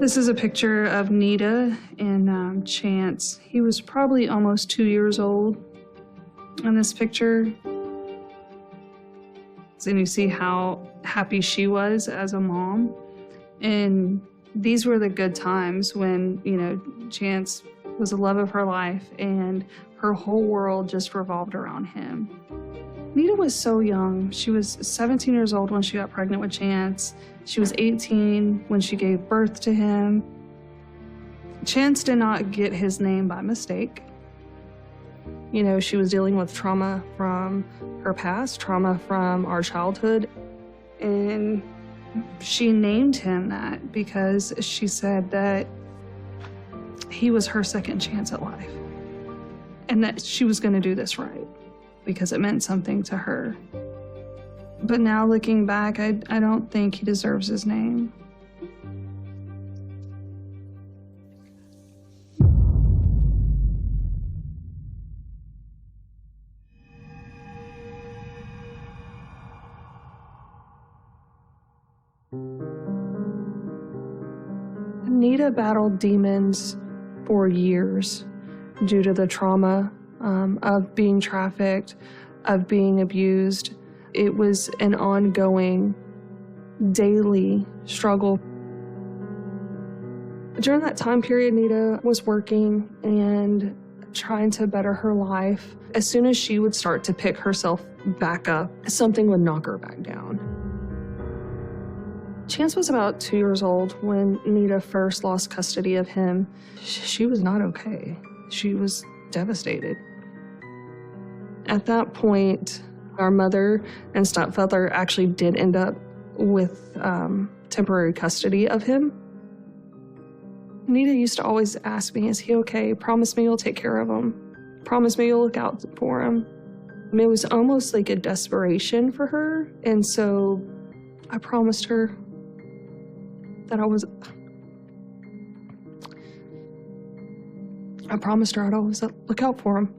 This is a picture of Nita and Chance. He was probably almost 2 years old in this picture. And you see how happy she was as a mom. And these were the good times when, you know, Chance was the love of her life and her whole world just revolved around him. Nita was so young. She was 17 years old when she got pregnant with Chance. She was 18 when she gave birth to him. Chance did not get his name by mistake. You know, she was dealing with trauma from her past, trauma from our childhood, and she named him that because she said that he was her second chance at life and that she was going to do this right because it meant something to her. But now looking back, I don't think he deserves his name. Nita battled demons for years due to the trauma of being trafficked, of being abused. It was an ongoing, daily struggle. During that time period, Nita was working and trying to better her life. As soon as she would start to pick herself back up, something would knock her back down. Chance was about 2 years old when Nita first lost custody of him. She was not okay. She was devastated. At that point, our mother and stepfather actually did end up with temporary custody of him. Nita used to always ask me, is he okay? Promise me you'll take care of him. Promise me you'll look out for him. It was almost like a desperation for her, and so I promised her that I promised her I'd always look out for him.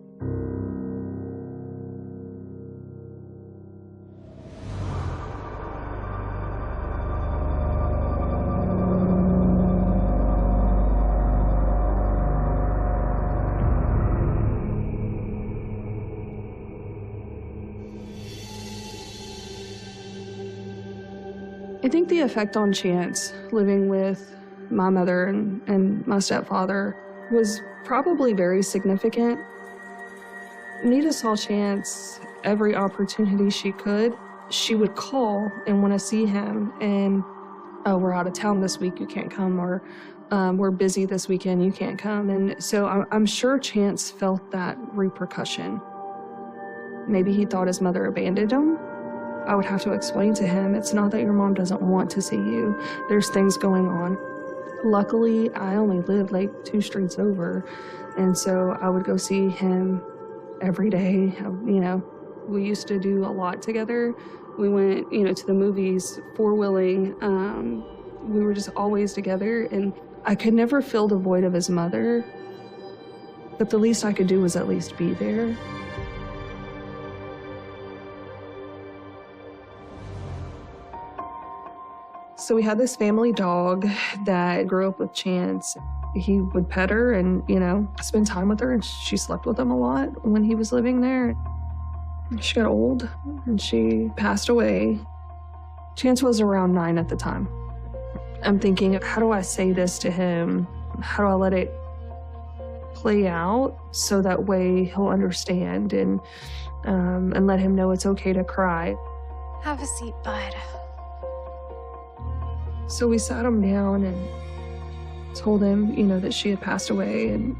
I think the effect on Chance, living with my mother and my stepfather, was probably very significant. Nita saw Chance every opportunity she could. She would call and want to see him, and, oh, we're out of town this week, you can't come, or we're busy this weekend, you can't come. And so I'm sure Chance felt that repercussion. Maybe he thought his mother abandoned him. I would have to explain to him, it's not that your mom doesn't want to see you. There's things going on. Luckily, I only lived like 2 streets over, and so I would go see him every day. You know, we used to do a lot together. We went, you know, to the movies, 4-wheeling. We were just always together, and I could never fill the void of his mother, but the least I could do was at least be there. So we had this family dog that grew up with Chance. He would pet her and, you know, spend time with her, and she slept with him a lot when he was living there. She got old and she passed away. Chance was around 9 at the time. I'm thinking, how do I say this to him? How do I let it play out so that way he'll understand and let him know it's okay to cry? Have a seat, bud. So we sat him down and told him, you know, that she had passed away, and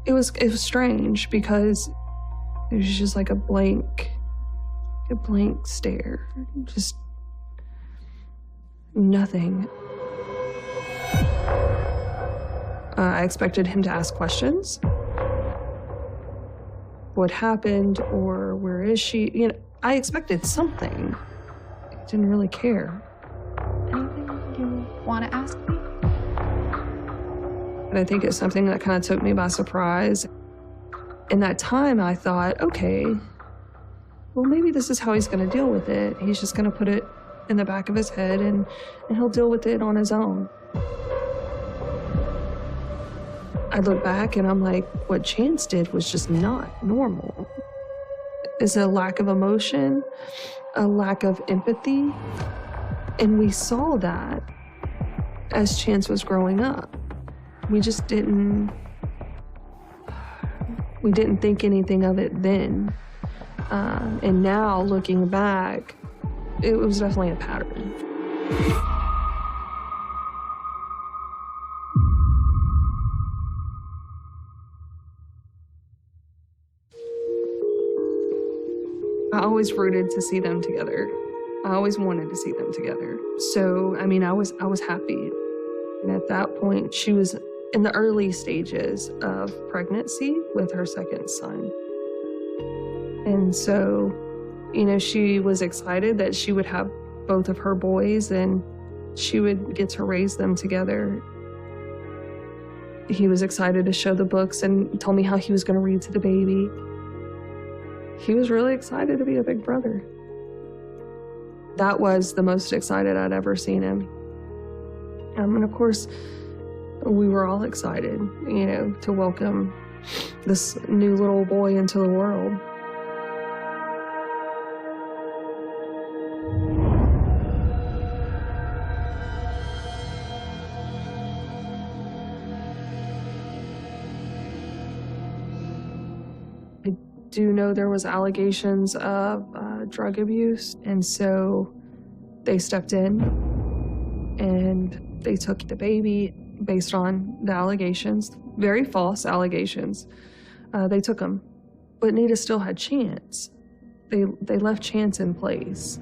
it was strange because it was just like a blank stare, just nothing. I expected him to ask questions. What happened, or where is she? You know, I expected something. I didn't really care. Anything you want to ask me? And I think it's something that kind of took me by surprise. In that time, I thought, okay, well, maybe this is how he's going to deal with it. He's just going to put it in the back of his head, and he'll deal with it on his own. I look back and I'm like, what Chance did was just not normal. It's a lack of emotion, a lack of empathy. And we saw that as Chance was growing up. We just didn't think anything of it then. And now, looking back, it was definitely a pattern. I always rooted to see them together. I always wanted to see them together. So, I mean, I was happy. And at that point, she was in the early stages of pregnancy with her second son. And so, you know, she was excited that she would have both of her boys and she would get to raise them together. He was excited to show the books and told me how he was going to read to the baby. He was really excited to be a big brother. That was the most excited I'd ever seen him. And of course, we were all excited, you know, to welcome this new little boy into the world. I do know there was allegations of drug abuse, and so they stepped in and they took the baby based on the allegations, very false allegations. They took him, but Nita still had Chance. They left Chance in place.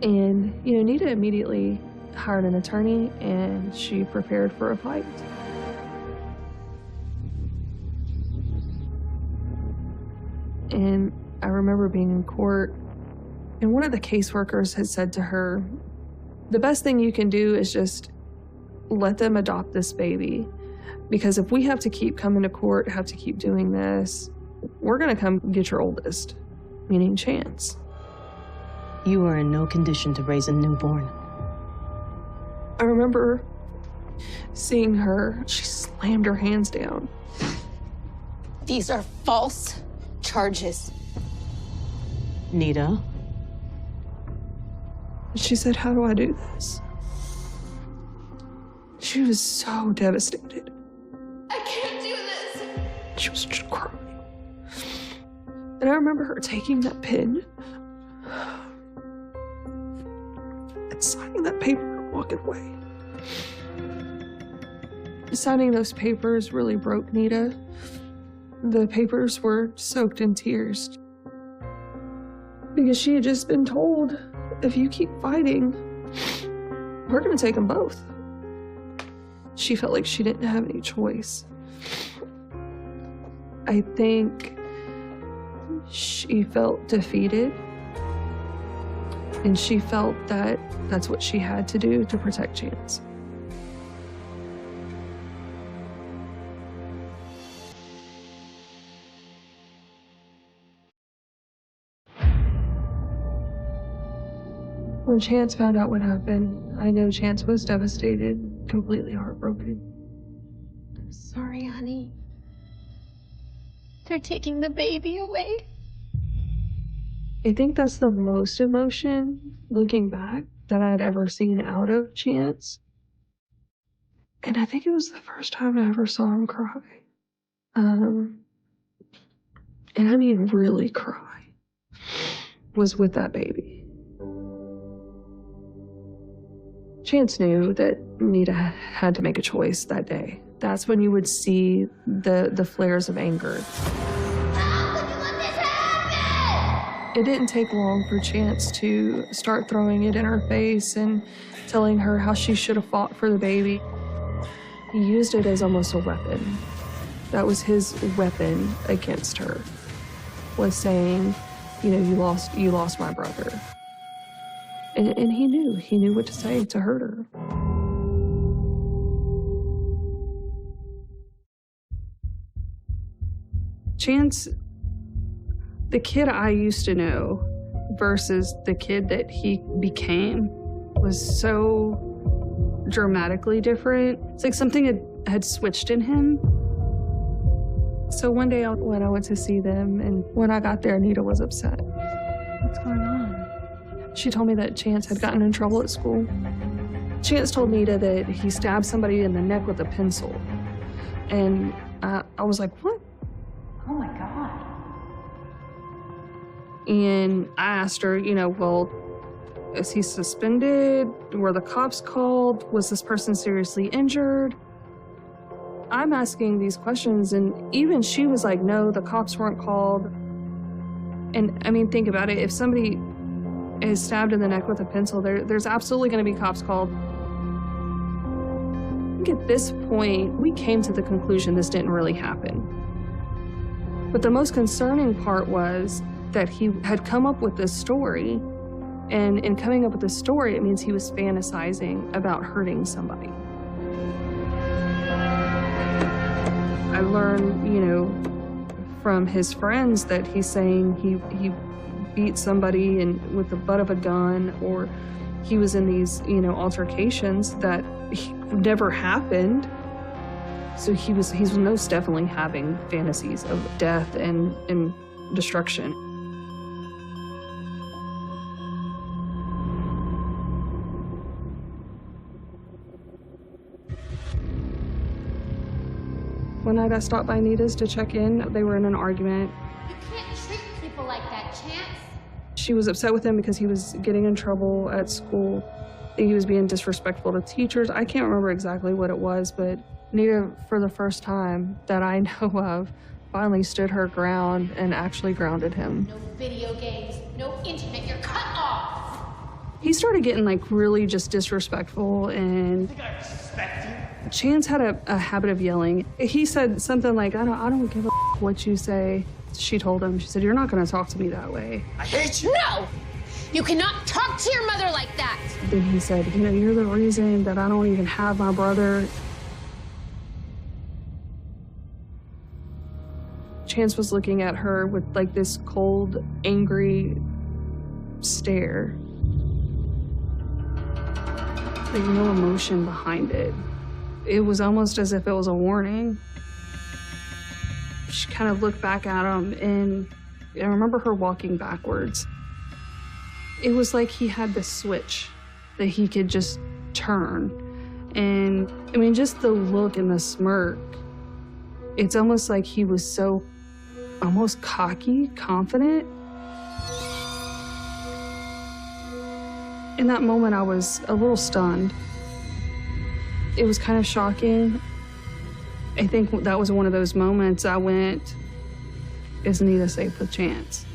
And, you know, Nita immediately hired an attorney and she prepared for a fight. And I remember being in court, and one of the caseworkers had said to her, the best thing you can do is just let them adopt this baby. Because if we have to keep coming to court, have to keep doing this, we're gonna come get your oldest, meaning Chance. You are in no condition to raise a newborn. I remember seeing her, she slammed her hands down. These are false charges. Nita? She said, how do I do this? She was so devastated. I can't do this. She was just crying. And I remember her taking that pen and signing that paper and walking away. Signing those papers really broke Nita. The papers were soaked in tears because she had just been told, if you keep fighting, we're gonna take them both. She felt like she didn't have any choice. I think she felt defeated, and she felt that that's what she had to do to protect Chance. When Chance found out what happened, I know Chance was devastated, completely heartbroken. I'm sorry, honey. They're taking the baby away. I think that's the most emotion, looking back, that I'd ever seen out of Chance. And I think it was the first time I ever saw him cry. And I mean really cry, was with that baby. Chance knew that Nita had to make a choice that day. That's when you would see the flares of anger. How could you let this happen? It didn't take long for Chance to start throwing it in her face and telling her how she should have fought for the baby. He used it as almost a weapon. That was his weapon against her, was saying, you know, you lost my brother. And he knew what to say to hurt her. Chance, the kid I used to know versus the kid that he became was so dramatically different. It's like something had switched in him. So one day when I went to see them, and when I got there, Nita was upset. What's going on? She told me that Chance had gotten in trouble at school. Chance told Nita that he stabbed somebody in the neck with a pencil. And I was like, what? Oh my God. And I asked her, well, is he suspended? Were the cops called? Was this person seriously injured? I'm asking these questions, and even she was like, no, the cops weren't called. And I mean, think about it. If somebody is stabbed in the neck with a pencil, there's absolutely going to be cops called. I think at this point, we came to the conclusion this didn't really happen. But the most concerning part was that he had come up with this story, and in coming up with this story, it means he was fantasizing about hurting somebody. I learned, from his friends that he's saying he beat somebody with the butt of a gun, or he was in these, altercations that never happened. So he's most definitely having fantasies of death and destruction. One night I stopped by Nita's to check in. They were in an argument. You can't treat people like that, Chance. She was upset with him because he was getting in trouble at school. He was being disrespectful to teachers. I can't remember exactly what it was, but Nita, for the first time that I know of, finally stood her ground and actually grounded him. No video games, no internet, you're cut off. He started getting really just disrespectful, and I think I respect you. Chance had a habit of yelling. He said something like, I don't give a what you say. She told him, she said, you're not gonna talk to me that way. I hate you. No! You cannot talk to your mother like that! Then he said, you're the reason that I don't even have my brother. Chance was looking at her with this cold, angry stare. No emotion behind it. It was almost as if it was a warning. She kind of looked back at him, and I remember her walking backwards. It was like he had this switch that he could just turn. And I mean, just the look and the smirk, it's almost like he was so almost cocky, confident. In that moment, I was a little stunned. It was kind of shocking. I think that was one of those moments I went, is Nita safe with Chance?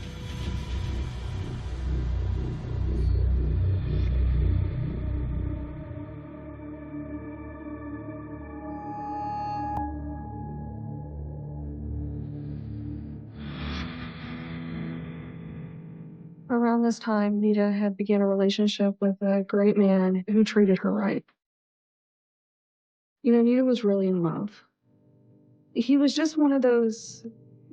Around this time, Nita had began a relationship with a great man who treated her right. Nita was really in love. He was just one of those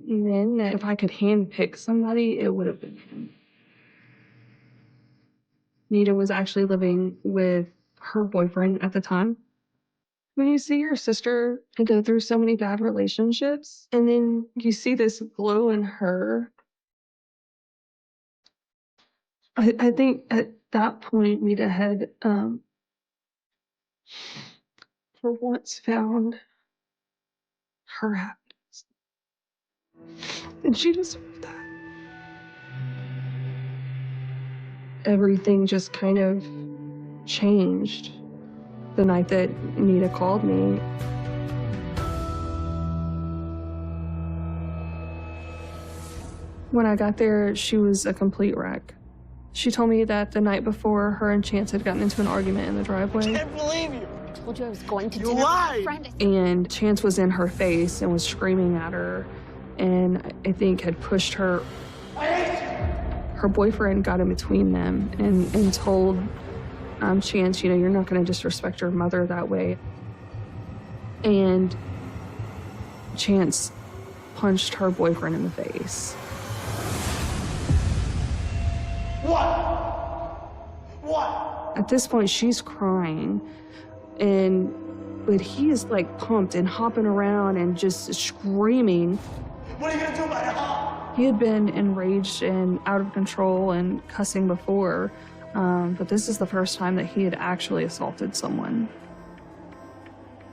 men that if I could handpick somebody, it would have been him. Nita was actually living with her boyfriend at the time. When you see your sister go through so many bad relationships, and then you see this glow in her, I think at that point, Nita had, for once, found her happiness. And she deserved that. Everything just kind of changed the night that Nita called me. When I got there, she was a complete wreck. She told me that the night before, her and Chance had gotten into an argument in the driveway. I can't believe you. I told you I was going to You dinner with lied. my friend. And Chance was in her face and was screaming at her, and I think had pushed her. I hate you. Her boyfriend got in between them and told Chance, you're not going to disrespect your mother that way. And Chance punched her boyfriend in the face. What? At this point, she's crying, and but he is like pumped and hopping around and just screaming. What are you gonna do about it, huh? He had been enraged and out of control and cussing before, but this is the first time that he had actually assaulted someone.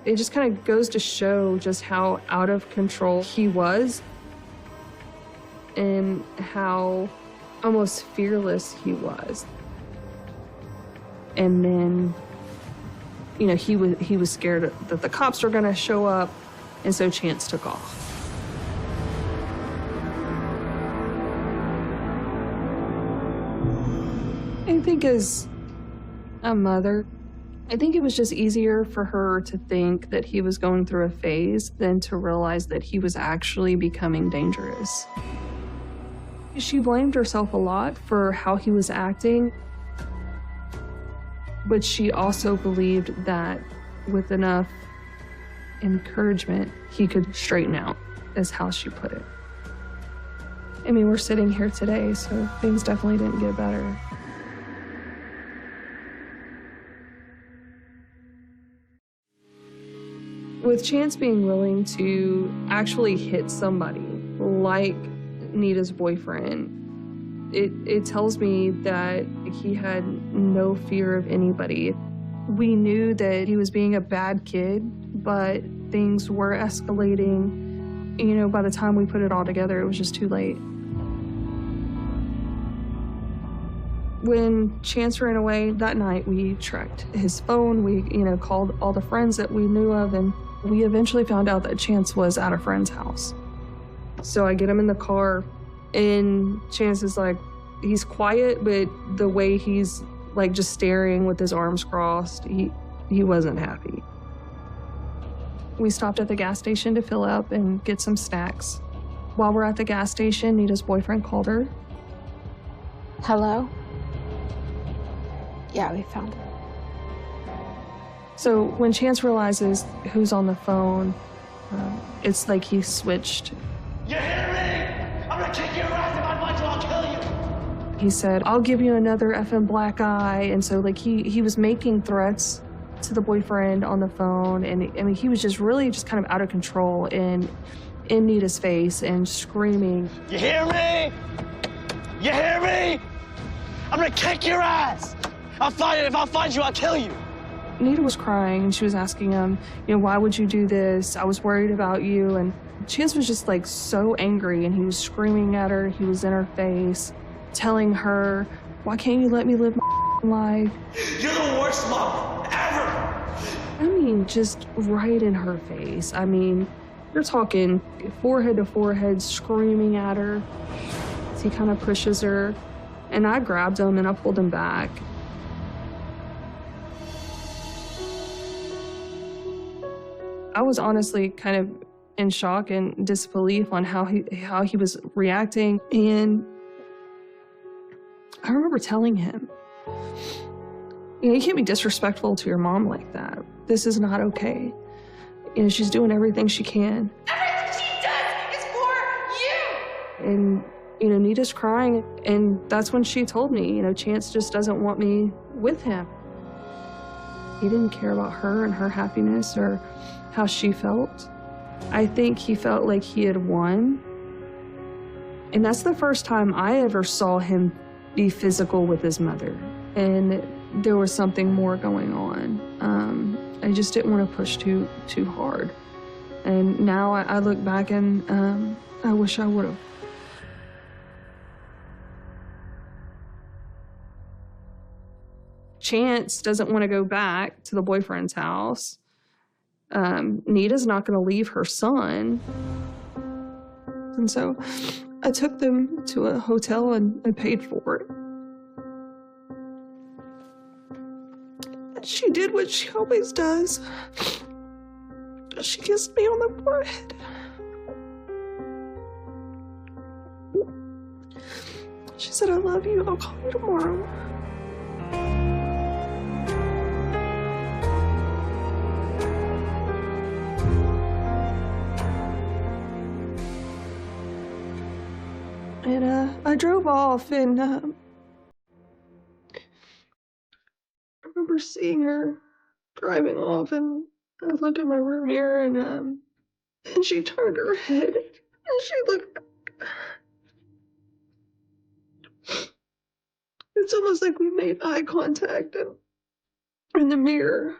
It just kind of goes to show just how out of control he was and how almost fearless he was. And then, you know, he was scared that the cops were gonna show up, and so Chance took off. I think as a mother, I think it was just easier for her to think that he was going through a phase than to realize that he was actually becoming dangerous. She blamed herself a lot for how he was acting, but she also believed that with enough encouragement, he could straighten out, is how she put it. I mean, we're sitting here today, so things definitely didn't get better. With Chance being willing to actually hit somebody, like Nita's boyfriend, it tells me that he had no fear of anybody. We knew that he was being a bad kid, but things were escalating. You know, by the time we put it all together, it was just too late. When Chance ran away that night, we tracked his phone. We, called all the friends that we knew of, and we eventually found out that Chance was at a friend's house. So I get him in the car, and Chance is like, he's quiet, but the way he's like just staring with his arms crossed, he wasn't happy. We stopped at the gas station to fill up and get some snacks. While we're at the gas station, Nita's boyfriend called her. Hello? Yeah, we found her. So when Chance realizes who's on the phone, it's like he switched. You hear me? I'm gonna kick your ass if I find you, I'll kill you! He said, I'll give you another effing black eye. And so like he was making threats to the boyfriend on the phone. And I mean, he was just really just kind of out of control in Nita's face and screaming. You hear me? You hear me? I'm gonna kick your ass! If I find you, I'll kill you! Nita was crying and she was asking him, why would you do this? I was worried about you. And Chance was just like so angry, and he was screaming at her. He was in her face, telling her, why can't you let me live my life? You're the worst mom ever! I mean, just right in her face. I mean, you're talking forehead to forehead, screaming at her. He kind of pushes her, and I grabbed him and I pulled him back. I was honestly kind of in shock and disbelief on how he was reacting. And I remember telling him, you can't be disrespectful to your mom like that. This is not okay. She's doing everything she can. Everything she does is for you! And, Nita's crying. And that's when she told me, Chance just doesn't want me with him. He didn't care about her and her happiness or how she felt. I think he felt like he had won. And that's the first time I ever saw him be physical with his mother. And there was something more going on. I just didn't want to push too hard. And now I look back and I wish I would have. Chance doesn't want to go back to the boyfriend's house. Nita's not going to leave her son. And so I took them to a hotel and I paid for it. And she did what she always does. She kissed me on the forehead. She said, I love you. I'll call you tomorrow. And I drove off, and I remember seeing her driving off, and I looked in my rear mirror and she turned her head and she looked back. It's almost like we made eye contact in the mirror.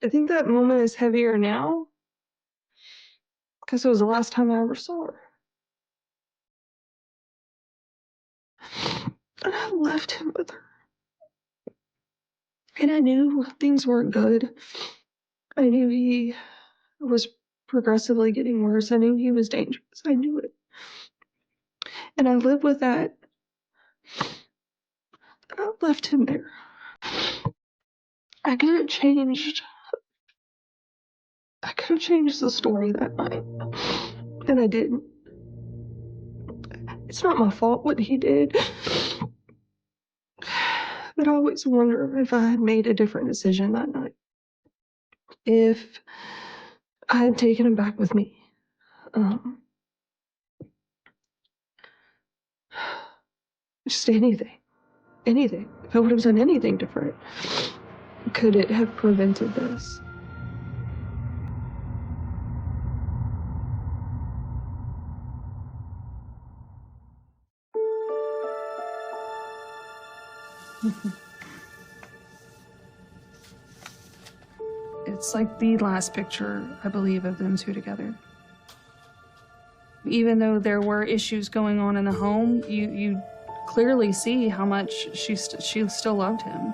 I think that moment is heavier now because it was the last time I ever saw her. And I left him with her. And I knew things weren't good. I knew he was progressively getting worse. I knew he was dangerous. I knew it. And I lived with that. I left him there. I could have changed. I could have changed the story that night. And I didn't. It's not my fault what he did. But I always wonder if I had made a different decision that night. If I had taken him back with me. Just anything. Anything. If I would have done anything different, could it have prevented this? It's like the last picture, I believe, of them two together. Even though there were issues going on in the home, you clearly see how much she still loved him.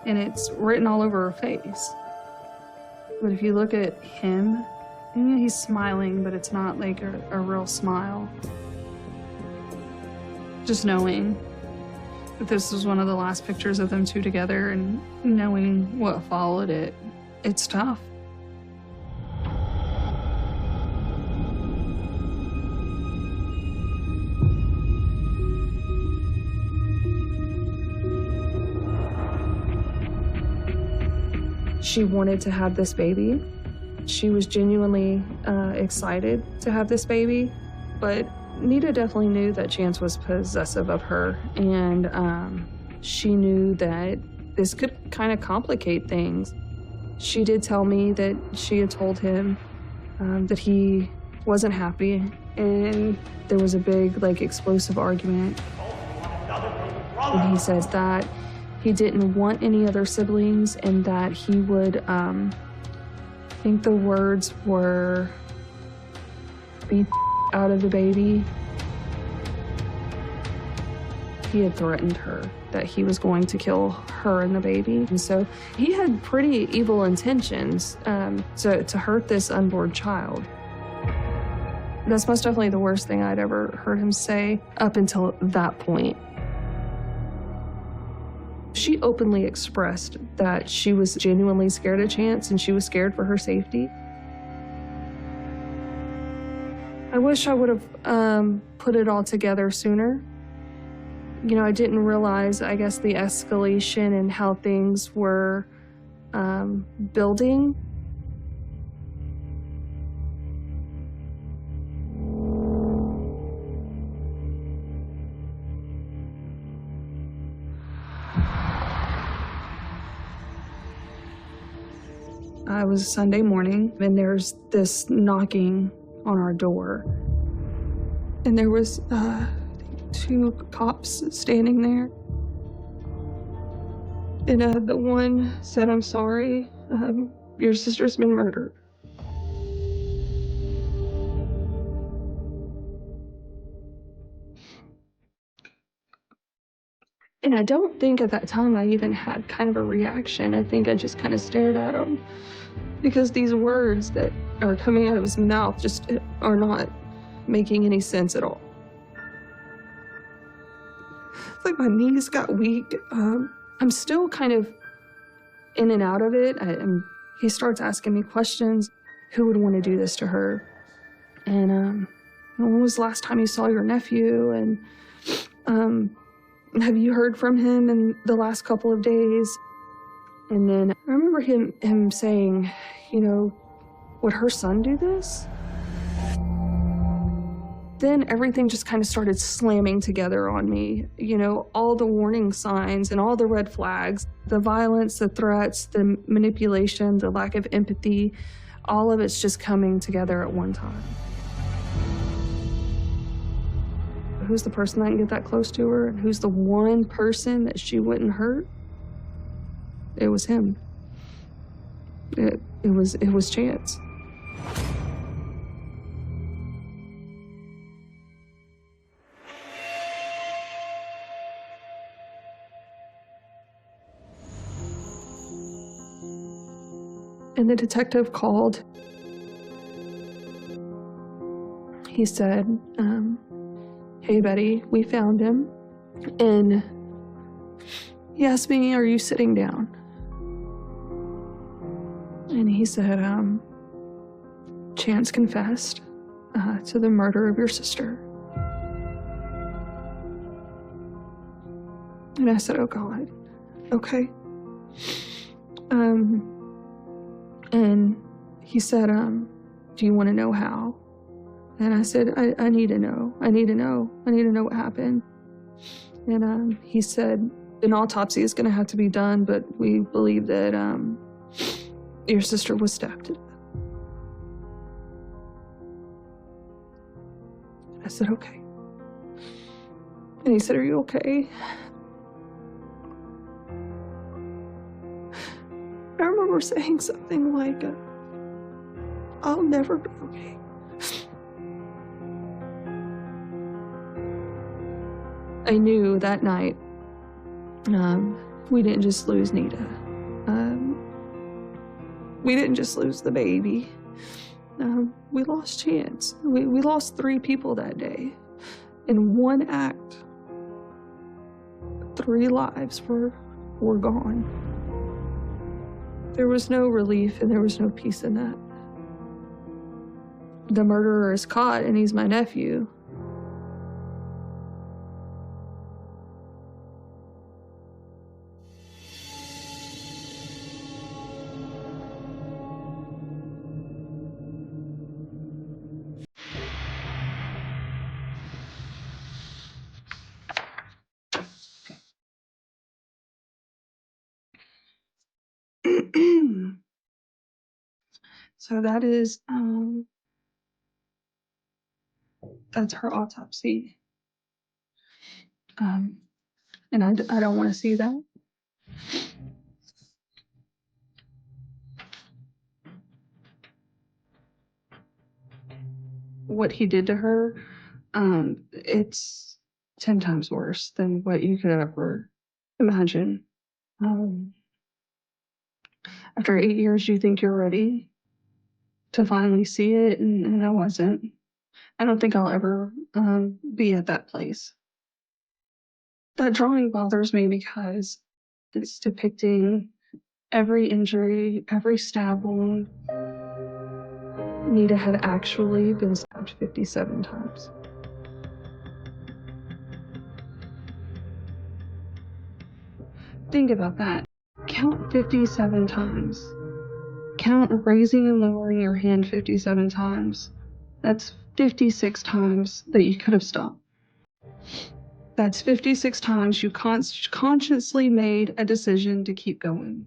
And it's written all over her face. But if you look at him, he's smiling, but it's not like a real smile. Just knowing that this was one of the last pictures of them two together and knowing what followed it, it's tough. She wanted to have this baby. She was genuinely excited to have this baby, but Nita definitely knew that Chance was possessive of her, and she knew that this could kind of complicate things. She did tell me that she had told him that he wasn't happy, and there was a big, explosive argument. And he says that he didn't want any other siblings and that he would, I think the words were, beat out of the baby. He had threatened her that he was going to kill her and the baby. And so he had pretty evil intentions to hurt this unborn child. That's most definitely the worst thing I'd ever heard him say up until that point. She openly expressed that she was genuinely scared of Chance and she was scared for her safety. I wish I would have put it all together sooner. You know, I didn't realize, I guess, the escalation and how things were building. It was Sunday morning, and there's this knocking on our door. And there was two cops standing there. And the one said, "I'm sorry, your sister's been murdered." And I don't think at that time I even had kind of a reaction. I think I just kind of stared at him because these words that are coming out of his mouth just are not making any sense at all. It's like my knees got weak. I'm still kind of in and out of it. He starts asking me questions. Who would want to do this to her? And when was the last time you saw your nephew? And have you heard from him in the last couple of days? And then I remember him saying, you know, would her son do this? Then everything just kind of started slamming together on me. You know, all the warning signs and all the red flags, the violence, the threats, the manipulation, the lack of empathy, all of it's just coming together at one time. Who's the person that can get that close to her? And who's the one person that she wouldn't hurt? It was him. It was Chance. And the detective called. He said, hey, Betty, we found him. And he asked me, are you sitting down? And he said, Chance confessed to the murder of your sister. And I said, oh, God, okay. And he said, do you want to know how? And I said, I need to know. I need to know. I need to know what happened. And he said, an autopsy is going to have to be done, but we believe that your sister was stabbed to death. I said, okay. And he said, are you okay? I remember saying something like, I'll never be okay. I knew that night we didn't just lose Nita. We didn't just lose the baby. We lost Chance. We lost 3 people that day. In one act, 3 lives were gone. There was no relief and there was no peace in that. The murderer is caught and he's my nephew. So that is, that's her autopsy. And I don't want to see that. What he did to her, it's 10 times worse than what you could ever imagine. After 8 years, you think you're ready to finally see it, and I wasn't. I don't think I'll ever be at that place. That drawing bothers me because it's depicting every injury, every stab wound. Nita had actually been stabbed 57 times. Think about that. Count 57 times. Count raising and lowering your hand 57 times. That's 56 times that you could have stopped. That's 56 times you consciously made a decision to keep going.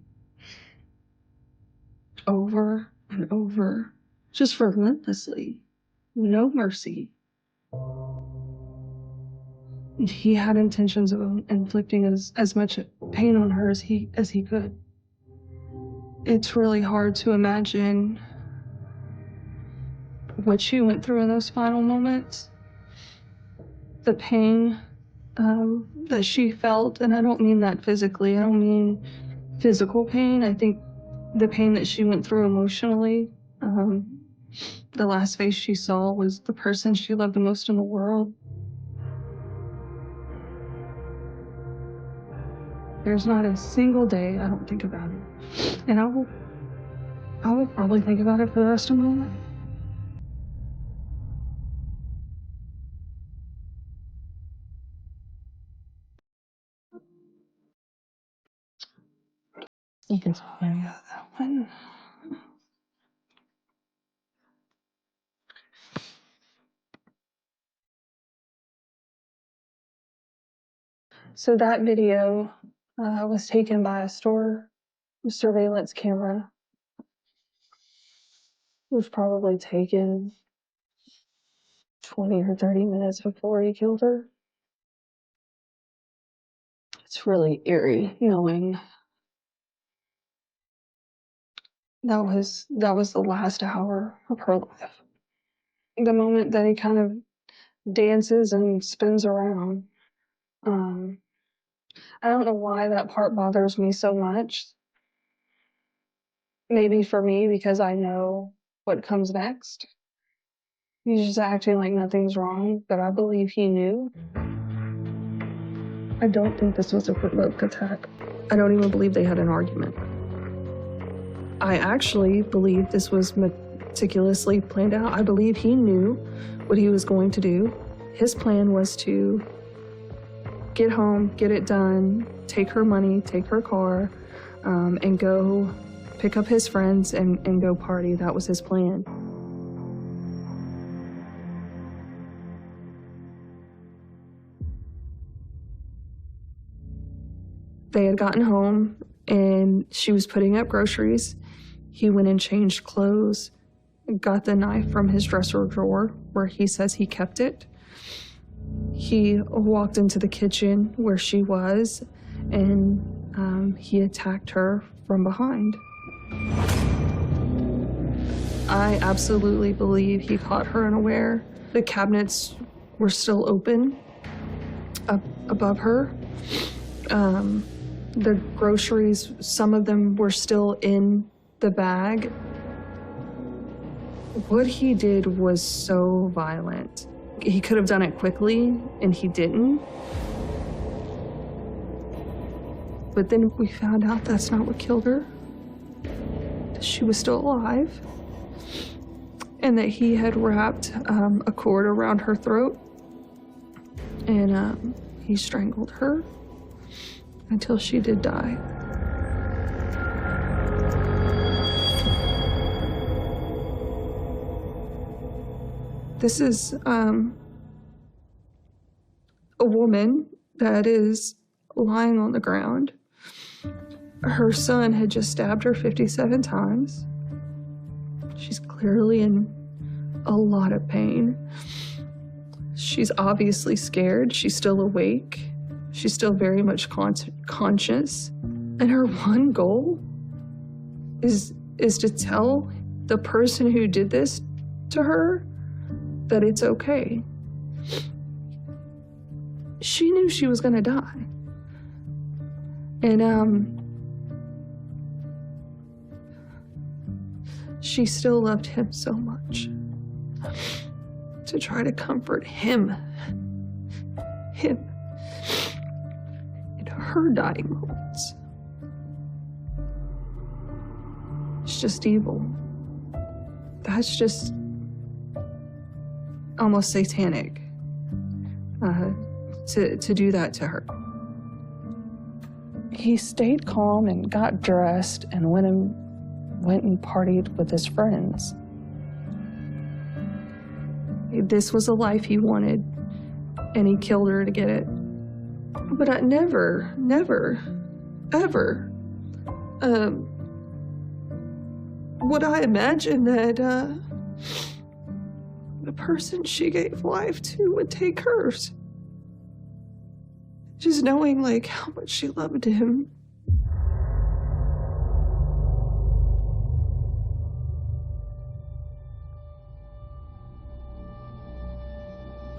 Over and over. Just relentlessly. No mercy. He had intentions of inflicting as much pain on her as he could. It's really hard to imagine what she went through in those final moments. The pain that she felt, and I don't mean that physically. I don't mean physical pain. I think the pain that she went through emotionally. The last face she saw was the person she loved the most in the world. There's not a single day I don't think about it. And I will probably think about it for the rest of my life. You can Yeah, that one. So that video was taken by a store surveillance camera. It was probably taken 20 or 30 minutes before he killed her. It's really eerie knowing that was the last hour of her life. The moment that he kind of dances and spins around. I don't know why that part bothers me so much. Maybe for me, because I know what comes next. He's just acting like nothing's wrong, but I believe he knew. I don't think this was a provoked attack. I don't even believe they had an argument. I actually believe this was meticulously planned out. I believe he knew what he was going to do. His plan was to get home, get it done, take her money, take her car, and go pick up his friends and go party. That was his plan. They had gotten home and she was putting up groceries. He went and changed clothes, got the knife from his dresser drawer where he says he kept it. He walked into the kitchen where she was and he attacked her from behind. I absolutely believe he caught her unaware. The cabinets were still open up above her. The groceries, some of them were still in the bag. What he did was so violent. He could have done it quickly, and he didn't. But then we found out that's not what killed her. That she was still alive. And that he had wrapped a cord around her throat. And he strangled her until she did die. This is a woman that is lying on the ground. Her son had just stabbed her 57 times. She's clearly in a lot of pain. She's obviously scared. She's still awake. She's still very much conscious. And her one goal is to tell the person who did this to her that it's okay. She knew she was gonna die. And she still loved him so much. To try to comfort him in her dying moments. It's just evil. That's just almost satanic to do that to her. He stayed calm and got dressed and went and partied with his friends. This was a life he wanted, and he killed her to get it. But I never, ever would I imagine that the person she gave life to would take hers. Just knowing, like, how much she loved him.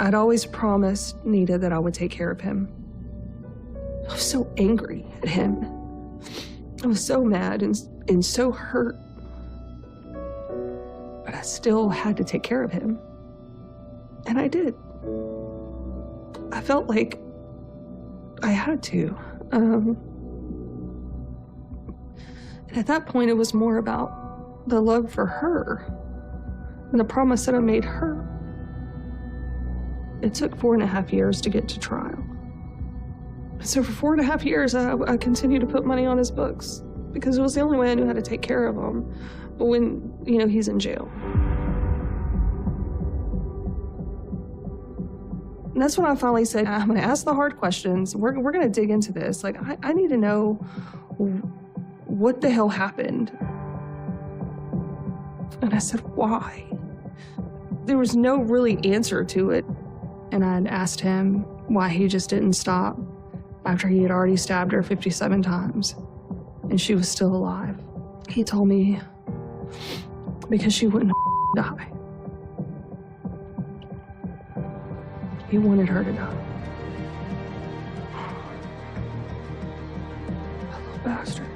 I'd always promised Nita that I would take care of him. I was so angry at him. I was so mad and so hurt. But I still had to take care of him. And I did. I felt like I had to. And at that point, it was more about the love for her and the promise that I made her. It took 4.5 years to get to trial. So for 4.5 years, I continued to put money on his books because it was the only way I knew how to take care of him. But when, he's in jail. And that's when I finally said, I'm going to ask the hard questions. We're going to dig into this. Like, I need to know what the hell happened. And I said, why? There was no really answer to it. And I'd asked him why he just didn't stop after he had already stabbed her 57 times and she was still alive. He told me because she wouldn't die. He wanted her to die. That little bastard.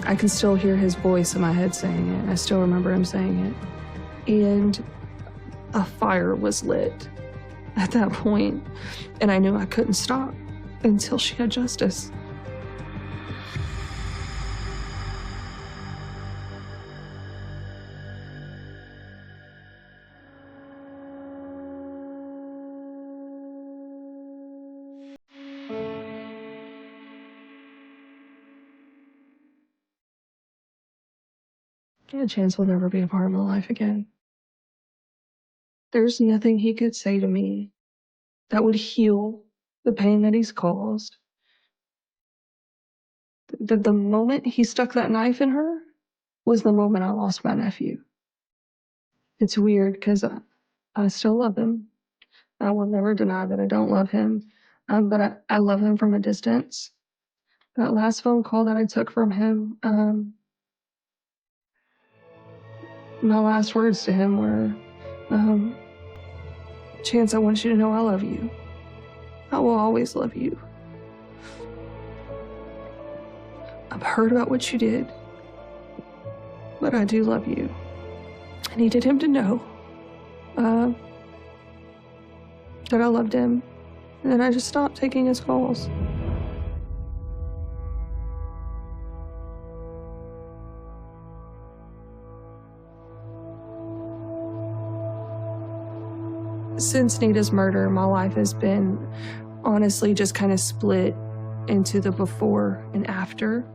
I can still hear his voice in my head saying it. I still remember him saying it. And a fire was lit at that point, and I knew I couldn't stop until she had justice. A chance will never be a part of my life again. There's nothing he could say to me that would heal the pain that he's caused. The moment he stuck that knife in her was the moment I lost my nephew. It's weird because I still love him. I will never deny that I don't love him, but I love him from a distance. That last phone call that I took from him, my last words to him were, Chance, I want you to know I love you. I will always love you. I've heard about what you did, but I do love you. I needed him to know that I loved him, and then I just stopped taking his calls. Since Nita's murder, my life has been honestly just kind of split into the before and after.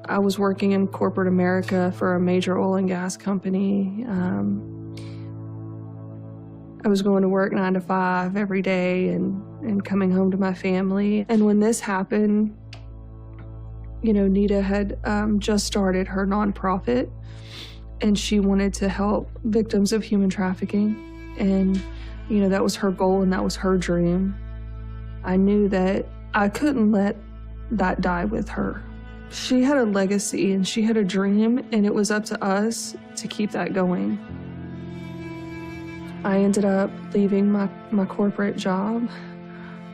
I was working in corporate America for a major oil and gas company. I was going to work 9 to 5 every day and coming home to my family. And when this happened, you know, Nita had just started her nonprofit, and she wanted to help victims of human trafficking. And, you know, that was her goal and that was her dream. I knew that I couldn't let that die with her. She had a legacy and she had a dream, and it was up to us to keep that going. I ended up leaving my corporate job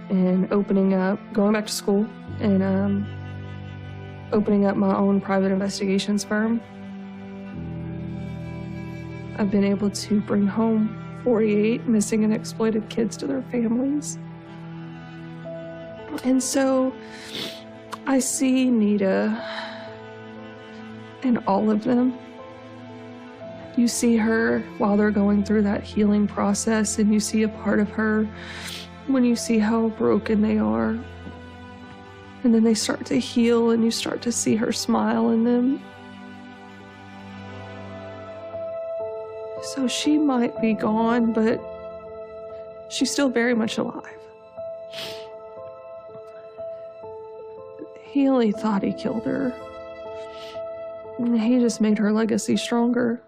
and going back to school and opening up my own private investigations firm. I've been able to bring home 48 missing and exploited kids to their families. And so I see Nita in all of them. You see her while they're going through that healing process, and you see a part of her when you see how broken they are. And then they start to heal, and you start to see her smile in them. So she might be gone, but she's still very much alive. He only thought he killed her. And he just made her legacy stronger.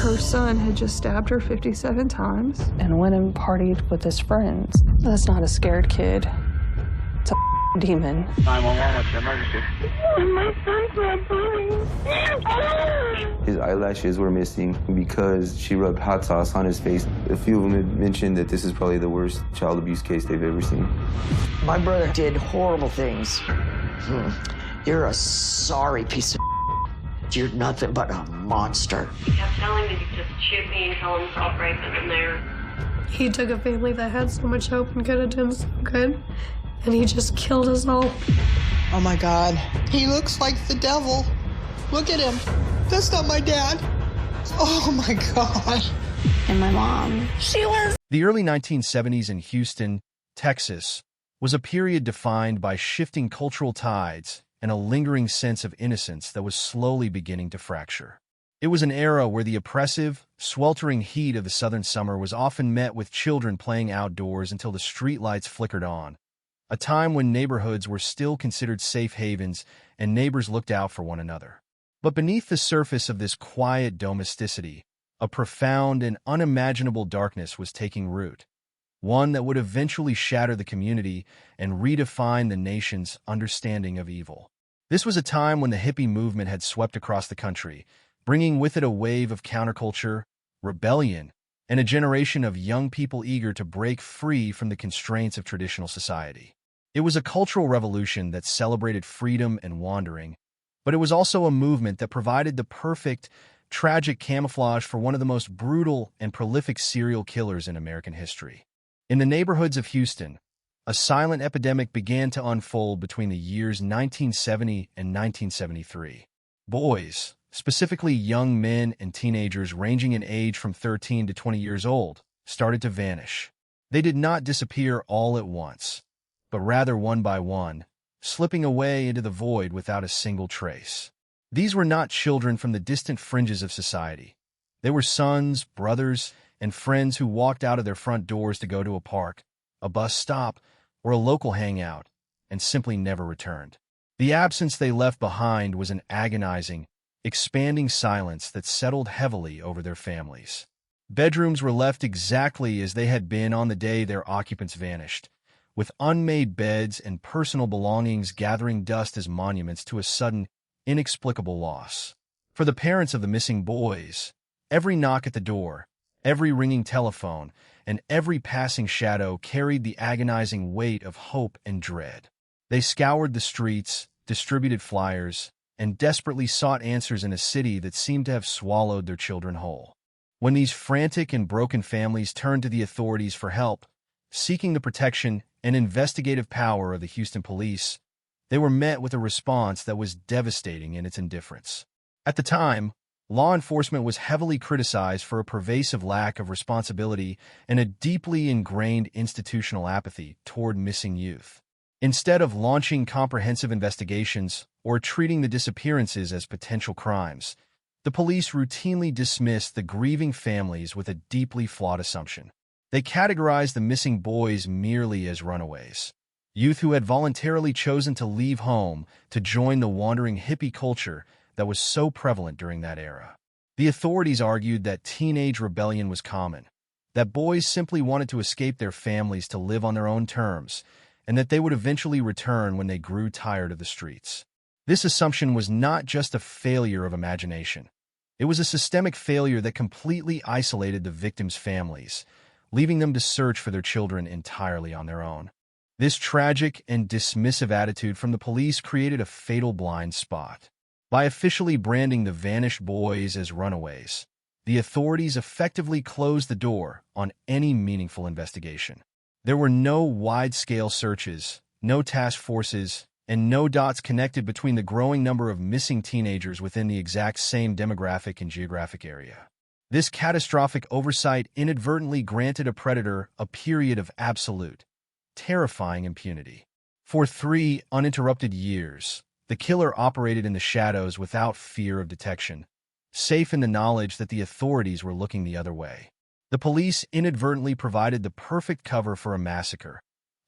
Her son had just stabbed her 57 times and went and partied with his friends. That's not a scared kid. It's a demon. 911, what's your emergency? My son's not dying. His eyelashes were missing because she rubbed hot sauce on his face. A few of them had mentioned that this is probably the worst child abuse case they've ever seen. My brother did horrible things. You're a sorry piece of You're nothing but a monster. He kept telling me to just shoot me and kill himself right then and there. He took a family that had so much hope and could have done so good, and he just killed us all. Oh my God, he looks like the devil. Look at him. That's not my dad. Oh my God. And my mom, She was. The early 1970s in Houston, Texas, was a period defined by shifting cultural tides and a lingering sense of innocence that was slowly beginning to fracture. It was an era where the oppressive, sweltering heat of the southern summer was often met with children playing outdoors until the streetlights flickered on, a time when neighborhoods were still considered safe havens and neighbors looked out for one another. But beneath the surface of this quiet domesticity, a profound and unimaginable darkness was taking root, one that would eventually shatter the community and redefine the nation's understanding of evil. This was a time when the hippie movement had swept across the country, bringing with it a wave of counterculture, rebellion, and a generation of young people eager to break free from the constraints of traditional society. It was a cultural revolution that celebrated freedom and wandering, but it was also a movement that provided the perfect, tragic camouflage for one of the most brutal and prolific serial killers in American history. In the neighborhoods of Houston, a silent epidemic began to unfold between the years 1970 and 1973. Boys, specifically young men and teenagers ranging in age from 13 to 20 years old, started to vanish. They did not disappear all at once, but rather one by one, slipping away into the void without a single trace. These were not children from the distant fringes of society. They were sons, brothers, and friends who walked out of their front doors to go to a park, a bus stop, or a local hangout, and simply never returned. The absence they left behind was an agonizing, expanding silence that settled heavily over their families. Bedrooms were left exactly as they had been on the day their occupants vanished, with unmade beds and personal belongings gathering dust as monuments to a sudden, inexplicable loss. For the parents of the missing boys, every knock at the door, every ringing telephone, and every passing shadow carried the agonizing weight of hope and dread. They scoured the streets, distributed flyers, and desperately sought answers in a city that seemed to have swallowed their children whole. When these frantic and broken families turned to the authorities for help, seeking the protection and investigative power of the Houston police, they were met with a response that was devastating in its indifference. At the time, law enforcement was heavily criticized for a pervasive lack of responsibility and a deeply ingrained institutional apathy toward missing youth. Instead of launching comprehensive investigations or treating the disappearances as potential crimes, the police routinely dismissed the grieving families with a deeply flawed assumption. They categorized the missing boys merely as runaways, youth who had voluntarily chosen to leave home to join the wandering hippie culture that was so prevalent during that era. The authorities argued that teenage rebellion was common, that boys simply wanted to escape their families to live on their own terms, and that they would eventually return when they grew tired of the streets. This assumption was not just a failure of imagination. It was a systemic failure that completely isolated the victims' families, leaving them to search for their children entirely on their own. This tragic and dismissive attitude from the police created a fatal blind spot. By officially branding the vanished boys as runaways, the authorities effectively closed the door on any meaningful investigation. There were no wide-scale searches, no task forces, and no dots connected between the growing number of missing teenagers within the exact same demographic and geographic area. This catastrophic oversight inadvertently granted a predator a period of absolute, terrifying impunity. For 3 uninterrupted years, the killer operated in the shadows without fear of detection, safe in the knowledge that the authorities were looking the other way. The police inadvertently provided the perfect cover for a massacre,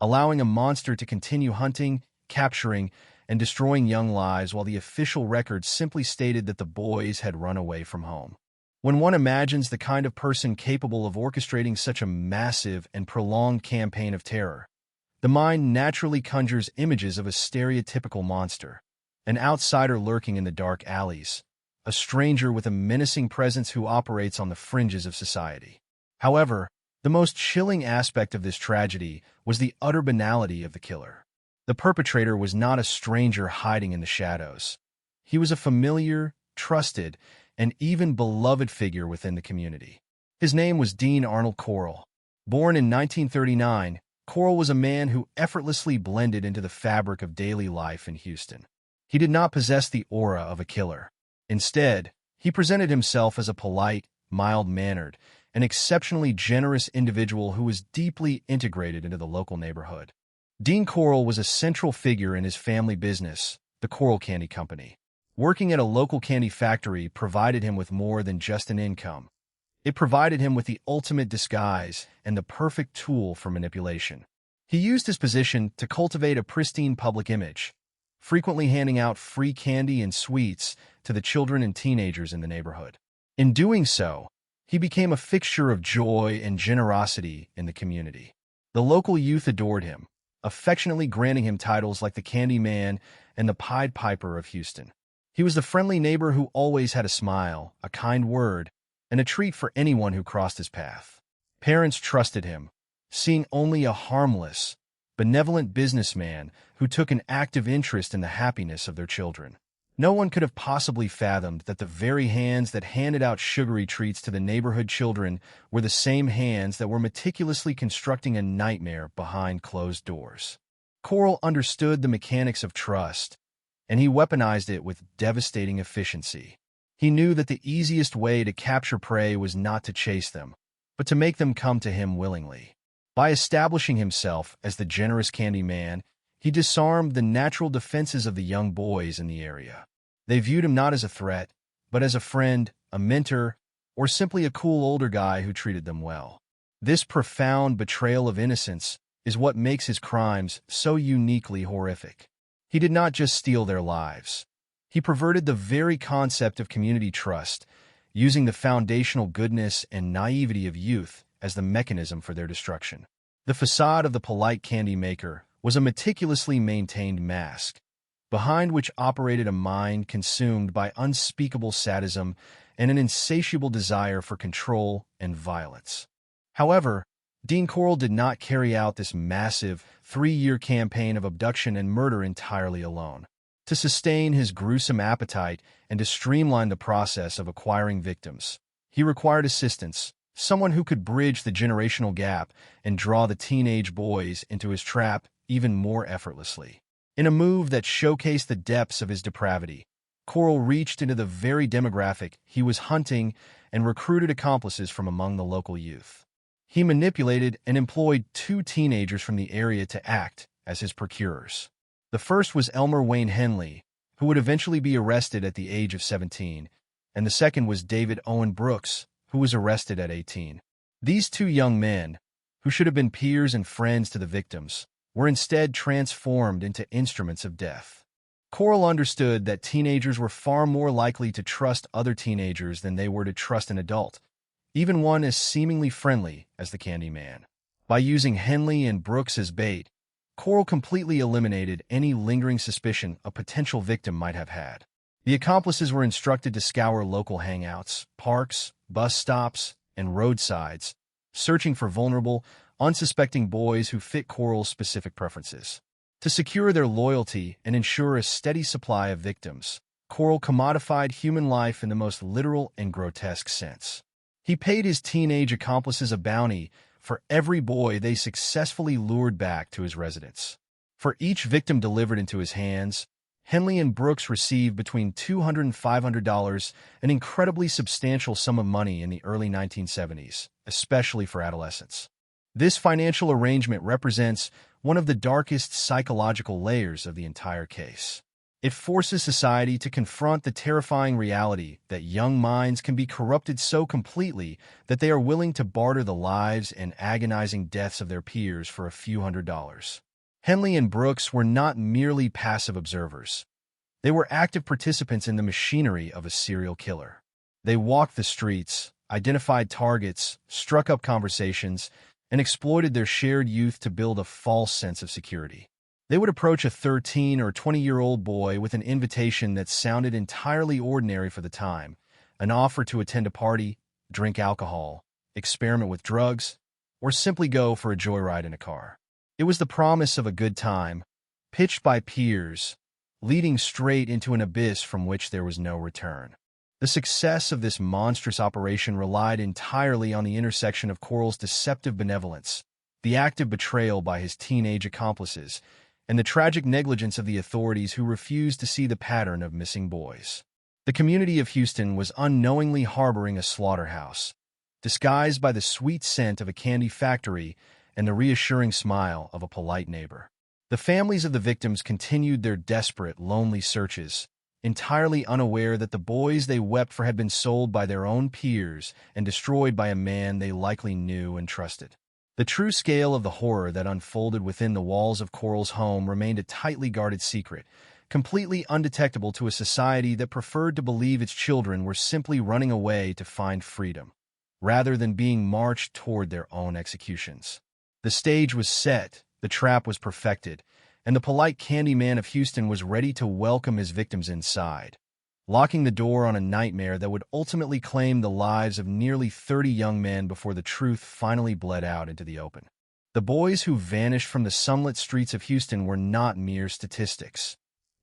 allowing a monster to continue hunting, capturing, and destroying young lives while the official record simply stated that the boys had run away from home. When one imagines the kind of person capable of orchestrating such a massive and prolonged campaign of terror, the mind naturally conjures images of a stereotypical monster, an outsider lurking in the dark alleys, a stranger with a menacing presence who operates on the fringes of society. However, the most chilling aspect of this tragedy was the utter banality of the killer. The perpetrator was not a stranger hiding in the shadows. He was a familiar, trusted, and even beloved figure within the community. His name was Dean Arnold Corll. Born in 1939, Corll was a man who effortlessly blended into the fabric of daily life in Houston. He did not possess the aura of a killer. Instead, he presented himself as a polite, mild-mannered, and exceptionally generous individual who was deeply integrated into the local neighborhood. Dean Corll was a central figure in his family business, the Corll Candy Company. Working at a local candy factory provided him with more than just an income. It provided him with the ultimate disguise and the perfect tool for manipulation. He used his position to cultivate a pristine public image, frequently handing out free candy and sweets to the children and teenagers in the neighborhood. In doing so, he became a fixture of joy and generosity in the community. The local youth adored him, affectionately granting him titles like the Candy Man and the Pied Piper of Houston. He was the friendly neighbor who always had a smile, a kind word, and a treat for anyone who crossed his path. Parents trusted him, seeing only a harmless, benevolent businessman who took an active interest in the happiness of their children. No one could have possibly fathomed that the very hands that handed out sugary treats to the neighborhood children were the same hands that were meticulously constructing a nightmare behind closed doors. Corll understood the mechanics of trust, and he weaponized it with devastating efficiency. He knew that the easiest way to capture prey was not to chase them, but to make them come to him willingly. By establishing himself as the generous candy man, he disarmed the natural defenses of the young boys in the area. They viewed him not as a threat, but as a friend, a mentor, or simply a cool older guy who treated them well. This profound betrayal of innocence is what makes his crimes so uniquely horrific. He did not just steal their lives. He perverted the very concept of community trust, using the foundational goodness and naivety of youth as the mechanism for their destruction. The facade of the polite candy maker was a meticulously maintained mask, behind which operated a mind consumed by unspeakable sadism and an insatiable desire for control and violence. However, Dean Corll did not carry out this massive, 3-year campaign of abduction and murder entirely alone. To sustain his gruesome appetite and to streamline the process of acquiring victims, he required assistance, someone who could bridge the generational gap and draw the teenage boys into his trap even more effortlessly. In a move that showcased the depths of his depravity, Corll reached into the very demographic he was hunting and recruited accomplices from among the local youth. He manipulated and employed 2 teenagers from the area to act as his procurers. The first was Elmer Wayne Henley, who would eventually be arrested at the age of 17, and the second was David Owen Brooks, who was arrested at 18. These 2 young men, who should have been peers and friends to the victims, were instead transformed into instruments of death. Corll understood that teenagers were far more likely to trust other teenagers than they were to trust an adult, even one as seemingly friendly as the Candy Man. By using Henley and Brooks as bait, Corll completely eliminated any lingering suspicion a potential victim might have had. The accomplices were instructed to scour local hangouts, parks, bus stops, and roadsides, searching for vulnerable, unsuspecting boys who fit Corll's specific preferences. To secure their loyalty and ensure a steady supply of victims, Corll commodified human life in the most literal and grotesque sense. He paid his teenage accomplices a bounty for every boy they successfully lured back to his residence. For each victim delivered into his hands, Henley and Brooks received between $200 and $500, an incredibly substantial sum of money in the early 1970s, especially for adolescents. This financial arrangement represents one of the darkest psychological layers of the entire case. It forces society to confront the terrifying reality that young minds can be corrupted so completely that they are willing to barter the lives and agonizing deaths of their peers for a few $100s. Henley and Brooks were not merely passive observers. They were active participants in the machinery of a serial killer. They walked the streets, identified targets, struck up conversations, and exploited their shared youth to build a false sense of security. They would approach a 13 or 20-year-old boy with an invitation that sounded entirely ordinary for the time, an offer to attend a party, drink alcohol, experiment with drugs, or simply go for a joyride in a car. It was the promise of a good time, pitched by peers, leading straight into an abyss from which there was no return. The success of this monstrous operation relied entirely on the intersection of Corll's deceptive benevolence, the active betrayal by his teenage accomplices, and the tragic negligence of the authorities who refused to see the pattern of missing boys. The community of Houston was unknowingly harboring a slaughterhouse, disguised by the sweet scent of a candy factory and the reassuring smile of a polite neighbor. The families of the victims continued their desperate, lonely searches, entirely unaware that the boys they wept for had been sold by their own peers and destroyed by a man they likely knew and trusted. The true scale of the horror that unfolded within the walls of Coral's home remained a tightly guarded secret, completely undetectable to a society that preferred to believe its children were simply running away to find freedom, rather than being marched toward their own executions. The stage was set, the trap was perfected, and the polite Candyman of Houston was ready to welcome his victims inside, locking the door on a nightmare that would ultimately claim the lives of nearly 30 young men before the truth finally bled out into the open. The boys who vanished from the sunlit streets of Houston were not mere statistics.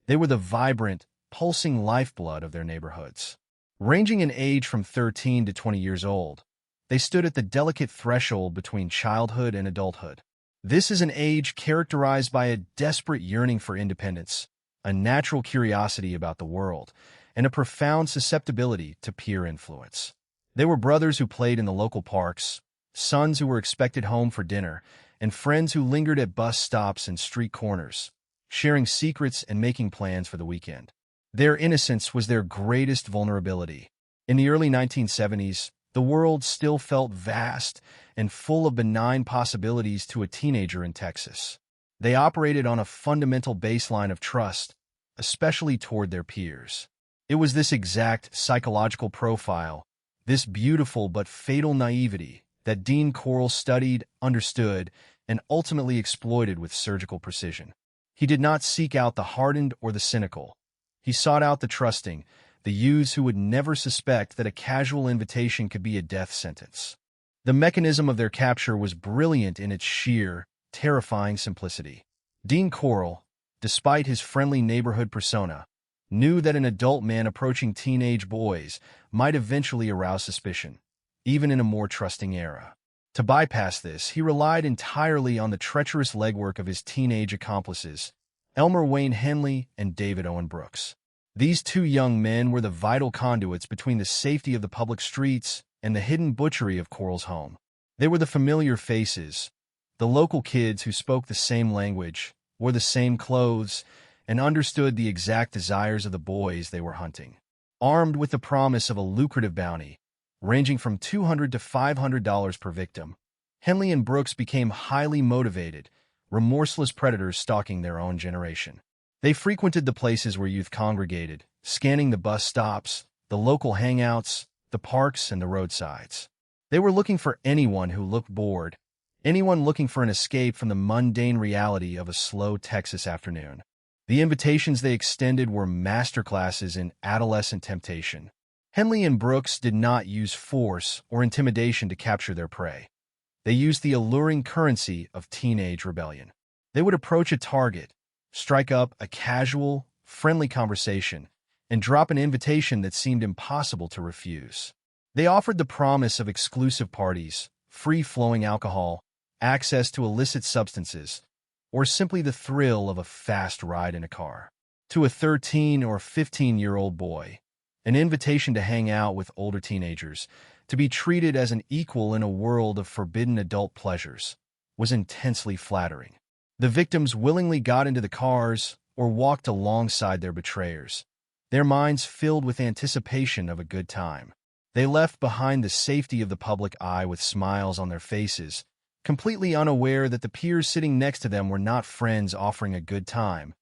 They were the vibrant, pulsing lifeblood of their neighborhoods. Ranging in age from 13 to 20 years old, they stood at the delicate threshold between childhood and adulthood. This is an age characterized by a desperate yearning for independence, a natural curiosity about the world, and a profound susceptibility to peer influence. They were brothers who played in the local parks, sons who were expected home for dinner, and friends who lingered at bus stops and street corners, sharing secrets and making plans for the weekend. Their innocence was their greatest vulnerability. In the early 1970s, the world still felt vast and full of benign possibilities to a teenager in Texas. They operated on a fundamental baseline of trust, especially toward their peers. It was this exact psychological profile, this beautiful but fatal naivety, that Dean Corll studied, understood, and ultimately exploited with surgical precision. He did not seek out the hardened or the cynical. He sought out the trusting, the youths who would never suspect that a casual invitation could be a death sentence. The mechanism of their capture was brilliant in its sheer, terrifying simplicity. Dean Corll, despite his friendly neighborhood persona, knew that an adult man approaching teenage boys might eventually arouse suspicion, even in a more trusting era. To bypass this, he relied entirely on the treacherous legwork of his teenage accomplices, Elmer Wayne Henley and David Owen Brooks. These two young men were the vital conduits between the safety of the public streets and the hidden butchery of Corll's home. They were the familiar faces, the local kids who spoke the same language, wore the same clothes, and understood the exact desires of the boys they were hunting. Armed with the promise of a lucrative bounty, ranging from $200 to $500 per victim, Henley and Brooks became highly motivated, remorseless predators stalking their own generation. They frequented the places where youth congregated, scanning the bus stops, the local hangouts, the parks, and the roadsides. They were looking for anyone who looked bored, anyone looking for an escape from the mundane reality of a slow Texas afternoon. The invitations they extended were masterclasses in adolescent temptation. Henley and Brooks did not use force or intimidation to capture their prey. They used the alluring currency of teenage rebellion. They would approach a target, strike up a casual, friendly conversation, and drop an invitation that seemed impossible to refuse. They offered the promise of exclusive parties, free-flowing alcohol, access to illicit substances, or simply the thrill of a fast ride in a car. To a 13 or 15-year-old boy, an invitation to hang out with older teenagers, to be treated as an equal in a world of forbidden adult pleasures, was intensely flattering. The victims willingly got into the cars or walked alongside their betrayers, their minds filled with anticipation of a good time. They left behind the safety of the public eye with smiles on their faces, completely unaware that the peers sitting next to them were not friends offering a good time,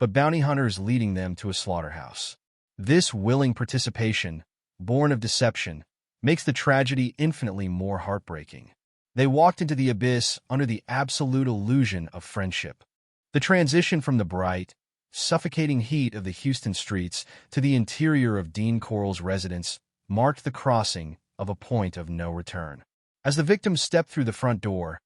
but bounty hunters leading them to a slaughterhouse. This willing participation, born of deception, makes the tragedy infinitely more heartbreaking. They walked into the abyss under the absolute illusion of friendship. The transition from the bright, suffocating heat of the Houston streets to the interior of Dean Corll's residence marked the crossing of a point of no return. As the victims stepped through the front door,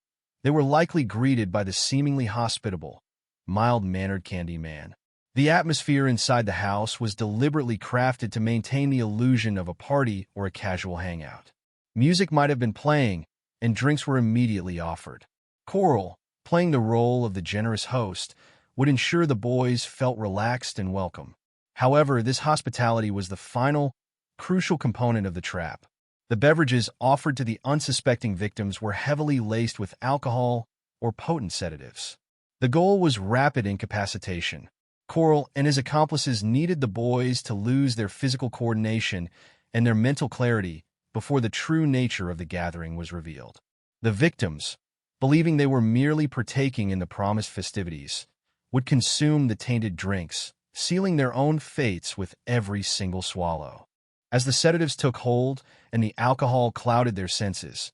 they were likely greeted by the seemingly hospitable, mild-mannered Candyman. The atmosphere inside the house was deliberately crafted to maintain the illusion of a party or a casual hangout. Music might have been playing, and drinks were immediately offered. Corll, playing the role of the generous host, would ensure the boys felt relaxed and welcome. However, this hospitality was the final, crucial component of the trap. The beverages offered to the unsuspecting victims were heavily laced with alcohol or potent sedatives. The goal was rapid incapacitation. Coral and his accomplices needed the boys to lose their physical coordination and their mental clarity before the true nature of the gathering was revealed. The victims, believing they were merely partaking in the promised festivities, would consume the tainted drinks, sealing their own fates with every single swallow. As the sedatives took hold and the alcohol clouded their senses,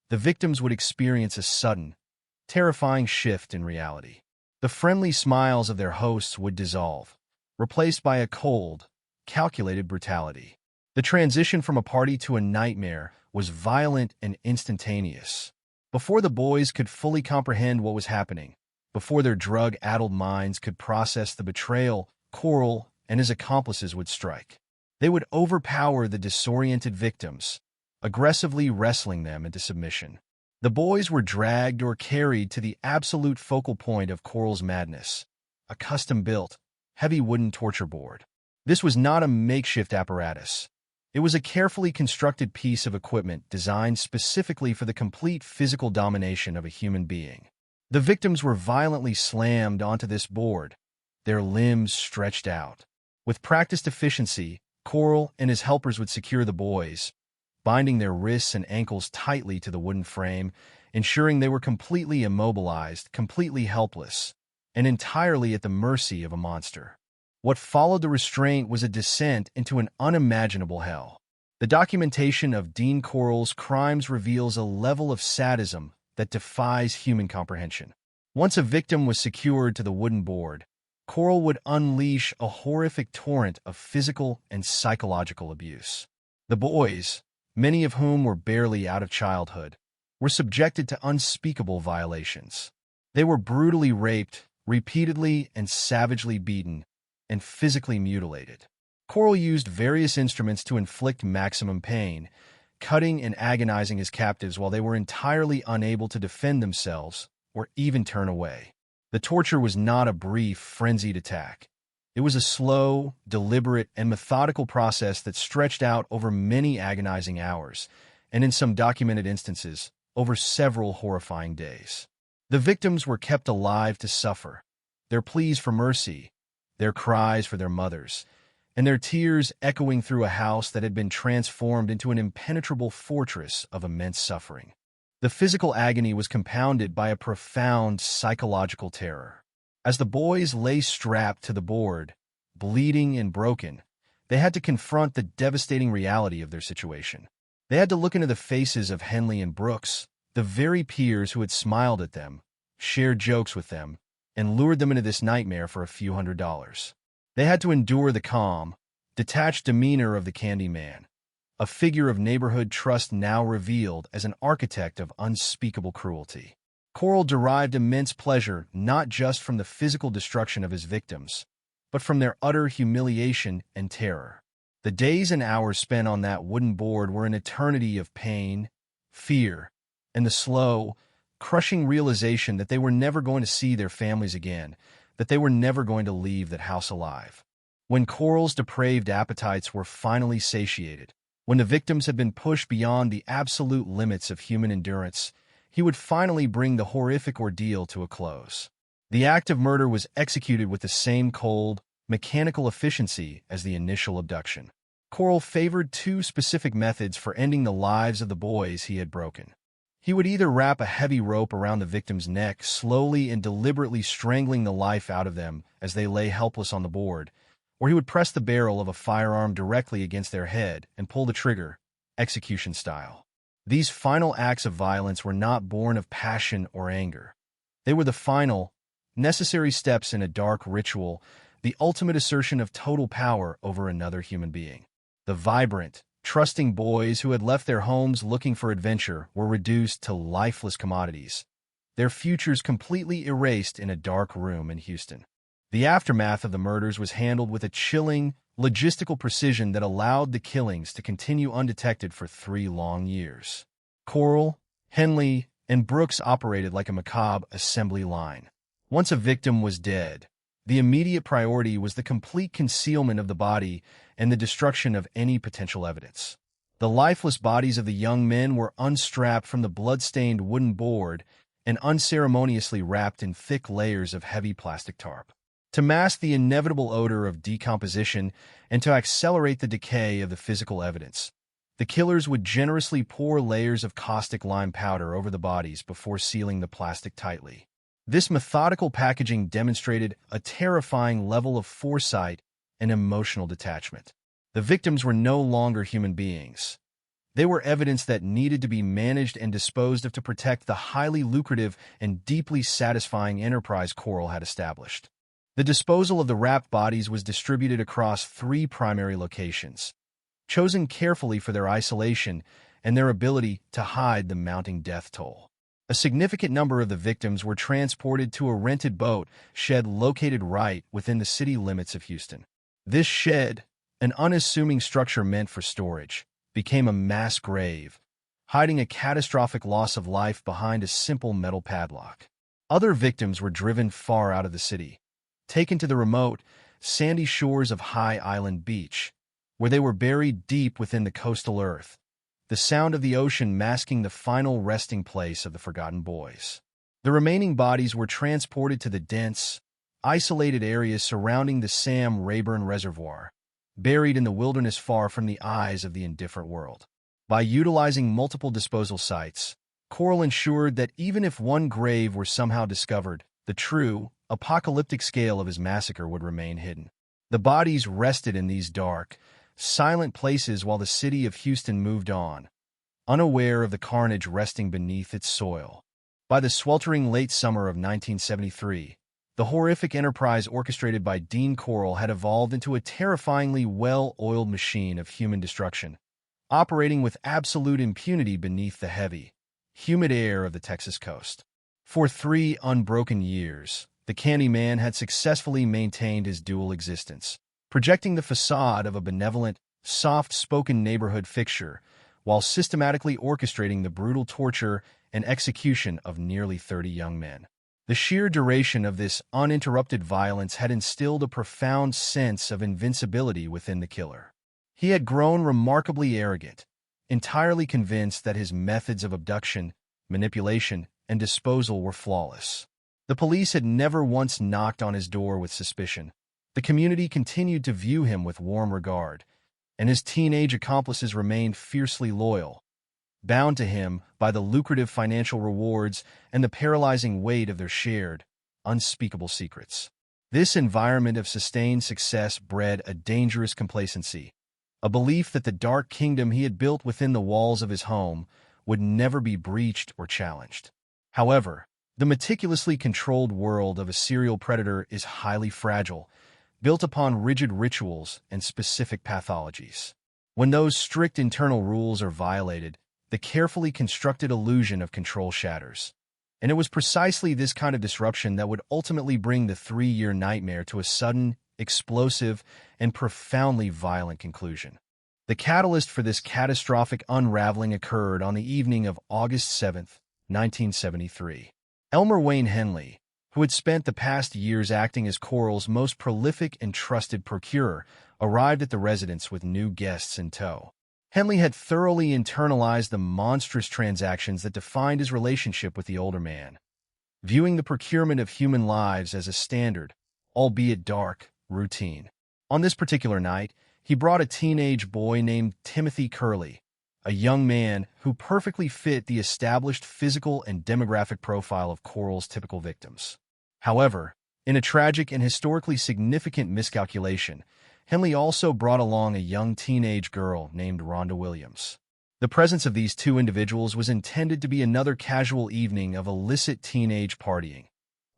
the victims would experience a sudden, terrifying shift in reality. The friendly smiles of their hosts would dissolve, replaced by a cold, calculated brutality. The transition from a party to a nightmare was violent and instantaneous. Before the boys could fully comprehend what was happening, before their drug-addled minds could process the betrayal, Coral and his accomplices would strike. They would overpower the disoriented victims, aggressively wrestling them into submission. The boys were dragged or carried to the absolute focal point of Coral's madness, a custom-built, heavy wooden torture board. This was not a makeshift apparatus. It was a carefully constructed piece of equipment designed specifically for the complete physical domination of a human being. The victims were violently slammed onto this board, their limbs stretched out. With practiced efficiency, Coral and his helpers would secure the boys, binding their wrists and ankles tightly to the wooden frame, ensuring they were completely immobilized, completely helpless, and entirely at the mercy of a monster. What followed the restraint was a descent into an unimaginable hell. The documentation of Dean Coral's crimes reveals a level of sadism that defies human comprehension. Once a victim was secured to the wooden board, Coral would unleash a horrific torrent of physical and psychological abuse. The boys, many of whom were barely out of childhood, were subjected to unspeakable violations. They were brutally raped, repeatedly and savagely beaten, and physically mutilated. Coral used various instruments to inflict maximum pain, cutting and agonizing his captives while they were entirely unable to defend themselves or even turn away. The torture was not a brief, frenzied attack. It was a slow, deliberate, and methodical process that stretched out over many agonizing hours, and in some documented instances, over several horrifying days. The victims were kept alive to suffer, their pleas for mercy, their cries for their mothers, and their tears echoing through a house that had been transformed into an impenetrable fortress of immense suffering. The physical agony was compounded by a profound psychological terror. As the boys lay strapped to the board, bleeding and broken, they had to confront the devastating reality of their situation. They had to look into the faces of Henley and Brooks, the very peers who had smiled at them, shared jokes with them, and lured them into this nightmare for a few $100s. They had to endure the calm, detached demeanor of the Candy Man, a figure of neighborhood trust now revealed as an architect of unspeakable cruelty. Coral derived immense pleasure not just from the physical destruction of his victims, but from their utter humiliation and terror. The days and hours spent on that wooden board were an eternity of pain, fear, and the slow, crushing realization that they were never going to see their families again, that they were never going to leave that house alive. When Coral's depraved appetites were finally satiated, when the victims had been pushed beyond the absolute limits of human endurance, he would finally bring the horrific ordeal to a close. The act of murder was executed with the same cold, mechanical efficiency as the initial abduction. Coral favored two specific methods for ending the lives of the boys he had broken. He would either wrap a heavy rope around the victim's neck, slowly and deliberately strangling the life out of them as they lay helpless on the board, or he would press the barrel of a firearm directly against their head and pull the trigger, execution style. These final acts of violence were not born of passion or anger. They were the final, necessary steps in a dark ritual, the ultimate assertion of total power over another human being. The vibrant, trusting boys who had left their homes looking for adventure were reduced to lifeless commodities, their futures completely erased in a dark room in Houston. The aftermath of the murders was handled with a chilling, logistical precision that allowed the killings to continue undetected for 3 long years. Coral, Henley, and Brooks operated like a macabre assembly line. Once a victim was dead, the immediate priority was the complete concealment of the body and the destruction of any potential evidence. The lifeless bodies of the young men were unstrapped from the blood-stained wooden board and unceremoniously wrapped in thick layers of heavy plastic tarp. To mask the inevitable odor of decomposition and to accelerate the decay of the physical evidence, the killers would generously pour layers of caustic lime powder over the bodies before sealing the plastic tightly. This methodical packaging demonstrated a terrifying level of foresight and emotional detachment. The victims were no longer human beings. They were evidence that needed to be managed and disposed of to protect the highly lucrative and deeply satisfying enterprise Coral had established. The disposal of the wrapped bodies was distributed across 3 primary locations, chosen carefully for their isolation and their ability to hide the mounting death toll. A significant number of the victims were transported to a rented boat shed located right within the city limits of Houston. This shed, an unassuming structure meant for storage, became a mass grave, hiding a catastrophic loss of life behind a simple metal padlock. Other victims were driven far out of the city, taken to the remote, sandy shores of High Island Beach, where they were buried deep within the coastal earth, the sound of the ocean masking the final resting place of the forgotten boys. The remaining bodies were transported to the dense, isolated areas surrounding the Sam Rayburn Reservoir, buried in the wilderness far from the eyes of the indifferent world. By utilizing multiple disposal sites, Coral ensured that even if one grave were somehow discovered, the true, apocalyptic scale of his massacre would remain hidden. The bodies rested in these dark, silent places while the city of Houston moved on, unaware of the carnage resting beneath its soil. By the sweltering late summer of 1973, the horrific enterprise orchestrated by Dean Coral had evolved into a terrifyingly well-oiled machine of human destruction, operating with absolute impunity beneath the heavy, humid air of the Texas coast. For 3 unbroken years, the Candyman had successfully maintained his dual existence, projecting the facade of a benevolent, soft-spoken neighborhood fixture while systematically orchestrating the brutal torture and execution of nearly 30 young men. The sheer duration of this uninterrupted violence had instilled a profound sense of invincibility within the killer. He had grown remarkably arrogant, entirely convinced that his methods of abduction, manipulation, and disposal were flawless. The police had never once knocked on his door with suspicion. The community continued to view him with warm regard, and his teenage accomplices remained fiercely loyal, bound to him by the lucrative financial rewards and the paralyzing weight of their shared, unspeakable secrets. This environment of sustained success bred a dangerous complacency, a belief that the dark kingdom he had built within the walls of his home would never be breached or challenged. However, the meticulously controlled world of a serial predator is highly fragile, built upon rigid rituals and specific pathologies. When those strict internal rules are violated, the carefully constructed illusion of control shatters. And it was precisely this kind of disruption that would ultimately bring the 3-year nightmare to a sudden, explosive, and profoundly violent conclusion. The catalyst for this catastrophic unraveling occurred on the evening of August 7, 1973. Elmer Wayne Henley, who had spent the past years acting as Coral's most prolific and trusted procurer, arrived at the residence with new guests in tow. Henley had thoroughly internalized the monstrous transactions that defined his relationship with the older man, viewing the procurement of human lives as a standard, albeit dark, routine. On this particular night, he brought a teenage boy named Timothy Curley, a young man who perfectly fit the established physical and demographic profile of Coral's typical victims. However, in a tragic and historically significant miscalculation, Henley also brought along a young teenage girl named Rhonda Williams. The presence of these 2 individuals was intended to be another casual evening of illicit teenage partying,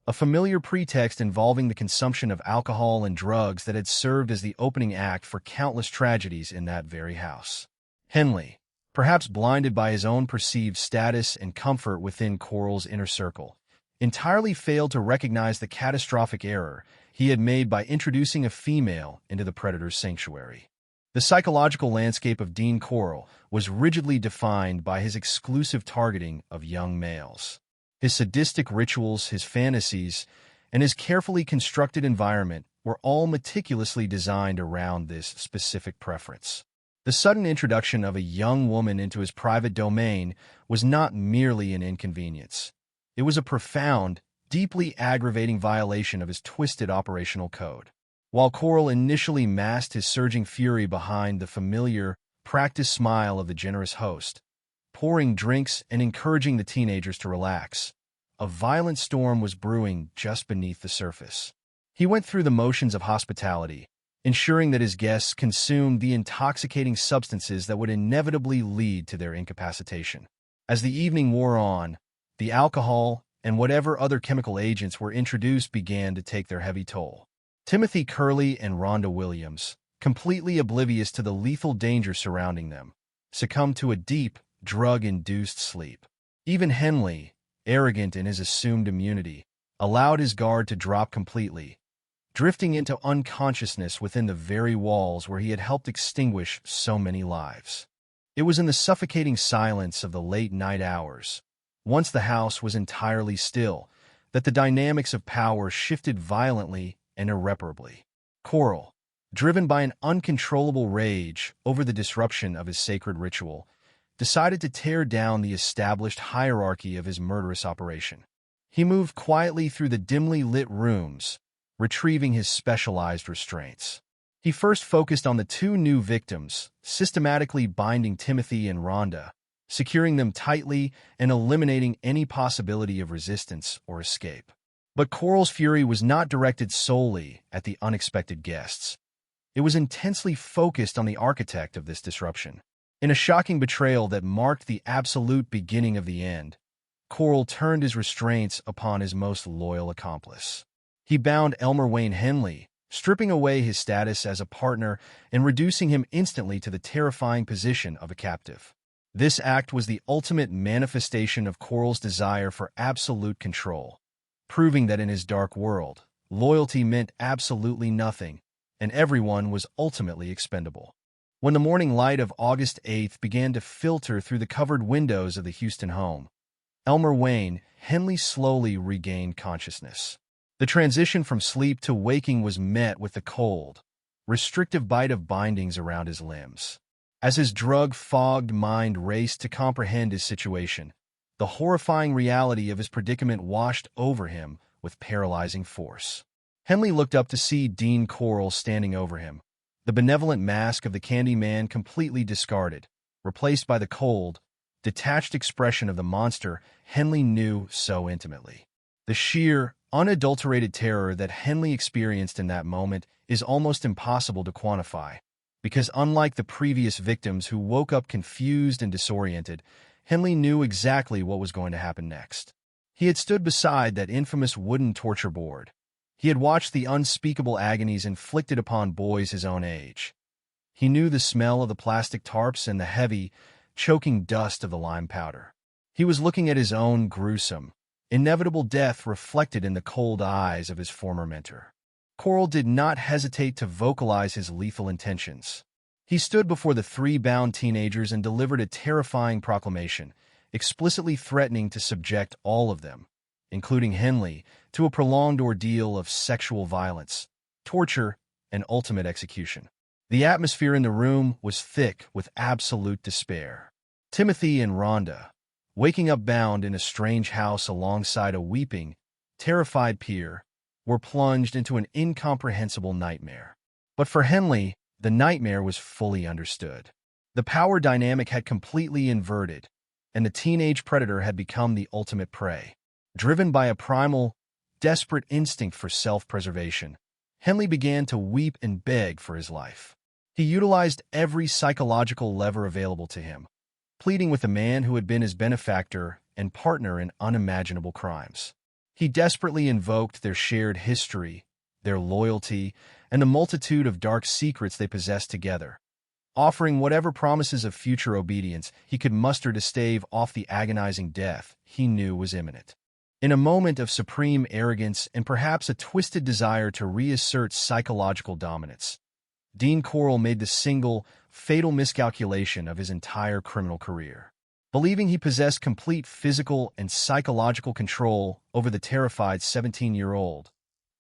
a familiar pretext involving the consumption of alcohol and drugs that had served as the opening act for countless tragedies in that very house. Henley, perhaps blinded by his own perceived status and comfort within Coral's inner circle, entirely failed to recognize the catastrophic error he had made by introducing a female into the predator's sanctuary. The psychological landscape of Dean Coral was rigidly defined by his exclusive targeting of young males. His sadistic rituals, his fantasies, and his carefully constructed environment were all meticulously designed around this specific preference. The sudden introduction of a young woman into his private domain was not merely an inconvenience. It was a profound, deeply aggravating violation of his twisted operational code. While Coral initially masked his surging fury behind the familiar, practiced smile of the generous host, pouring drinks and encouraging the teenagers to relax, a violent storm was brewing just beneath the surface. He went through the motions of hospitality, ensuring that his guests consumed the intoxicating substances that would inevitably lead to their incapacitation. As the evening wore on, the alcohol and whatever other chemical agents were introduced began to take their heavy toll. Timothy Curley and Rhonda Williams, completely oblivious to the lethal danger surrounding them, succumbed to a deep, drug-induced sleep. Even Henley, arrogant in his assumed immunity, allowed his guard to drop completely, drifting into unconsciousness within the very walls where he had helped extinguish so many lives. It was in the suffocating silence of the late-night hours, once the house was entirely still, that the dynamics of power shifted violently and irreparably. Coral, driven by an uncontrollable rage over the disruption of his sacred ritual, decided to tear down the established hierarchy of his murderous operation. He moved quietly through the dimly lit rooms, retrieving his specialized restraints. He first focused on the two new victims, systematically binding Timothy and Rhonda, securing them tightly and eliminating any possibility of resistance or escape. But Coral's fury was not directed solely at the unexpected guests. It was intensely focused on the architect of this disruption. In a shocking betrayal that marked the absolute beginning of the end, Coral turned his restraints upon his most loyal accomplice. He bound Elmer Wayne Henley, stripping away his status as a partner and reducing him instantly to the terrifying position of a captive. This act was the ultimate manifestation of Coral's desire for absolute control, proving that in his dark world, loyalty meant absolutely nothing, and everyone was ultimately expendable. When the morning light of August 8th began to filter through the covered windows of the Houston home, Elmer Wayne Henley slowly regained consciousness. The transition from sleep to waking was met with the cold, restrictive bite of bindings around his limbs. As his drug-fogged mind raced to comprehend his situation, the horrifying reality of his predicament washed over him with paralyzing force. Henley looked up to see Dean Coral standing over him, the benevolent mask of the Candy Man completely discarded, replaced by the cold, detached expression of the monster Henley knew so intimately. The sheer, unadulterated terror that Henley experienced in that moment is almost impossible to quantify, because unlike the previous victims who woke up confused and disoriented, Henley knew exactly what was going to happen next. He had stood beside that infamous wooden torture board. He had watched the unspeakable agonies inflicted upon boys his own age. He knew the smell of the plastic tarps and the heavy, choking dust of the lime powder. He was looking at his own gruesome, inevitable death reflected in the cold eyes of his former mentor. Coral did not hesitate to vocalize his lethal intentions. He stood before the three bound teenagers and delivered a terrifying proclamation, explicitly threatening to subject all of them, including Henley, to a prolonged ordeal of sexual violence, torture, and ultimate execution. The atmosphere in the room was thick with absolute despair. Timothy and Rhonda, waking up bound in a strange house alongside a weeping, terrified peer, were plunged into an incomprehensible nightmare. But for Henley, the nightmare was fully understood. The power dynamic had completely inverted, and the teenage predator had become the ultimate prey. Driven by a primal, desperate instinct for self-preservation, Henley began to weep and beg for his life. He utilized every psychological lever available to him, pleading with the man who had been his benefactor and partner in unimaginable crimes. He desperately invoked their shared history, their loyalty, and the multitude of dark secrets they possessed together, offering whatever promises of future obedience he could muster to stave off the agonizing death he knew was imminent. In a moment of supreme arrogance and perhaps a twisted desire to reassert psychological dominance, Dean Coral made the single, fatal miscalculation of his entire criminal career. Believing he possessed complete physical and psychological control over the terrified 17-year-old,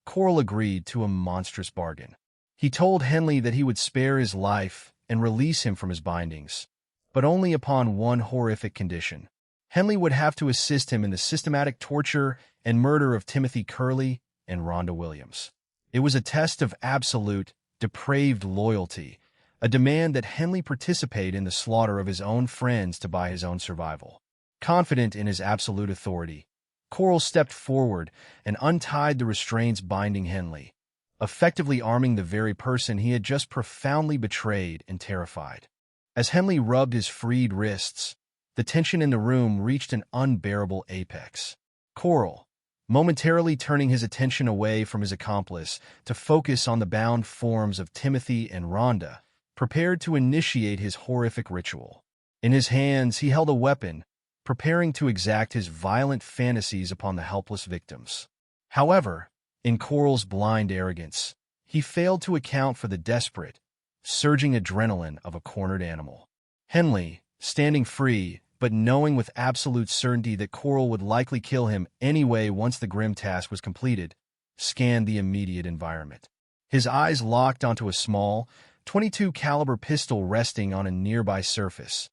Coral agreed to a monstrous bargain. He told Henley that he would spare his life and release him from his bindings, but only upon one horrific condition. Henley would have to assist him in the systematic torture and murder of Timothy Curley and Rhonda Williams. It was a test of absolute, depraved loyalty, a demand that Henley participate in the slaughter of his own friends to buy his own survival. Confident in his absolute authority, Coral stepped forward and untied the restraints binding Henley, effectively arming the very person he had just profoundly betrayed and terrified. As Henley rubbed his freed wrists, the tension in the room reached an unbearable apex. Coral, momentarily turning his attention away from his accomplice to focus on the bound forms of Timothy and Rhonda, prepared to initiate his horrific ritual. In his hands, he held a weapon, preparing to exact his violent fantasies upon the helpless victims. However, in Coral's blind arrogance, he failed to account for the desperate, surging adrenaline of a cornered animal. Henley, standing free, but knowing with absolute certainty that Coral would likely kill him anyway once the grim task was completed, scanned the immediate environment. His eyes locked onto a small, .22 caliber pistol resting on a nearby surface,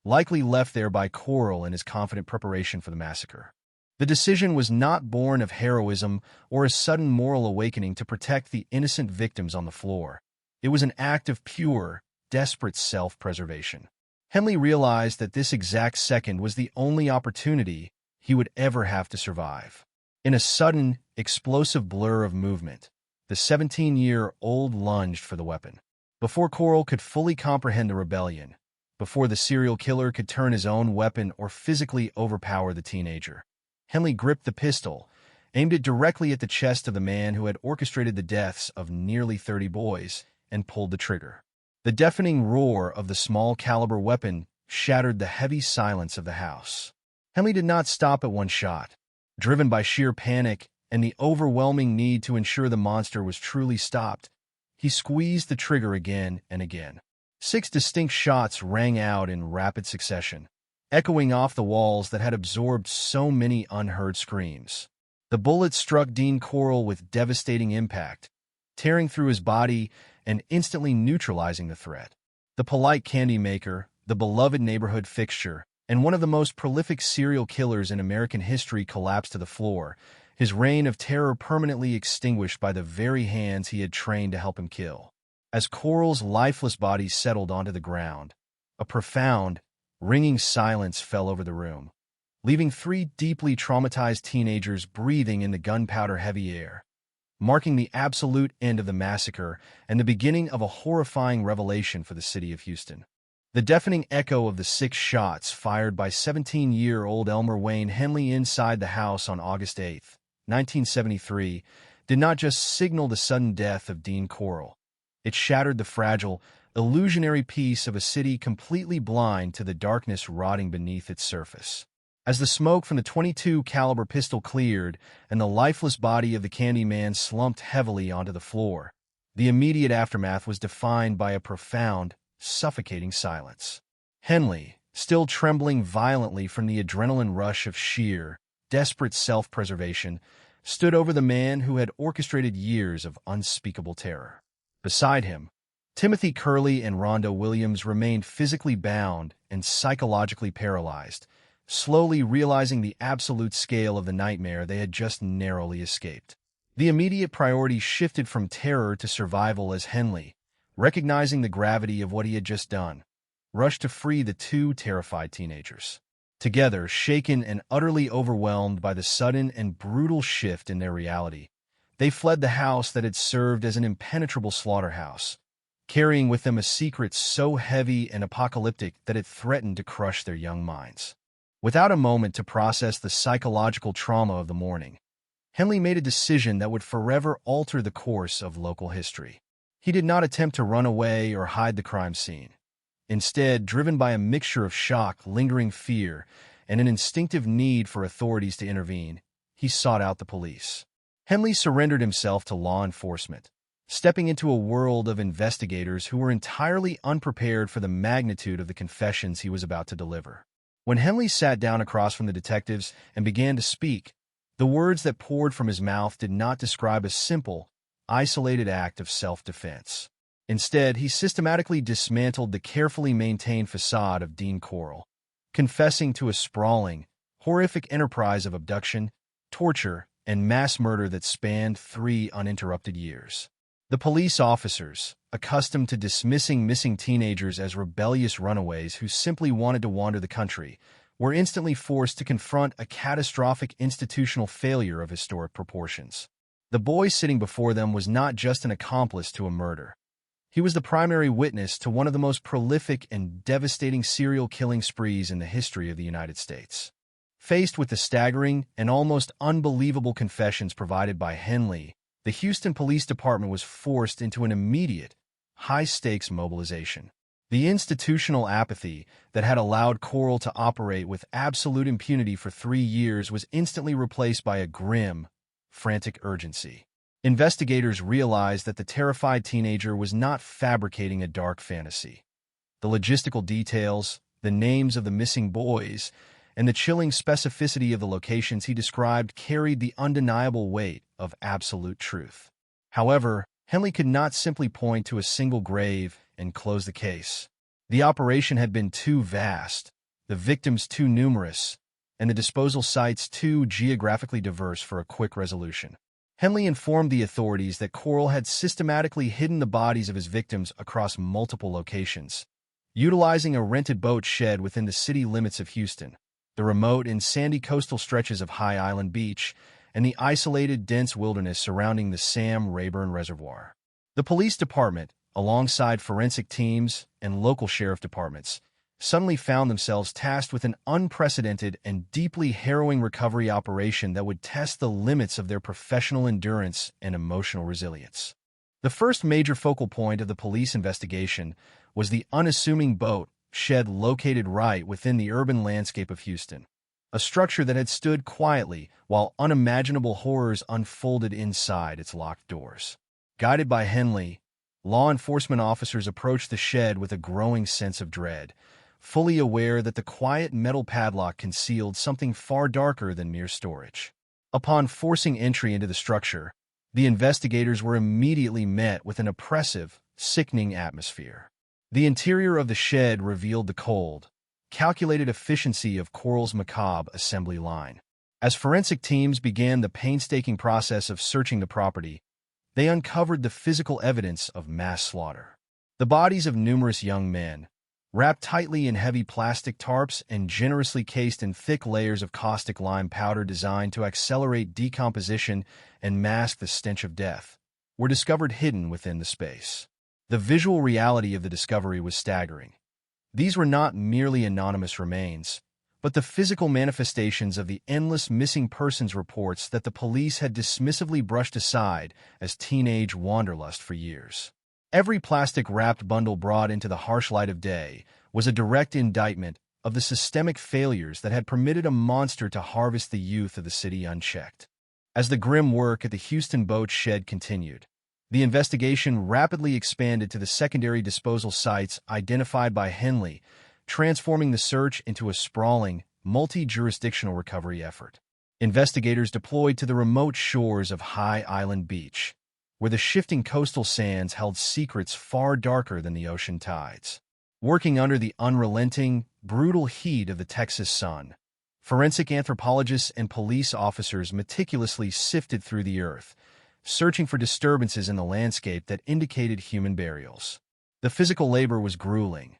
likely left there by Coral in his confident preparation for the massacre. The decision was not born of heroism or a sudden moral awakening to protect the innocent victims on the floor. It was an act of pure, desperate self-preservation. Henley realized that this exact second was the only opportunity he would ever have to survive. In a sudden, explosive blur of movement, the 17-year-old lunged for the weapon. Before Coral could fully comprehend the rebellion, before the serial killer could turn his own weapon or physically overpower the teenager, Henley gripped the pistol, aimed it directly at the chest of the man who had orchestrated the deaths of nearly 30 boys, and pulled the trigger. The deafening roar of the small-caliber weapon shattered the heavy silence of the house. Henley did not stop at one shot. Driven by sheer panic and the overwhelming need to ensure the monster was truly stopped, he squeezed the trigger again and again. 6 distinct shots rang out in rapid succession, echoing off the walls that had absorbed so many unheard screams. The bullets struck Dean Coral with devastating impact, tearing through his body and instantly neutralizing the threat. The polite candy maker, the beloved neighborhood fixture, and one of the most prolific serial killers in American history collapsed to the floor, his reign of terror permanently extinguished by the very hands he had trained to help him kill. As Coral's lifeless body settled onto the ground, a profound, ringing silence fell over the room, leaving 3 deeply traumatized teenagers breathing in the gunpowder-heavy air, marking the absolute end of the massacre and the beginning of a horrifying revelation for the city of Houston. The deafening echo of the 6 shots fired by 17-year-old Elmer Wayne Henley inside the house on August 8, 1973, did not just signal the sudden death of Dean Coral. It shattered the fragile, illusionary peace of a city completely blind to the darkness rotting beneath its surface. As the smoke from the .22 caliber pistol cleared and the lifeless body of the Candyman slumped heavily onto the floor, the immediate aftermath was defined by a profound, suffocating silence. Henley, still trembling violently from the adrenaline rush of sheer, desperate self-preservation, stood over the man who had orchestrated years of unspeakable terror. Beside him, Timothy Curley and Rhonda Williams remained physically bound and psychologically paralyzed, slowly realizing the absolute scale of the nightmare they had just narrowly escaped. The immediate priority shifted from terror to survival as Henley, recognizing the gravity of what he had just done, rushed to free the 2 terrified teenagers. Together, shaken and utterly overwhelmed by the sudden and brutal shift in their reality, they fled the house that had served as an impenetrable slaughterhouse, carrying with them a secret so heavy and apocalyptic that it threatened to crush their young minds. Without a moment to process the psychological trauma of the morning, Henley made a decision that would forever alter the course of local history. He did not attempt to run away or hide the crime scene. Instead, driven by a mixture of shock, lingering fear, and an instinctive need for authorities to intervene, he sought out the police. Henley surrendered himself to law enforcement, stepping into a world of investigators who were entirely unprepared for the magnitude of the confessions he was about to deliver. When Henley sat down across from the detectives and began to speak, the words that poured from his mouth did not describe a simple, isolated act of self-defense. Instead, he systematically dismantled the carefully maintained facade of Dean Coral, confessing to a sprawling, horrific enterprise of abduction, torture, and mass murder that spanned 3 uninterrupted years. The police officers, accustomed to dismissing missing teenagers as rebellious runaways who simply wanted to wander the country, were instantly forced to confront a catastrophic institutional failure of historic proportions. The boy sitting before them was not just an accomplice to a murder. He was the primary witness to one of the most prolific and devastating serial killing sprees in the history of the United States. Faced with the staggering and almost unbelievable confessions provided by Henley, the Houston Police Department was forced into an immediate, high-stakes mobilization. The institutional apathy that had allowed Coral to operate with absolute impunity for 3 years was instantly replaced by a grim, frantic urgency. Investigators realized that the terrified teenager was not fabricating a dark fantasy. The logistical details, the names of the missing boys, and the chilling specificity of the locations he described carried the undeniable weight of absolute truth. However, Henley could not simply point to a single grave and close the case. The operation had been too vast, the victims too numerous, and the disposal sites too geographically diverse for a quick resolution. Henley informed the authorities that Coral had systematically hidden the bodies of his victims across multiple locations, utilizing a rented boat shed within the city limits of Houston, the remote and sandy coastal stretches of High Island Beach, and the isolated, dense wilderness surrounding the Sam Rayburn Reservoir. The police department, alongside forensic teams and local sheriff departments, suddenly found themselves tasked with an unprecedented and deeply harrowing recovery operation that would test the limits of their professional endurance and emotional resilience. The first major focal point of the police investigation was the unassuming boat shed located right within the urban landscape of Houston, a structure that had stood quietly while unimaginable horrors unfolded inside its locked doors. Guided by Henley, law enforcement officers approached the shed with a growing sense of dread, fully aware that the quiet metal padlock concealed something far darker than mere storage. Upon forcing entry into the structure, the investigators were immediately met with an oppressive, sickening atmosphere. The interior of the shed revealed the cold, calculated efficiency of Coral's macabre assembly line. As forensic teams began the painstaking process of searching the property, they uncovered the physical evidence of mass slaughter. The bodies of numerous young men, wrapped tightly in heavy plastic tarps and generously cased in thick layers of caustic lime powder designed to accelerate decomposition and mask the stench of death, were discovered hidden within the space. The visual reality of the discovery was staggering. These were not merely anonymous remains, but the physical manifestations of the endless missing persons reports that the police had dismissively brushed aside as teenage wanderlust for years. Every plastic-wrapped bundle brought into the harsh light of day was a direct indictment of the systemic failures that had permitted a monster to harvest the youth of the city unchecked. As the grim work at the Houston boat shed continued, the investigation rapidly expanded to the secondary disposal sites identified by Henley, transforming the search into a sprawling, multi-jurisdictional recovery effort. Investigators deployed to the remote shores of High Island Beach, where the shifting coastal sands held secrets far darker than the ocean tides. Working under the unrelenting, brutal heat of the Texas sun, forensic anthropologists and police officers meticulously sifted through the earth, searching for disturbances in the landscape that indicated human burials. The physical labor was grueling,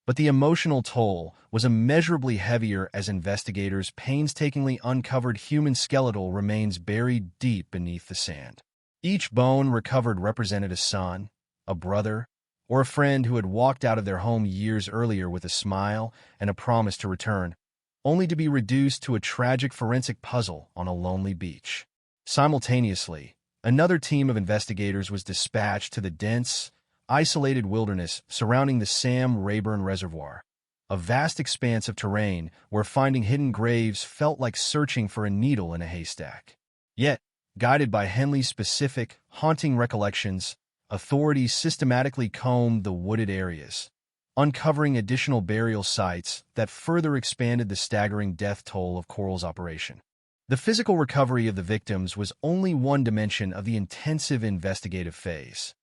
but the emotional toll was immeasurably heavier as investigators painstakingly uncovered human skeletal remains buried deep beneath the sand. Each bone recovered represented a son, a brother, or a friend who had walked out of their home years earlier with a smile and a promise to return, only to be reduced to a tragic forensic puzzle on a lonely beach. Simultaneously, another team of investigators was dispatched to the dense, isolated wilderness surrounding the Sam Rayburn Reservoir, a vast expanse of terrain where finding hidden graves felt like searching for a needle in a haystack. Yet, guided by Henley's specific, haunting recollections, authorities systematically combed the wooded areas, uncovering additional burial sites that further expanded the staggering death toll of Coral's operation. The physical recovery of the victims was only one dimension of the intensive investigative phase.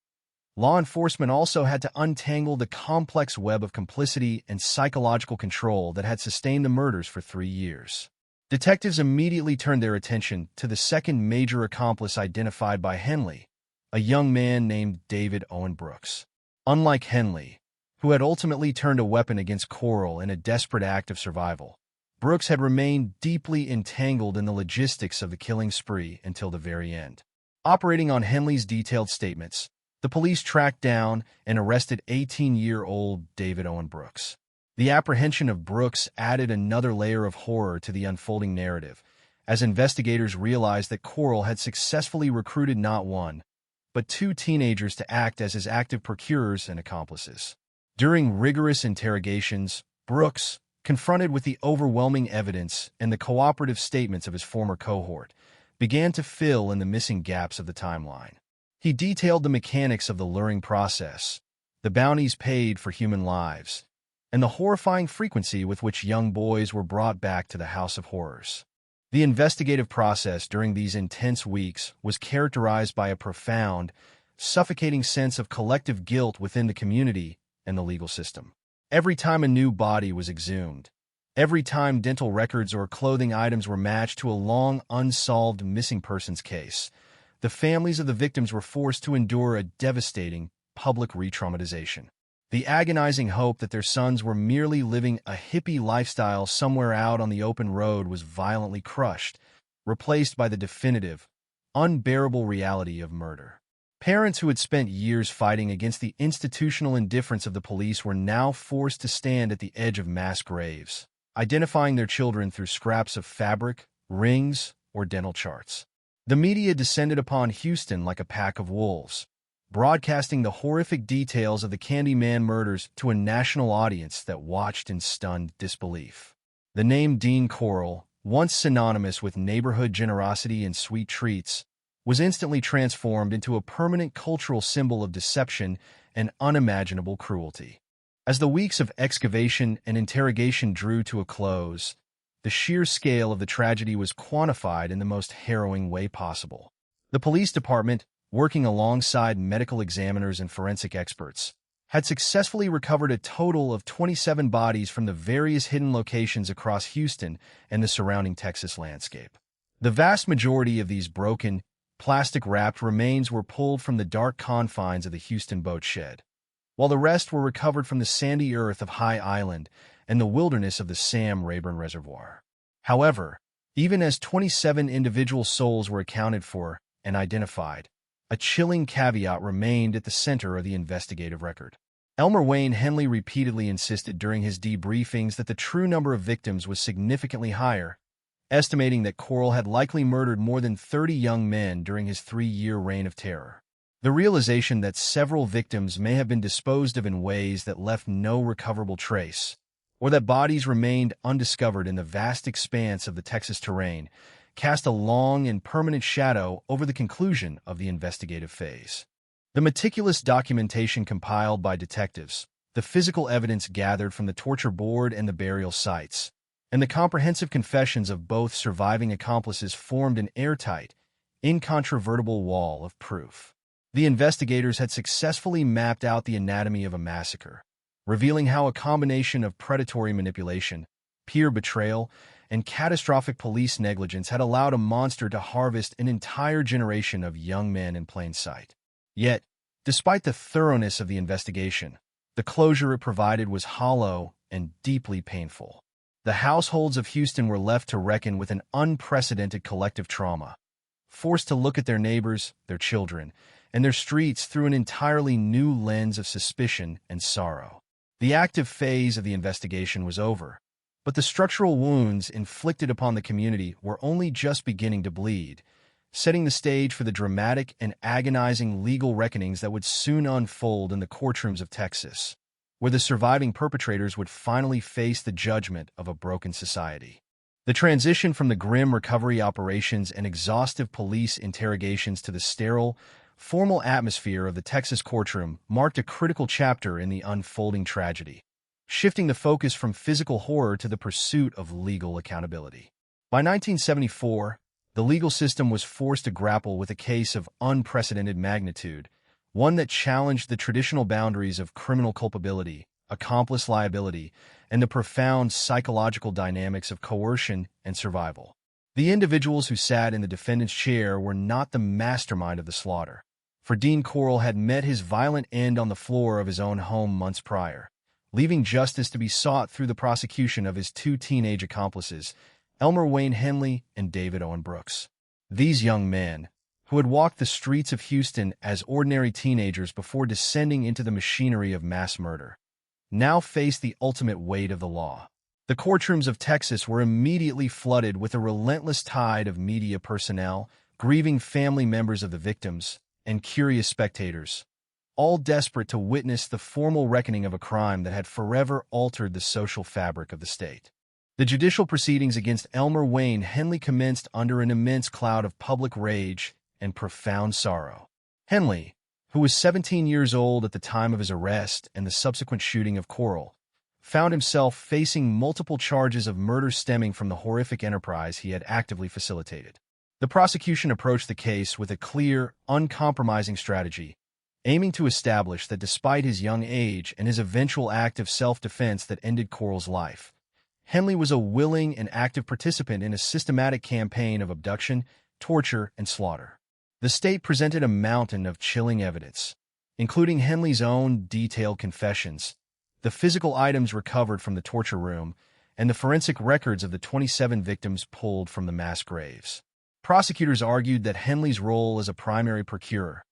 law enforcement also had to untangle the complex web of complicity and psychological control that had sustained the murders for 3 years. Detectives immediately turned their attention to the second major accomplice identified by Henley, a young man named David Owen Brooks. Unlike Henley, who had ultimately turned a weapon against Coral in a desperate act of survival, Brooks had remained deeply entangled in the logistics of the killing spree until the very end. Operating on Henley's detailed statements, the police tracked down and arrested 18-year-old David Owen Brooks. The apprehension of Brooks added another layer of horror to the unfolding narrative, as investigators realized that Coral had successfully recruited not one, but 2 teenagers to act as his active procurers and accomplices. During rigorous interrogations, Brooks, confronted with the overwhelming evidence and the cooperative statements of his former cohort, began to fill in the missing gaps of the timeline. He detailed the mechanics of the luring process, the bounties paid for human lives, and the horrifying frequency with which young boys were brought back to the House of Horrors. The investigative process during these intense weeks was characterized by a profound, suffocating sense of collective guilt within the community and the legal system. Every time a new body was exhumed, every time dental records or clothing items were matched to a long unsolved missing persons case, the families of the victims were forced to endure a devastating public re-traumatization. The agonizing hope that their sons were merely living a hippie lifestyle somewhere out on the open road was violently crushed, replaced by the definitive, unbearable reality of murder. Parents who had spent years fighting against the institutional indifference of the police were now forced to stand at the edge of mass graves, identifying their children through scraps of fabric, rings, or dental charts. The media descended upon Houston like a pack of wolves, broadcasting the horrific details of the Candyman murders to a national audience that watched in stunned disbelief. The name Dean Coral, once synonymous with neighborhood generosity and sweet treats, was instantly transformed into a permanent cultural symbol of deception and unimaginable cruelty. As the weeks of excavation and interrogation drew to a close, the sheer scale of the tragedy was quantified in the most harrowing way possible. The police department, working alongside medical examiners and forensic experts, had successfully recovered a total of 27 bodies from the various hidden locations across Houston and the surrounding Texas landscape. The vast majority of these broken, plastic-wrapped remains were pulled from the dark confines of the Houston boat shed, while the rest were recovered from the sandy earth of High Island and the wilderness of the Sam Rayburn Reservoir. However, even as 27 individual souls were accounted for and identified, a chilling caveat remained at the center of the investigative record. Elmer Wayne Henley repeatedly insisted during his debriefings that the true number of victims was significantly higher, estimating that Coral had likely murdered more than 30 young men during his 3-year reign of terror. The realization that several victims may have been disposed of in ways that left no recoverable trace, or that bodies remained undiscovered in the vast expanse of the Texas terrain, cast a long and permanent shadow over the conclusion of the investigative phase. The meticulous documentation compiled by detectives, the physical evidence gathered from the torture board and the burial sites, and the comprehensive confessions of both surviving accomplices formed an airtight, incontrovertible wall of proof. The investigators had successfully mapped out the anatomy of a massacre, revealing how a combination of predatory manipulation, peer betrayal, and catastrophic police negligence had allowed a monster to harvest an entire generation of young men in plain sight. Yet, despite the thoroughness of the investigation, the closure it provided was hollow and deeply painful. The households of Houston were left to reckon with an unprecedented collective trauma, forced to look at their neighbors, their children, and their streets through an entirely new lens of suspicion and sorrow. The active phase of the investigation was over, but the structural wounds inflicted upon the community were only just beginning to bleed, setting the stage for the dramatic and agonizing legal reckonings that would soon unfold in the courtrooms of Texas, where the surviving perpetrators would finally face the judgment of a broken society. The transition from the grim recovery operations and exhaustive police interrogations to the sterile, formal atmosphere of the Texas courtroom marked a critical chapter in the unfolding tragedy, shifting the focus from physical horror to the pursuit of legal accountability. By 1974, the legal system was forced to grapple with a case of unprecedented magnitude, one that challenged the traditional boundaries of criminal culpability, accomplice liability, and the profound psychological dynamics of coercion and survival. The individuals who sat in the defendant's chair were not the mastermind of the slaughter, for Dean Corll had met his violent end on the floor of his own home months prior, leaving justice to be sought through the prosecution of his two teenage accomplices, Elmer Wayne Henley and David Owen Brooks. These young men, who had walked the streets of Houston as ordinary teenagers before descending into the machinery of mass murder, now faced the ultimate weight of the law. The courtrooms of Texas were immediately flooded with a relentless tide of media personnel, grieving family members of the victims, and curious spectators, all desperate to witness the formal reckoning of a crime that had forever altered the social fabric of the state. The judicial proceedings against Elmer Wayne Henley commenced under an immense cloud of public rage and profound sorrow. Henley, who was 17 years old at the time of his arrest and the subsequent shooting of Corll, found himself facing multiple charges of murder stemming from the horrific enterprise he had actively facilitated. The prosecution approached the case with a clear, uncompromising strategy, aiming to establish that despite his young age and his eventual act of self-defense that ended Corll's life, Henley was a willing and active participant in a systematic campaign of abduction, torture, and slaughter. The state presented a mountain of chilling evidence, including Henley's own detailed confessions, the physical items recovered from the torture room, and the forensic records of the 27 victims pulled from the mass graves. Prosecutors argued that Henley's role as a primary procurer,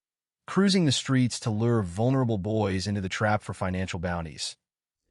cruising the streets to lure vulnerable boys into the trap for financial bounties,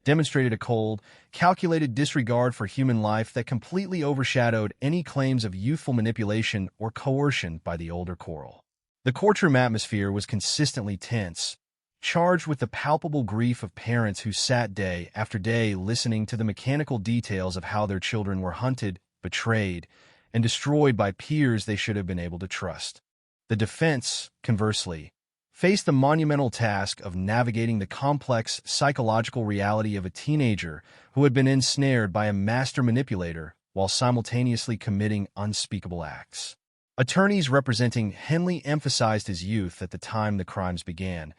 demonstrated a cold, calculated disregard for human life that completely overshadowed any claims of youthful manipulation or coercion by the older Corll. The courtroom atmosphere was consistently tense, charged with the palpable grief of parents who sat day after day listening to the mechanical details of how their children were hunted, betrayed, and destroyed by peers they should have been able to trust. The defense, conversely, faced the monumental task of navigating the complex psychological reality of a teenager who had been ensnared by a master manipulator while simultaneously committing unspeakable acts. Attorneys representing Henley emphasized his youth at the time the crimes began,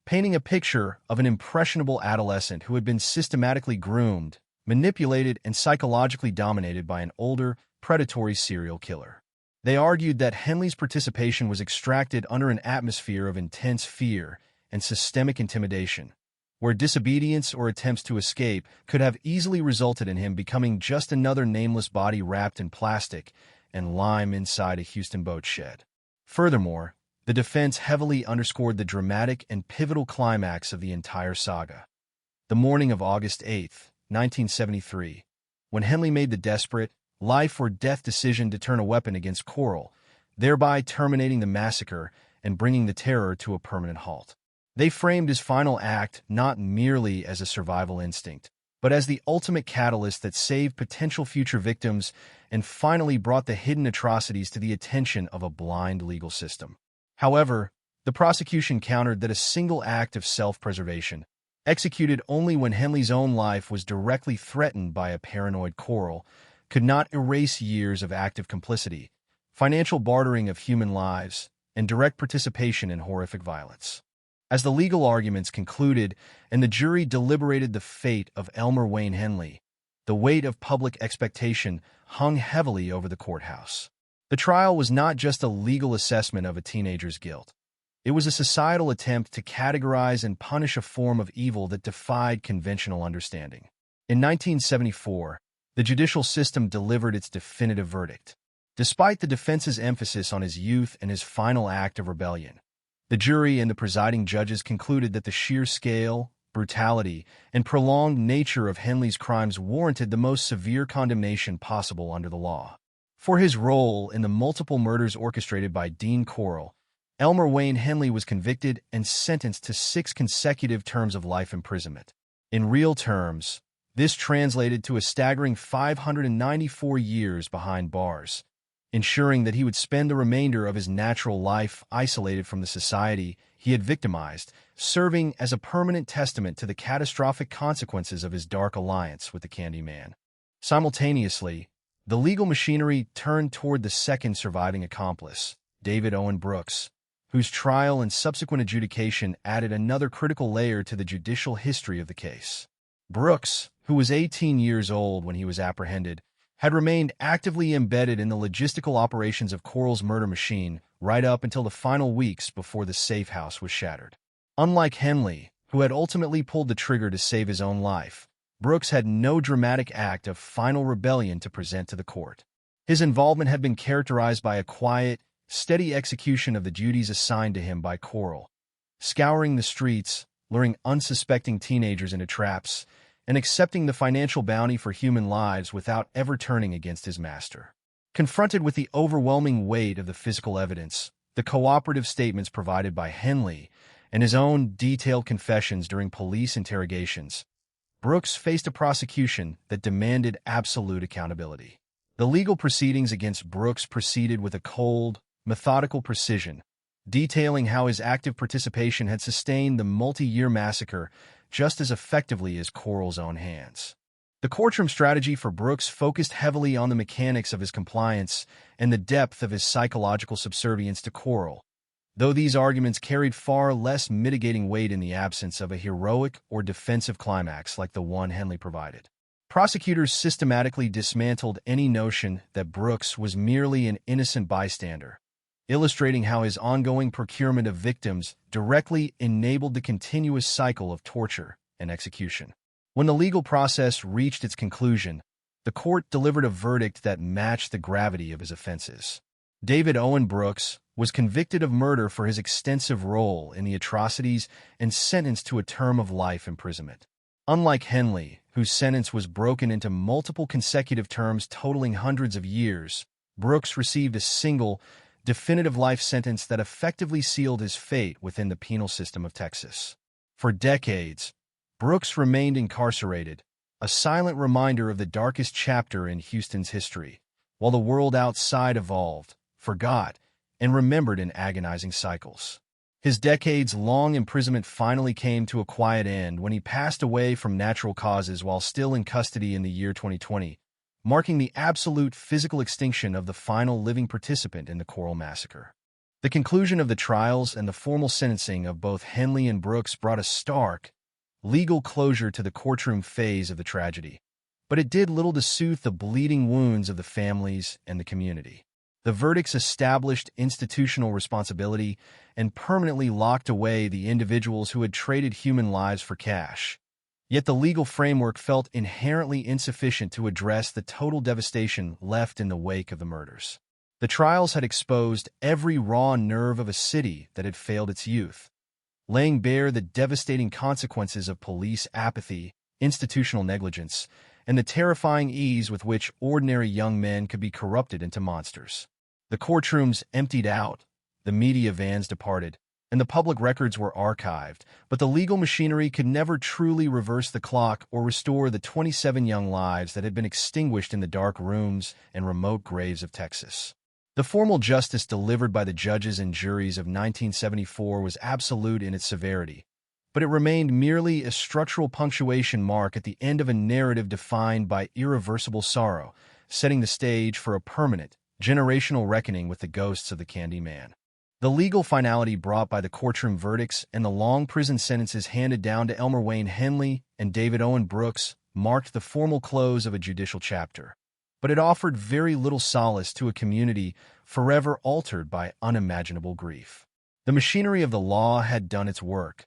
painting a picture of an impressionable adolescent who had been systematically groomed, manipulated, and psychologically dominated by an older, predatory serial killer. They argued that Henley's participation was extracted under an atmosphere of intense fear and systemic intimidation, where disobedience or attempts to escape could have easily resulted in him becoming just another nameless body wrapped in plastic and lime inside a Houston boat shed. Furthermore, the defense heavily underscored the dramatic and pivotal climax of the entire saga. The morning of August 8, 1973, when Henley made the desperate, life-or-death decision to turn a weapon against Corll, thereby terminating the massacre and bringing the terror to a permanent halt. They framed his final act not merely as a survival instinct, but as the ultimate catalyst that saved potential future victims and finally brought the hidden atrocities to the attention of a blind legal system. However, the prosecution countered that a single act of self-preservation, executed only when Henley's own life was directly threatened by a paranoid Corll, could not erase years of active complicity, financial bartering of human lives, and direct participation in horrific violence. As the legal arguments concluded and the jury deliberated the fate of Elmer Wayne Henley, the weight of public expectation hung heavily over the courthouse. The trial was not just a legal assessment of a teenager's guilt. It was a societal attempt to categorize and punish a form of evil that defied conventional understanding. In 1974, the judicial system delivered its definitive verdict. Despite the defense's emphasis on his youth and his final act of rebellion, the jury and the presiding judges concluded that the sheer scale, brutality, and prolonged nature of Henley's crimes warranted the most severe condemnation possible under the law. For his role in the multiple murders orchestrated by Dean Corll, Elmer Wayne Henley was convicted and sentenced to 6 consecutive terms of life imprisonment. In real terms, this translated to a staggering 594 years behind bars, ensuring that he would spend the remainder of his natural life isolated from the society he had victimized, serving as a permanent testament to the catastrophic consequences of his dark alliance with the Candyman. Simultaneously, the legal machinery turned toward the second surviving accomplice, David Owen Brooks, whose trial and subsequent adjudication added another critical layer to the judicial history of the case. Brooks, who was 18 years old when he was apprehended, had remained actively embedded in the logistical operations of Coral's murder machine right up until the final weeks before the safe house was shattered. Unlike Henley, who had ultimately pulled the trigger to save his own life, Brooks had no dramatic act of final rebellion to present to the court. His involvement had been characterized by a quiet, steady execution of the duties assigned to him by Coral, scouring the streets, luring unsuspecting teenagers into traps, and accepting the financial bounty for human lives without ever turning against his master. Confronted with the overwhelming weight of the physical evidence, the cooperative statements provided by Henley, and his own detailed confessions during police interrogations, Brooks faced a prosecution that demanded absolute accountability. The legal proceedings against Brooks proceeded with a cold, methodical precision, detailing how his active participation had sustained the multi-year massacre just as effectively as Coral's own hands. The courtroom strategy for Brooks focused heavily on the mechanics of his compliance and the depth of his psychological subservience to Coral, though these arguments carried far less mitigating weight in the absence of a heroic or defensive climax like the one Henley provided. Prosecutors systematically dismantled any notion that Brooks was merely an innocent bystander, illustrating how his ongoing procurement of victims directly enabled the continuous cycle of torture and execution. When the legal process reached its conclusion, the court delivered a verdict that matched the gravity of his offenses. David Owen Brooks was convicted of murder for his extensive role in the atrocities and sentenced to a term of life imprisonment. Unlike Henley, whose sentence was broken into multiple consecutive terms totaling hundreds of years, Brooks received a single, definitive life sentence that effectively sealed his fate within the penal system of Texas. For decades, Brooks remained incarcerated, a silent reminder of the darkest chapter in Houston's history, while the world outside evolved, forgot, and remembered in agonizing cycles. His decades-long imprisonment finally came to a quiet end when he passed away from natural causes while still in custody in the year 2020, marking the absolute physical extinction of the final living participant in the Coral Massacre. The conclusion of the trials and the formal sentencing of both Henley and Brooks brought a stark, legal closure to the courtroom phase of the tragedy, but it did little to soothe the bleeding wounds of the families and the community. The verdicts established institutional responsibility and permanently locked away the individuals who had traded human lives for cash. Yet the legal framework felt inherently insufficient to address the total devastation left in the wake of the murders. The trials had exposed every raw nerve of a city that had failed its youth, laying bare the devastating consequences of police apathy, institutional negligence, and the terrifying ease with which ordinary young men could be corrupted into monsters. The courtrooms emptied out, the media vans departed, and the public records were archived, but the legal machinery could never truly reverse the clock or restore the 27 young lives that had been extinguished in the dark rooms and remote graves of Texas. The formal justice delivered by the judges and juries of 1974 was absolute in its severity, but it remained merely a structural punctuation mark at the end of a narrative defined by irreversible sorrow, setting the stage for a permanent, generational reckoning with the ghosts of the Candy Man. The legal finality brought by the courtroom verdicts and the long prison sentences handed down to Elmer Wayne Henley and David Owen Brooks marked the formal close of a judicial chapter, but it offered very little solace to a community forever altered by unimaginable grief. The machinery of the law had done its work,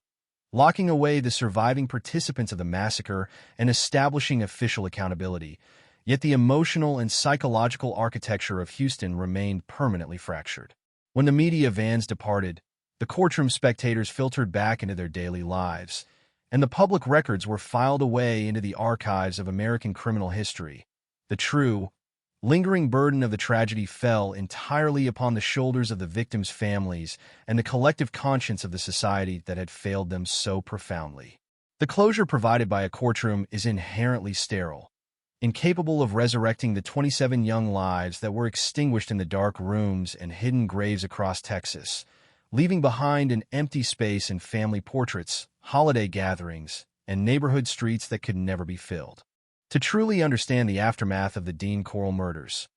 locking away the surviving participants of the massacre and establishing official accountability, yet the emotional and psychological architecture of Houston remained permanently fractured. When the media vans departed, the courtroom spectators filtered back into their daily lives, and the public records were filed away into the archives of American criminal history. The true, lingering burden of the tragedy fell entirely upon the shoulders of the victims' families and the collective conscience of the society that had failed them so profoundly. The closure provided by a courtroom is inherently sterile, incapable of resurrecting the 27 young lives that were extinguished in the dark rooms and hidden graves across Texas, leaving behind an empty space in family portraits, holiday gatherings, and neighborhood streets that could never be filled. To truly understand the aftermath of the Dean Coral murders,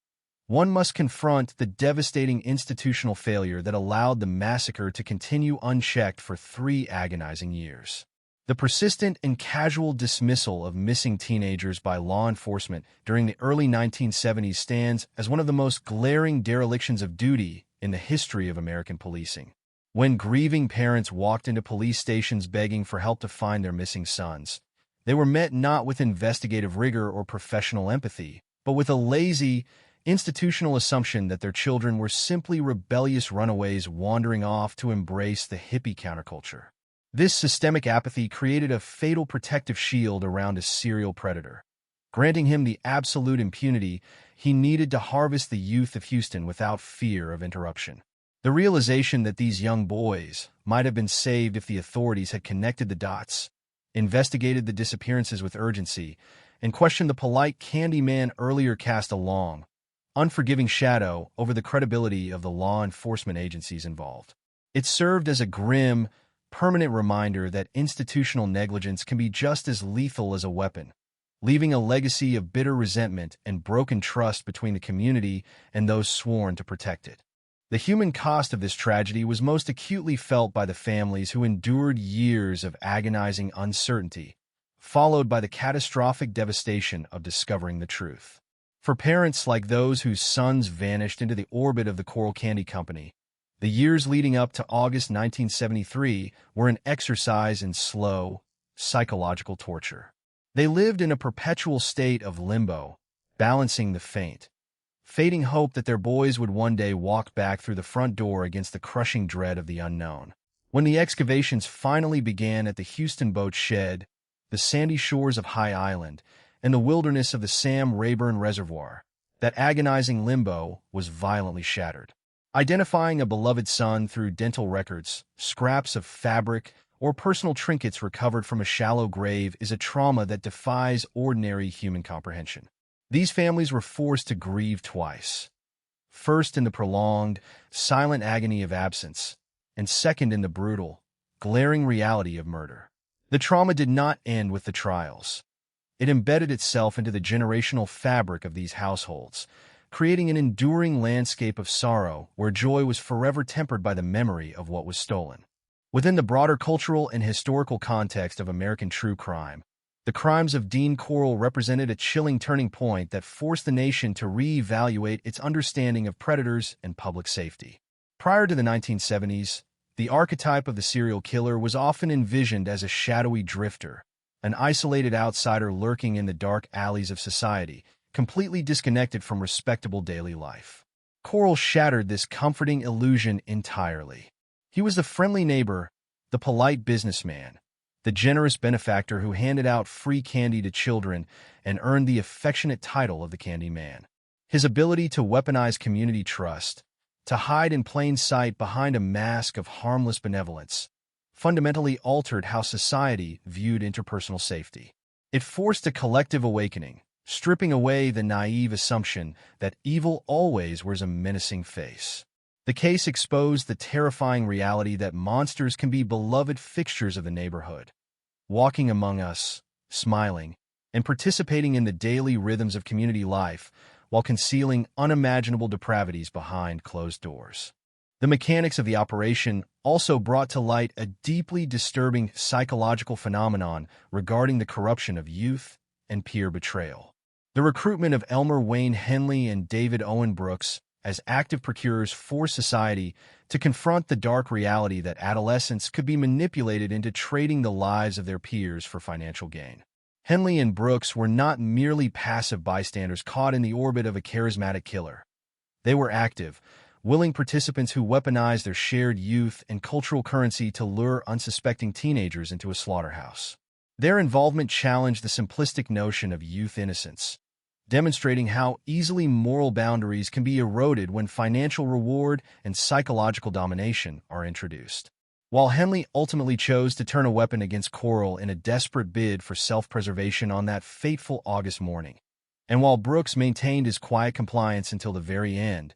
one must confront the devastating institutional failure that allowed the massacre to continue unchecked for 3 agonizing years. The persistent and casual dismissal of missing teenagers by law enforcement during the early 1970s stands as one of the most glaring derelictions of duty in the history of American policing. When grieving parents walked into police stations begging for help to find their missing sons, they were met not with investigative rigor or professional empathy, but with a lazy, institutional assumption that their children were simply rebellious runaways wandering off to embrace the hippie counterculture. This systemic apathy created a fatal protective shield around a serial predator, granting him the absolute impunity he needed to harvest the youth of Houston without fear of interruption. The realization that these young boys might have been saved if the authorities had connected the dots, investigated the disappearances with urgency, and questioned the polite candy man earlier cast a long, unforgiving shadow over the credibility of the law enforcement agencies involved. It served as a grim, permanent reminder that institutional negligence can be just as lethal as a weapon, leaving a legacy of bitter resentment and broken trust between the community and those sworn to protect it. The human cost of this tragedy was most acutely felt by the families who endured years of agonizing uncertainty, followed by the catastrophic devastation of discovering the truth. For parents like those whose sons vanished into the orbit of the Coral Candy Company, the years leading up to August 1973 were an exercise in slow, psychological torture. They lived in a perpetual state of limbo, balancing the fading hope that their boys would one day walk back through the front door against the crushing dread of the unknown. When the excavations finally began at the Houston Boat Shed, the sandy shores of High Island, and the wilderness of the Sam Rayburn Reservoir, that agonizing limbo was violently shattered. Identifying a beloved son through dental records, scraps of fabric, or personal trinkets recovered from a shallow grave is a trauma that defies ordinary human comprehension. These families were forced to grieve twice. First in the prolonged, silent agony of absence, and second in the brutal, glaring reality of murder. The trauma did not end with the trials. It embedded itself into the generational fabric of these households, creating an enduring landscape of sorrow where joy was forever tempered by the memory of what was stolen. Within the broader cultural and historical context of American true crime, the crimes of Dean Corll represented a chilling turning point that forced the nation to reevaluate its understanding of predators and public safety. Prior to the 1970s, the archetype of the serial killer was often envisioned as a shadowy drifter, an isolated outsider lurking in the dark alleys of society, completely disconnected from respectable daily life. Corll shattered this comforting illusion entirely. He was the friendly neighbor, the polite businessman, the generous benefactor who handed out free candy to children and earned the affectionate title of the Candy Man. His ability to weaponize community trust, to hide in plain sight behind a mask of harmless benevolence, fundamentally altered how society viewed interpersonal safety. It forced a collective awakening, stripping away the naive assumption that evil always wears a menacing face. The case exposed the terrifying reality that monsters can be beloved fixtures of the neighborhood, walking among us, smiling, and participating in the daily rhythms of community life while concealing unimaginable depravities behind closed doors. The mechanics of the operation also brought to light a deeply disturbing psychological phenomenon regarding the corruption of youth and peer betrayal. The recruitment of Elmer Wayne Henley and David Owen Brooks as active procurers forced society to confront the dark reality that adolescents could be manipulated into trading the lives of their peers for financial gain. Henley and Brooks were not merely passive bystanders caught in the orbit of a charismatic killer. They were active, willing participants who weaponized their shared youth and cultural currency to lure unsuspecting teenagers into a slaughterhouse. Their involvement challenged the simplistic notion of youth innocence, demonstrating how easily moral boundaries can be eroded when financial reward and psychological domination are introduced. While Henley ultimately chose to turn a weapon against Corll in a desperate bid for self-preservation on that fateful August morning, and while Brooks maintained his quiet compliance until the very end,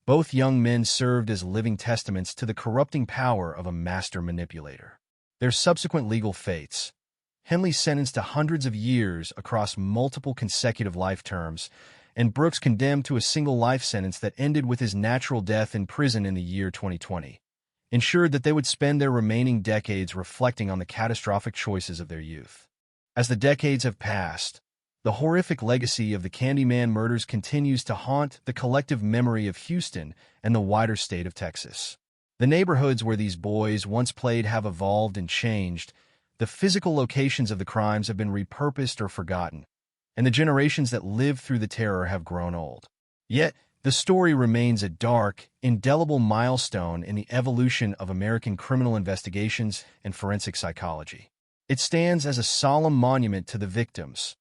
both young men served as living testaments to the corrupting power of a master manipulator. Their subsequent legal fates, Henley sentenced to hundreds of years across multiple consecutive life terms, and Brooks condemned to a single life sentence that ended with his natural death in prison in the year 2020, ensured that they would spend their remaining decades reflecting on the catastrophic choices of their youth. As the decades have passed, the horrific legacy of the Candyman murders continues to haunt the collective memory of Houston and the wider state of Texas. The neighborhoods where these boys once played have evolved and changed. The physical locations of the crimes have been repurposed or forgotten, and the generations that lived through the terror have grown old. Yet, the story remains a dark, indelible milestone in the evolution of American criminal investigations and forensic psychology. It stands as a solemn monument to the victims,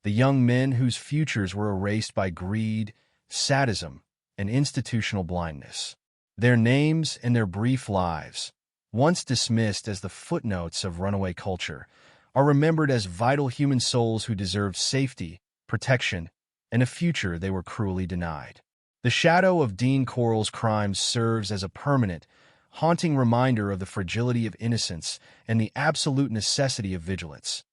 the young men whose futures were erased by greed, sadism, and institutional blindness. Their names and their brief lives, once dismissed as the footnotes of runaway culture, are remembered as vital human souls who deserved safety, protection, and a future they were cruelly denied. The shadow of Dean Corll's crimes serves as a permanent, haunting reminder of the fragility of innocence and the absolute necessity of vigilance,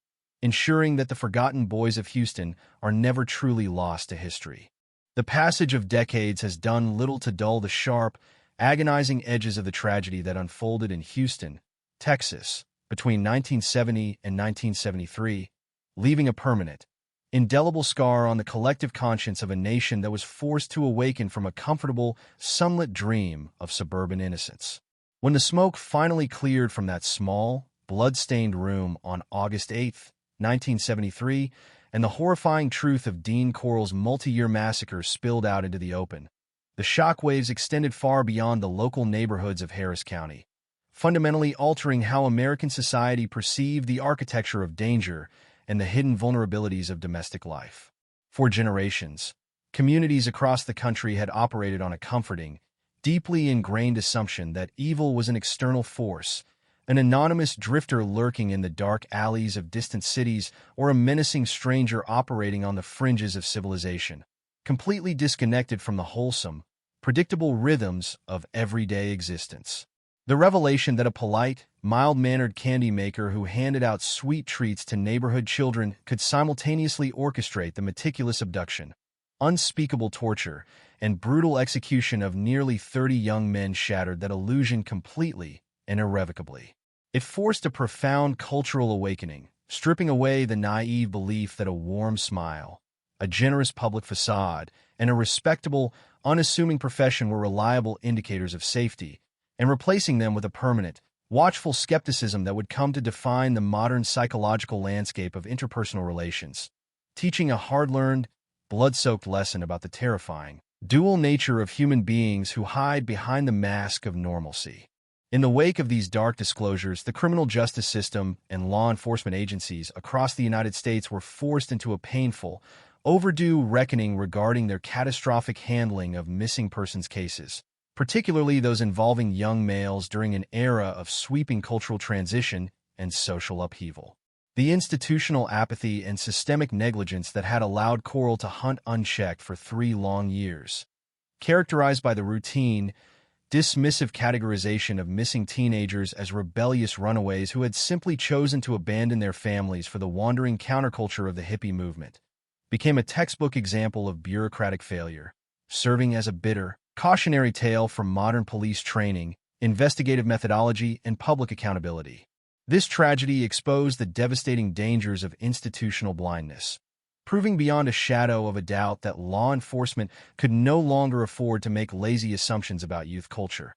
ensuring that the forgotten boys of Houston are never truly lost to history. The passage of decades has done little to dull the sharp, agonizing edges of the tragedy that unfolded in Houston, Texas, between 1970 and 1973, leaving a permanent, indelible scar on the collective conscience of a nation that was forced to awaken from a comfortable, sunlit dream of suburban innocence. When the smoke finally cleared from that small, blood-stained room on August 8, 1973, and the horrifying truth of Dean Corll's multi-year massacre spilled out into the open, the shockwaves extended far beyond the local neighborhoods of Harris County, fundamentally altering how American society perceived the architecture of danger and the hidden vulnerabilities of domestic life. For generations, communities across the country had operated on a comforting, deeply ingrained assumption that evil was an external force, an anonymous drifter lurking in the dark alleys of distant cities, or a menacing stranger operating on the fringes of civilization, completely disconnected from the wholesome, predictable rhythms of everyday existence. The revelation that a polite, mild-mannered candy maker who handed out sweet treats to neighborhood children could simultaneously orchestrate the meticulous abduction, unspeakable torture, and brutal execution of nearly 30 young men shattered that illusion completely and irrevocably. It forced a profound cultural awakening, stripping away the naive belief that a warm smile, a generous public facade, and a respectable, unassuming profession were reliable indicators of safety, and replacing them with a permanent, watchful skepticism that would come to define the modern psychological landscape of interpersonal relations, teaching a hard-learned, blood-soaked lesson about the terrifying, dual nature of human beings who hide behind the mask of normalcy. In the wake of these dark disclosures, the criminal justice system and law enforcement agencies across the United States were forced into a painful, overdue reckoning regarding their catastrophic handling of missing persons cases, particularly those involving young males during an era of sweeping cultural transition and social upheaval. The institutional apathy and systemic negligence that had allowed Corll to hunt unchecked for 3 long years, characterized by the routine, dismissive categorization of missing teenagers as rebellious runaways who had simply chosen to abandon their families for the wandering counterculture of the hippie movement, became a textbook example of bureaucratic failure, serving as a bitter, cautionary tale for modern police training, investigative methodology, and public accountability. This tragedy exposed the devastating dangers of institutional blindness, proving beyond a shadow of a doubt that law enforcement could no longer afford to make lazy assumptions about youth culture.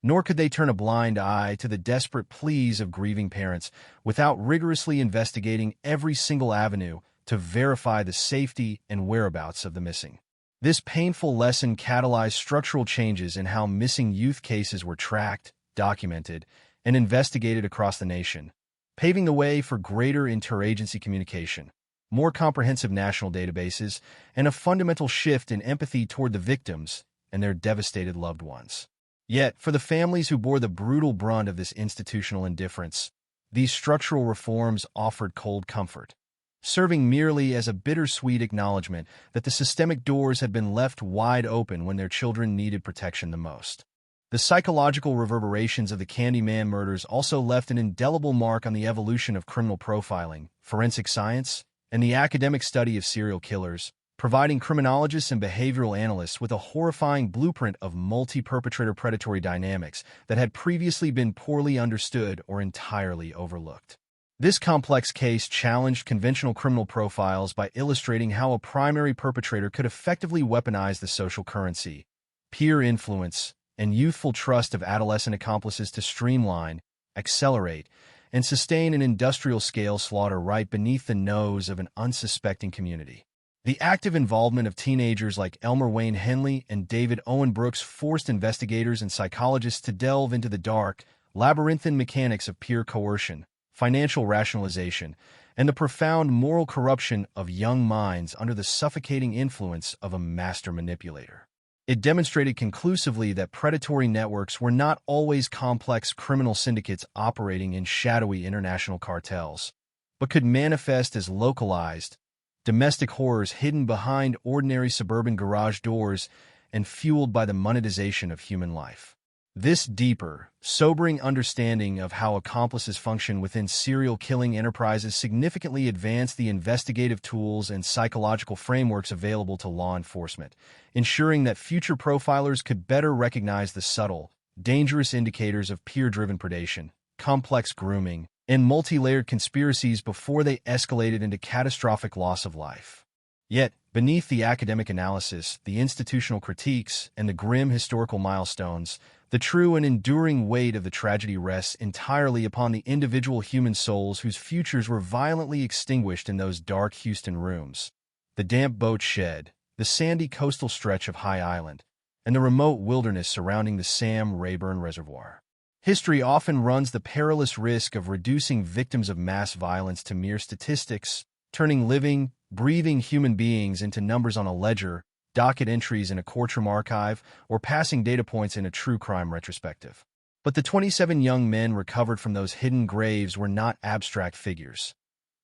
Nor could they turn a blind eye to the desperate pleas of grieving parents without rigorously investigating every single avenue to verify the safety and whereabouts of the missing. This painful lesson catalyzed structural changes in how missing youth cases were tracked, documented, and investigated across the nation, paving the way for greater interagency communication, more comprehensive national databases, and a fundamental shift in empathy toward the victims and their devastated loved ones. Yet, for the families who bore the brutal brunt of this institutional indifference, these structural reforms offered cold comfort, serving merely as a bittersweet acknowledgement that the systemic doors had been left wide open when their children needed protection the most. The psychological reverberations of the Candyman murders also left an indelible mark on the evolution of criminal profiling, forensic science, and the academic study of serial killers, providing criminologists and behavioral analysts with a horrifying blueprint of multi-perpetrator predatory dynamics that had previously been poorly understood or entirely overlooked. This complex case challenged conventional criminal profiles by illustrating how a primary perpetrator could effectively weaponize the social currency, peer influence, and youthful trust of adolescent accomplices to streamline, accelerate, and sustain an industrial-scale slaughter right beneath the nose of an unsuspecting community. The active involvement of teenagers like Elmer Wayne Henley and David Owen Brooks forced investigators and psychologists to delve into the dark, labyrinthine mechanics of peer coercion, financial rationalization, and the profound moral corruption of young minds under the suffocating influence of a master manipulator. It demonstrated conclusively that predatory networks were not always complex criminal syndicates operating in shadowy international cartels, but could manifest as localized, domestic horrors hidden behind ordinary suburban garage doors and fueled by the monetization of human life. This deeper, sobering understanding of how accomplices function within serial killing enterprises significantly advanced the investigative tools and psychological frameworks available to law enforcement, ensuring that future profilers could better recognize the subtle, dangerous indicators of peer-driven predation, complex grooming, and multi-layered conspiracies before they escalated into catastrophic loss of life. Yet, beneath the academic analysis, the institutional critiques, and the grim historical milestones, the true and enduring weight of the tragedy rests entirely upon the individual human souls whose futures were violently extinguished in those dark Houston rooms. The damp boat shed, the sandy coastal stretch of High Island, and the remote wilderness surrounding the Sam Rayburn Reservoir. History often runs the perilous risk of reducing victims of mass violence to mere statistics, turning living, breathing human beings into numbers on a ledger, docket entries in a courtroom archive, or passing data points in a true crime retrospective. But the 27 young men recovered from those hidden graves were not abstract figures.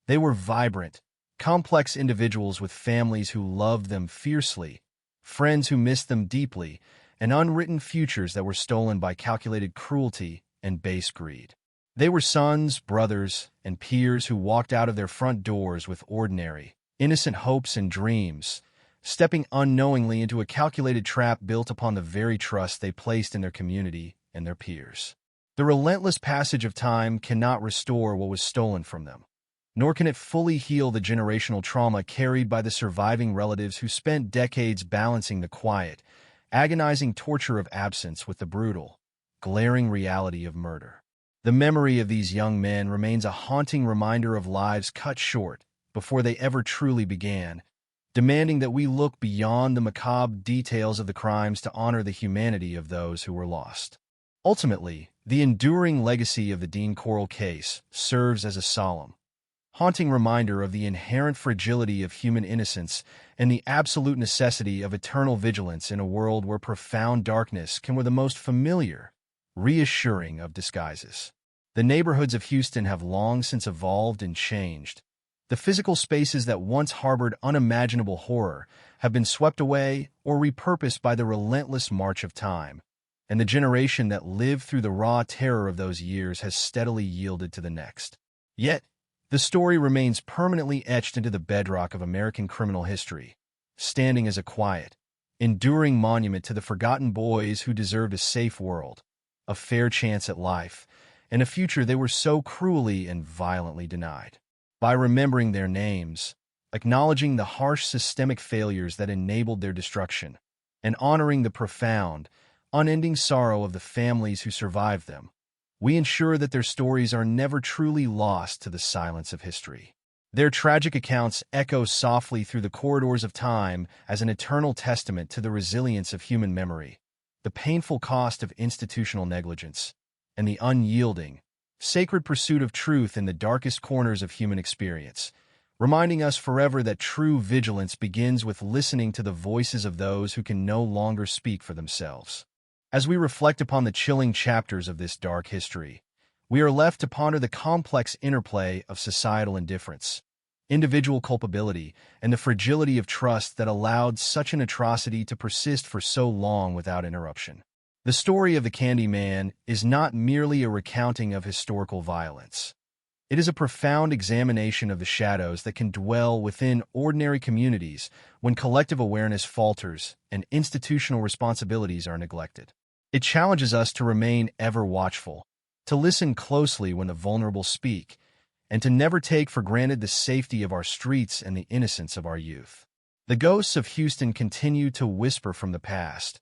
They were vibrant, complex individuals with families who loved them fiercely, friends who missed them deeply, and unwritten futures that were stolen by calculated cruelty and base greed. They were sons, brothers, and peers who walked out of their front doors with ordinary, innocent hopes and dreams, stepping unknowingly into a calculated trap built upon the very trust they placed in their community and their peers. The relentless passage of time cannot restore what was stolen from them, nor can it fully heal the generational trauma carried by the surviving relatives who spent decades balancing the quiet, agonizing torture of absence with the brutal, glaring reality of murder. The memory of these young men remains a haunting reminder of lives cut short before they ever truly began, demanding that we look beyond the macabre details of the crimes to honor the humanity of those who were lost. Ultimately, the enduring legacy of the Dean Corll case serves as a solemn, haunting reminder of the inherent fragility of human innocence and the absolute necessity of eternal vigilance in a world where profound darkness can wear the most familiar, reassuring of disguises. The neighborhoods of Houston have long since evolved and changed. The physical spaces that once harbored unimaginable horror have been swept away or repurposed by the relentless march of time, and the generation that lived through the raw terror of those years has steadily yielded to the next. Yet, the story remains permanently etched into the bedrock of American criminal history, standing as a quiet, enduring monument to the forgotten boys who deserved a safe world, a fair chance at life, and a future they were so cruelly and violently denied. By remembering their names, acknowledging the harsh systemic failures that enabled their destruction, and honoring the profound, unending sorrow of the families who survived them, we ensure that their stories are never truly lost to the silence of history. Their tragic accounts echo softly through the corridors of time as an eternal testament to the resilience of human memory, the painful cost of institutional negligence, and the unyielding, sacred pursuit of truth in the darkest corners of human experience, reminding us forever that true vigilance begins with listening to the voices of those who can no longer speak for themselves. As we reflect upon the chilling chapters of this dark history, we are left to ponder the complex interplay of societal indifference, individual culpability, and the fragility of trust that allowed such an atrocity to persist for so long without interruption. The story of the Candy Man is not merely a recounting of historical violence. It is a profound examination of the shadows that can dwell within ordinary communities when collective awareness falters and institutional responsibilities are neglected. It challenges us to remain ever watchful, to listen closely when the vulnerable speak, and to never take for granted the safety of our streets and the innocence of our youth. The ghosts of Houston continue to whisper from the past,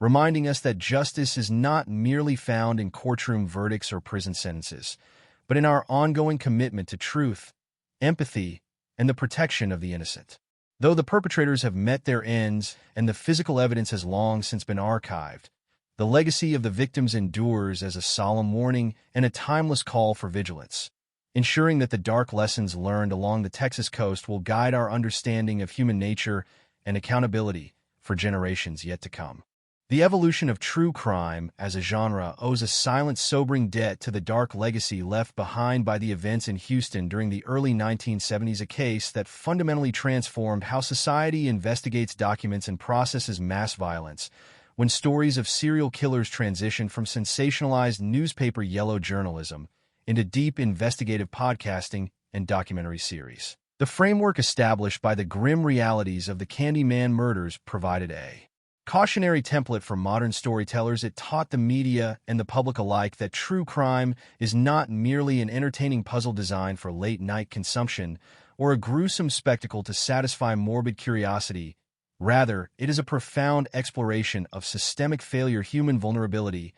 reminding us that justice is not merely found in courtroom verdicts or prison sentences, but in our ongoing commitment to truth, empathy, and the protection of the innocent. Though the perpetrators have met their ends and the physical evidence has long since been archived, the legacy of the victims endures as a solemn warning and a timeless call for vigilance, ensuring that the dark lessons learned along the Texas coast will guide our understanding of human nature and accountability for generations yet to come. The evolution of true crime as a genre owes a silent, sobering debt to the dark legacy left behind by the events in Houston during the early 1970s, a case that fundamentally transformed how society investigates, documents, and processes mass violence, when stories of serial killers transitioned from sensationalized newspaper yellow journalism into deep investigative podcasting and documentary series. The framework established by the grim realities of the Candyman murders provided a cautionary template for modern storytellers. It taught the media and the public alike that true crime is not merely an entertaining puzzle designed for late-night consumption or a gruesome spectacle to satisfy morbid curiosity. Rather, it is a profound exploration of systemic failure, human vulnerability,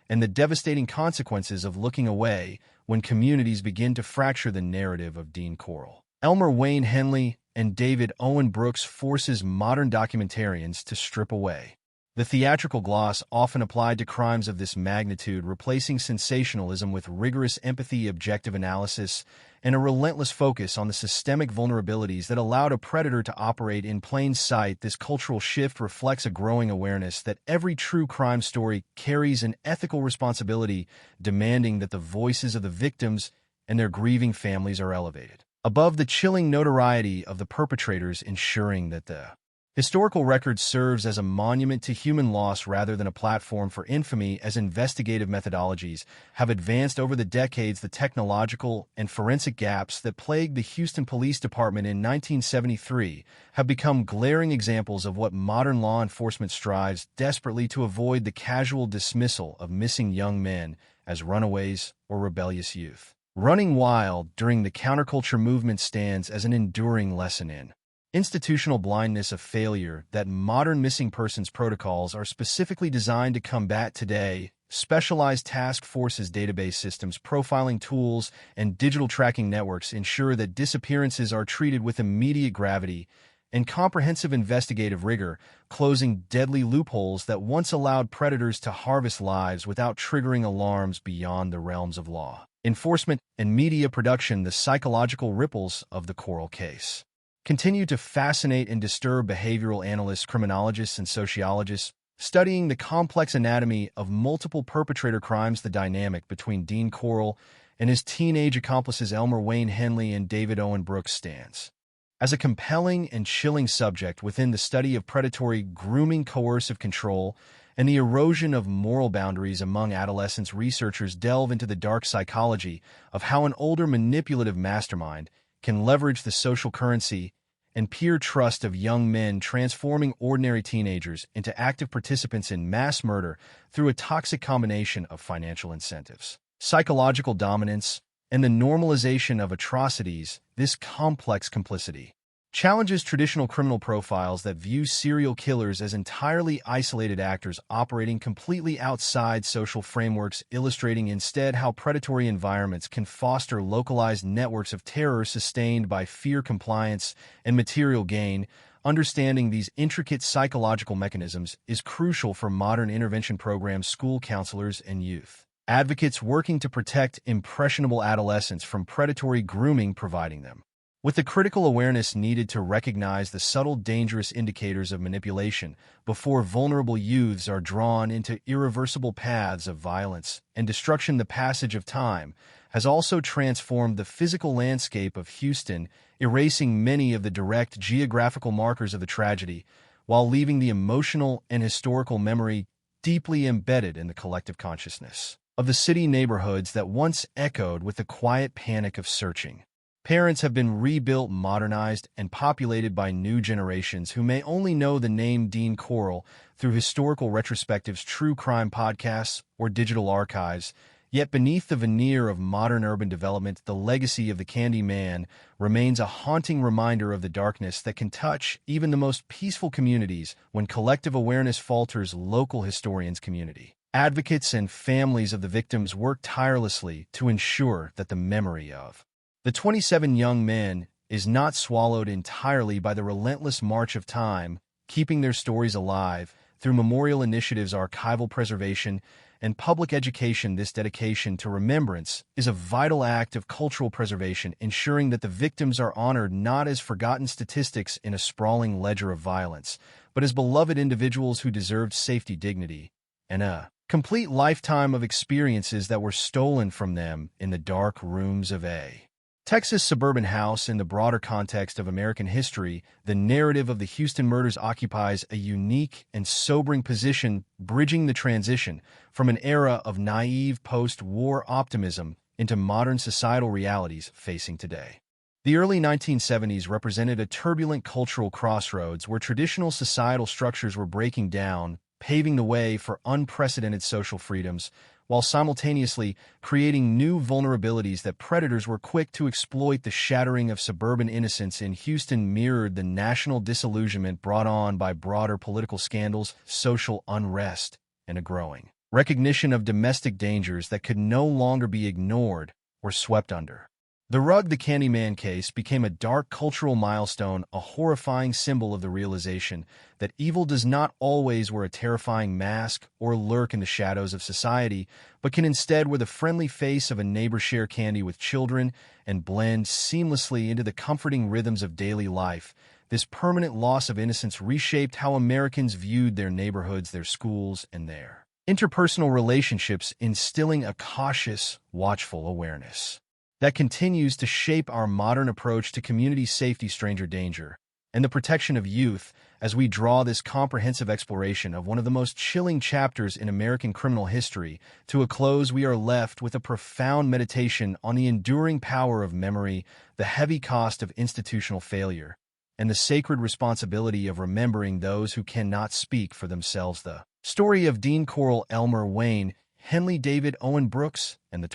and the devastating consequences of looking away when communities begin to fracture. The narrative of Dean Corll, Elmer Wayne Henley, and David Owen Brooks forces modern documentarians to strip away the theatrical gloss often applied to crimes of this magnitude, replacing sensationalism with rigorous empathy, objective analysis, and a relentless focus on the systemic vulnerabilities that allowed a predator to operate in plain sight. This cultural shift reflects a growing awareness that every true crime story carries an ethical responsibility, demanding that the voices of the victims and their grieving families are elevated above the chilling notoriety of the perpetrators, ensuring that the historical record serves as a monument to human loss rather than a platform for infamy. As investigative methodologies have advanced over the decades, the technological and forensic gaps that plagued the Houston Police Department in 1973 have become glaring examples of what modern law enforcement strives desperately to avoid: the casual dismissal of missing young men as runaways or rebellious youth. Running wild during the counterculture movement stands as an enduring lesson in institutional blindness of failure that modern missing persons protocols are specifically designed to combat today. Specialized task forces, database systems, profiling tools, and digital tracking networks ensure that disappearances are treated with immediate gravity and comprehensive investigative rigor, closing deadly loopholes that once allowed predators to harvest lives without triggering alarms beyond the realms of law enforcement and media production. The psychological ripples of the Corll case continue to fascinate and disturb behavioral analysts, criminologists, and sociologists, studying the complex anatomy of multiple perpetrator crimes. The dynamic between Dean Corll and his teenage accomplices Elmer Wayne Henley and David Owen Brooks stands as a compelling and chilling subject within the study of predatory grooming, coercive control, and the erosion of moral boundaries among adolescents. Researchers delve into the dark psychology of how an older manipulative mastermind can leverage the social currency and peer trust of young men, transforming ordinary teenagers into active participants in mass murder through a toxic combination of financial incentives, psychological dominance, and the normalization of atrocities. This complex complicity challenges traditional criminal profiles that view serial killers as entirely isolated actors operating completely outside social frameworks, illustrating instead how predatory environments can foster localized networks of terror sustained by fear, compliance, and material gain. Understanding these intricate psychological mechanisms is crucial for modern intervention programs, school counselors, and youth advocates working to protect impressionable adolescents from predatory grooming, providing them with the critical awareness needed to recognize the subtle, dangerous indicators of manipulation before vulnerable youths are drawn into irreversible paths of violence and destruction. The passage of time has also transformed the physical landscape of Houston, erasing many of the direct geographical markers of the tragedy, while leaving the emotional and historical memory deeply embedded in the collective consciousness. of the city neighborhoods that once echoed with the quiet panic of searching. Parents have been rebuilt, modernized, and populated by new generations who may only know the name Dean Coral through historical retrospectives, true crime podcasts, or digital archives. Yet beneath the veneer of modern urban development, the legacy of the Candy Man remains a haunting reminder of the darkness that can touch even the most peaceful communities when collective awareness falters. Local historians, community advocates, and families of the victims work tirelessly to ensure that the memory of the 27 young men is not swallowed entirely by the relentless march of time, keeping their stories alive through memorial initiatives, archival preservation, and public education. This dedication to remembrance is a vital act of cultural preservation, ensuring that the victims are honored not as forgotten statistics in a sprawling ledger of violence, but as beloved individuals who deserved safety, dignity, and a complete lifetime of experiences that were stolen from them in the dark rooms of a Texas suburban house. In the broader context of American history, the narrative of the Houston murders occupies a unique and sobering position, bridging the transition from an era of naive post-war optimism into modern societal realities facing today. The early 1970s represented a turbulent cultural crossroads where traditional societal structures were breaking down, paving the way for unprecedented social freedoms, while simultaneously creating new vulnerabilities that predators were quick to exploit. The shattering of suburban innocence in Houston mirrored the national disillusionment brought on by broader political scandals, social unrest, and a growing recognition of domestic dangers that could no longer be ignored or swept under the rug. The Candyman case became a dark cultural milestone, a horrifying symbol of the realization that evil does not always wear a terrifying mask or lurk in the shadows of society, but can instead wear the friendly face of a neighbor, share candy with children, and blend seamlessly into the comforting rhythms of daily life. This permanent loss of innocence reshaped how Americans viewed their neighborhoods, their schools, and their interpersonal relationships, instilling a cautious, watchful awareness that continues to shape our modern approach to community safety, stranger danger, and the protection of youth. As we draw this comprehensive exploration of one of the most chilling chapters in American criminal history to a close, we are left with a profound meditation on the enduring power of memory, the heavy cost of institutional failure, and the sacred responsibility of remembering those who cannot speak for themselves. The story of Dean Coral, Elmer Wayne, Henley David Owen Brooks, and the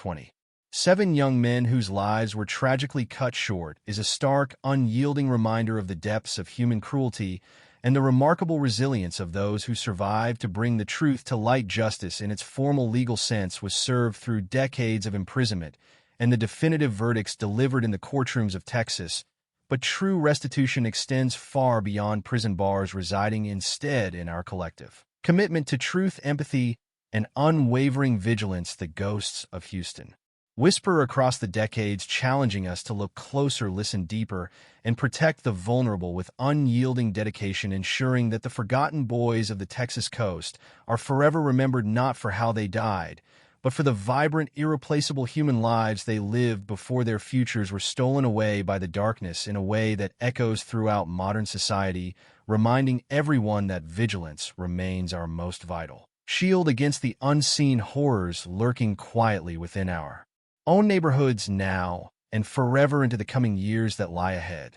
27 young men whose lives were tragically cut short is a stark, unyielding reminder of the depths of human cruelty and the remarkable resilience of those who survived to bring the truth to light. Justice, in its formal legal sense, was served through decades of imprisonment and the definitive verdicts delivered in the courtrooms of Texas, but true restitution extends far beyond prison bars, residing instead in our collective commitment to truth, empathy, and unwavering vigilance. The ghosts of Houston whisper across the decades, challenging us to look closer, listen deeper, and protect the vulnerable with unyielding dedication, ensuring that the forgotten boys of the Texas coast are forever remembered not for how they died, but for the vibrant, irreplaceable human lives they lived before their futures were stolen away by the darkness, in a way that echoes throughout modern society, reminding everyone that vigilance remains our most vital shield against the unseen horrors lurking quietly within our own neighborhoods now and forever into the coming years that lie ahead.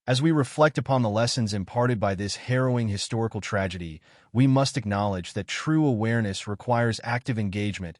As we reflect upon the lessons imparted by this harrowing historical tragedy, we must acknowledge that true awareness requires active engagement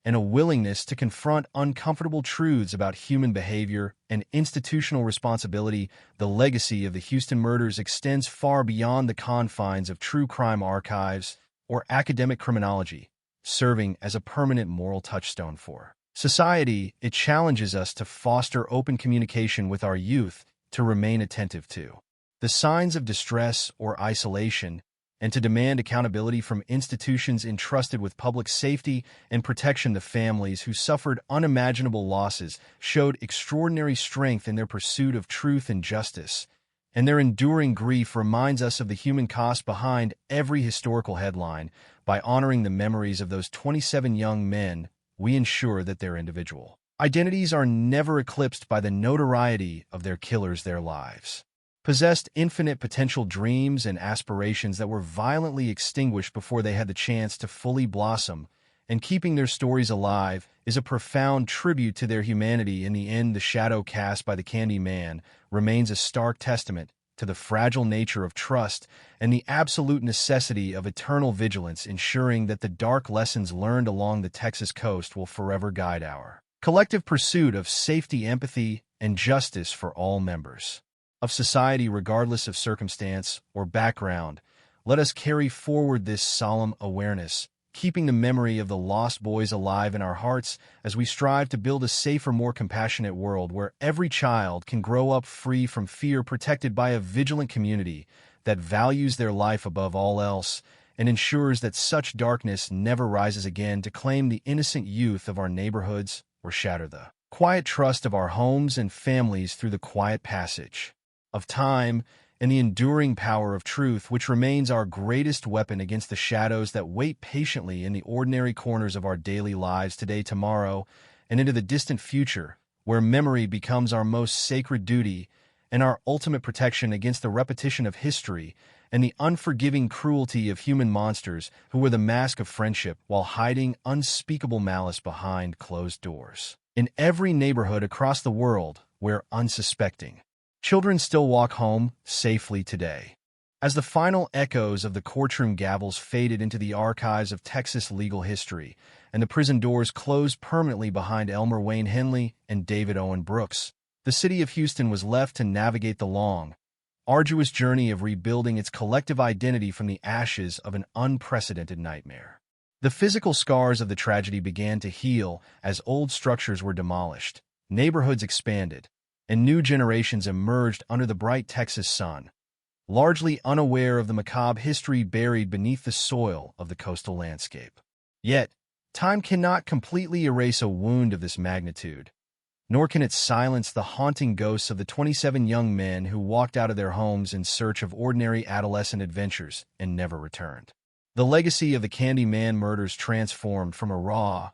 and a willingness to confront uncomfortable truths about human behavior and institutional responsibility. The legacy of the Houston murders extends far beyond the confines of true crime archives or academic criminology, serving as a permanent moral touchstone for society. It challenges us to foster open communication with our youth, to remain attentive to the signs of distress or isolation, and to demand accountability from institutions entrusted with public safety and protection. The families who suffered unimaginable losses showed extraordinary strength in their pursuit of truth and justice, and their enduring grief reminds us of the human cost behind every historical headline. By honoring the memories of those 27 young men, we ensure that their individual identities are never eclipsed by the notoriety of their killers. Their lives possessed infinite potential, dreams and aspirations that were violently extinguished before they had the chance to fully blossom, and keeping their stories alive is a profound tribute to their humanity. In the end, the shadow cast by the Candy Man remains a stark testament to the fragile nature of trust and the absolute necessity of eternal vigilance, ensuring that the dark lessons learned along the Texas coast will forever guide our collective pursuit of safety, empathy, and justice for all members of society, regardless of circumstance or background. Let us carry forward this solemn awareness, keeping the memory of the lost boys alive in our hearts as we strive to build a safer, more compassionate world where every child can grow up free from fear, protected by a vigilant community that values their life above all else and ensures that such darkness never rises again to claim the innocent youth of our neighborhoods or shatter the quiet trust of our homes and families through the quiet passage of time and the enduring power of truth, which remains our greatest weapon against the shadows that wait patiently in the ordinary corners of our daily lives today, tomorrow, and into the distant future, where memory becomes our most sacred duty and our ultimate protection against the repetition of history and the unforgiving cruelty of human monsters who wear the mask of friendship while hiding unspeakable malice behind closed doors. In every neighborhood across the world where unsuspecting children still walk home safely today. As the final echoes of the courtroom gavels faded into the archives of Texas legal history and the prison doors closed permanently behind Elmer Wayne Henley and David Owen Brooks, the city of Houston was left to navigate the long, arduous journey of rebuilding its collective identity from the ashes of an unprecedented nightmare. The physical scars of the tragedy began to heal as old structures were demolished, neighborhoods expanded, and new generations emerged under the bright Texas sun, largely unaware of the macabre history buried beneath the soil of the coastal landscape. Yet, time cannot completely erase a wound of this magnitude, nor can it silence the haunting ghosts of the 27 young men who walked out of their homes in search of ordinary adolescent adventures and never returned. The legacy of the Candy Man murders transformed from a raw,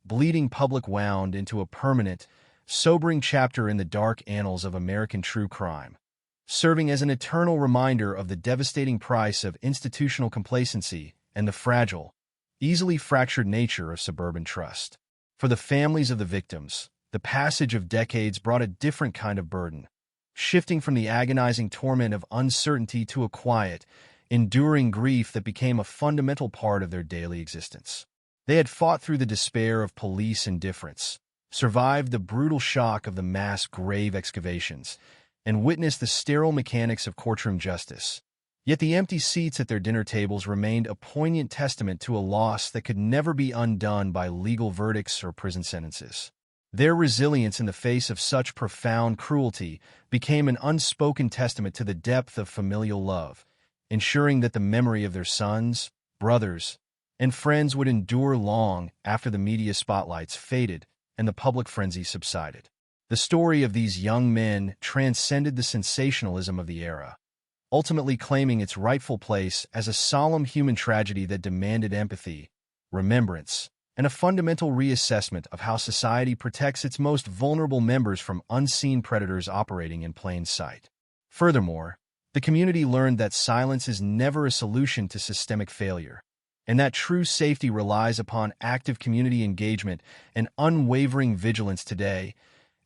bleeding public wound into a permanent, sobering chapter in the dark annals of American true crime, serving as an eternal reminder of the devastating price of institutional complacency and the fragile, easily fractured nature of suburban trust. For the families of the victims, the passage of decades brought a different kind of burden, shifting from the agonizing torment of uncertainty to a quiet, enduring grief that became a fundamental part of their daily existence. They had fought through the despair of police indifference, survived the brutal shock of the mass grave excavations, and witnessed the sterile mechanics of courtroom justice. Yet the empty seats at their dinner tables remained a poignant testament to a loss that could never be undone by legal verdicts or prison sentences. Their resilience in the face of such profound cruelty became an unspoken testament to the depth of familial love, ensuring that the memory of their sons, brothers, and friends would endure long after the media spotlights faded and the public frenzy subsided. The story of these young men transcended the sensationalism of the era, ultimately claiming its rightful place as a solemn human tragedy that demanded empathy, remembrance, and a fundamental reassessment of how society protects its most vulnerable members from unseen predators operating in plain sight. Furthermore, the community learned that silence is never a solution to systemic failure, and that true safety relies upon active community engagement and unwavering vigilance today,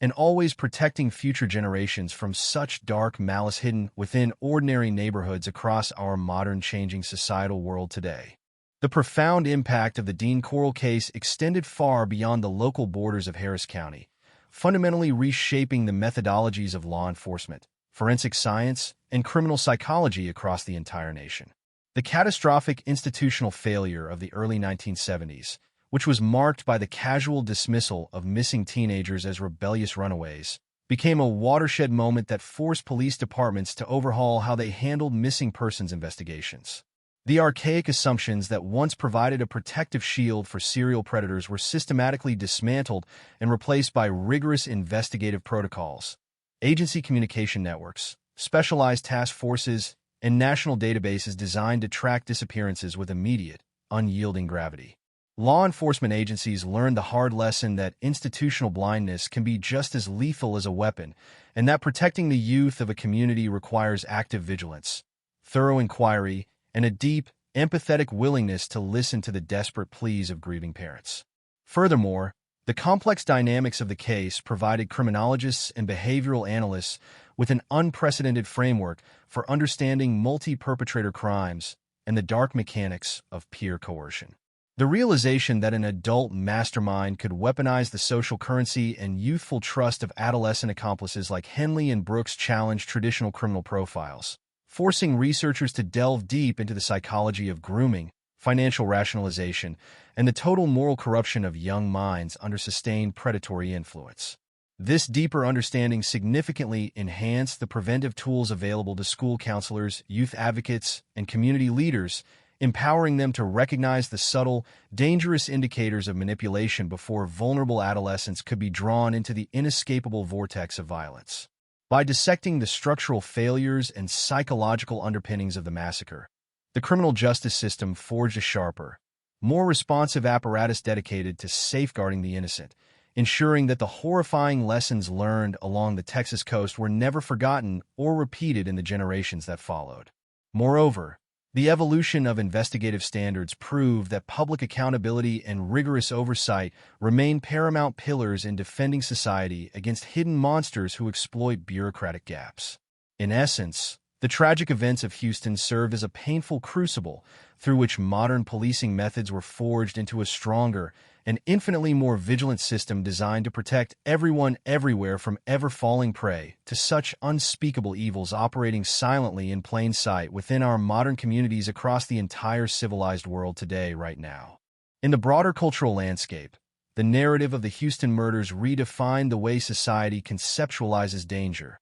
and always protecting future generations from such dark malice hidden within ordinary neighborhoods across our modern, changing societal world today. The profound impact of the Dean Corll case extended far beyond the local borders of Harris County, fundamentally reshaping the methodologies of law enforcement, forensic science, and criminal psychology across the entire nation. The catastrophic institutional failure of the early 1970s, which was marked by the casual dismissal of missing teenagers as rebellious runaways, became a watershed moment that forced police departments to overhaul how they handled missing persons investigations. The archaic assumptions that once provided a protective shield for serial predators were systematically dismantled and replaced by rigorous investigative protocols, agency communication networks, specialized task forces, and national databases designed to track disappearances with immediate, unyielding gravity. Law enforcement agencies learned the hard lesson that institutional blindness can be just as lethal as a weapon, and that protecting the youth of a community requires active vigilance, thorough inquiry, and a deep, empathetic willingness to listen to the desperate pleas of grieving parents. Furthermore, the complex dynamics of the case provided criminologists and behavioral analysts with an unprecedented framework for understanding multi-perpetrator crimes and the dark mechanics of peer coercion. The realization that an adult mastermind could weaponize the social currency and youthful trust of adolescent accomplices like Henley and Brooks challenged traditional criminal profiles, forcing researchers to delve deep into the psychology of grooming, financial rationalization, and the total moral corruption of young minds under sustained predatory influence. This deeper understanding significantly enhanced the preventive tools available to school counselors, youth advocates, and community leaders, empowering them to recognize the subtle, dangerous indicators of manipulation before vulnerable adolescents could be drawn into the inescapable vortex of violence. By dissecting the structural failures and psychological underpinnings of the massacre, the criminal justice system forged a sharper, more responsive apparatus dedicated to safeguarding the innocent, ensuring that the horrifying lessons learned along the Texas coast were never forgotten or repeated in the generations that followed. Moreover, the evolution of investigative standards proved that public accountability and rigorous oversight remain paramount pillars in defending society against hidden monsters who exploit bureaucratic gaps. In essence, the tragic events of Houston served as a painful crucible through which modern policing methods were forged into a stronger and infinitely more vigilant system designed to protect everyone everywhere from ever falling prey to such unspeakable evils operating silently in plain sight within our modern communities across the entire civilized world today, right now. In the broader cultural landscape, the narrative of the Houston murders redefined the way society conceptualizes danger,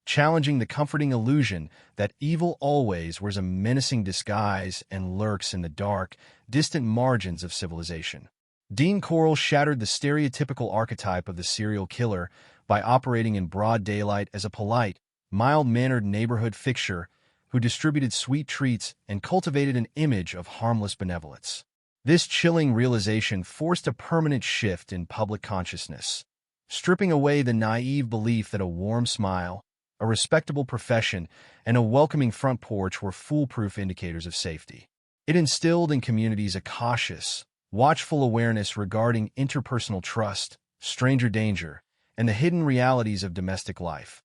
challenging the comforting illusion that evil always wears a menacing disguise and lurks in the dark, distant margins of civilization. Dean Corll shattered the stereotypical archetype of the serial killer by operating in broad daylight as a polite, mild-mannered neighborhood fixture who distributed sweet treats and cultivated an image of harmless benevolence. This chilling realization forced a permanent shift in public consciousness, stripping away the naive belief that a warm smile, a respectable profession, and a welcoming front porch were foolproof indicators of safety. It instilled in communities a cautious, watchful awareness regarding interpersonal trust, stranger danger, and the hidden realities of domestic life,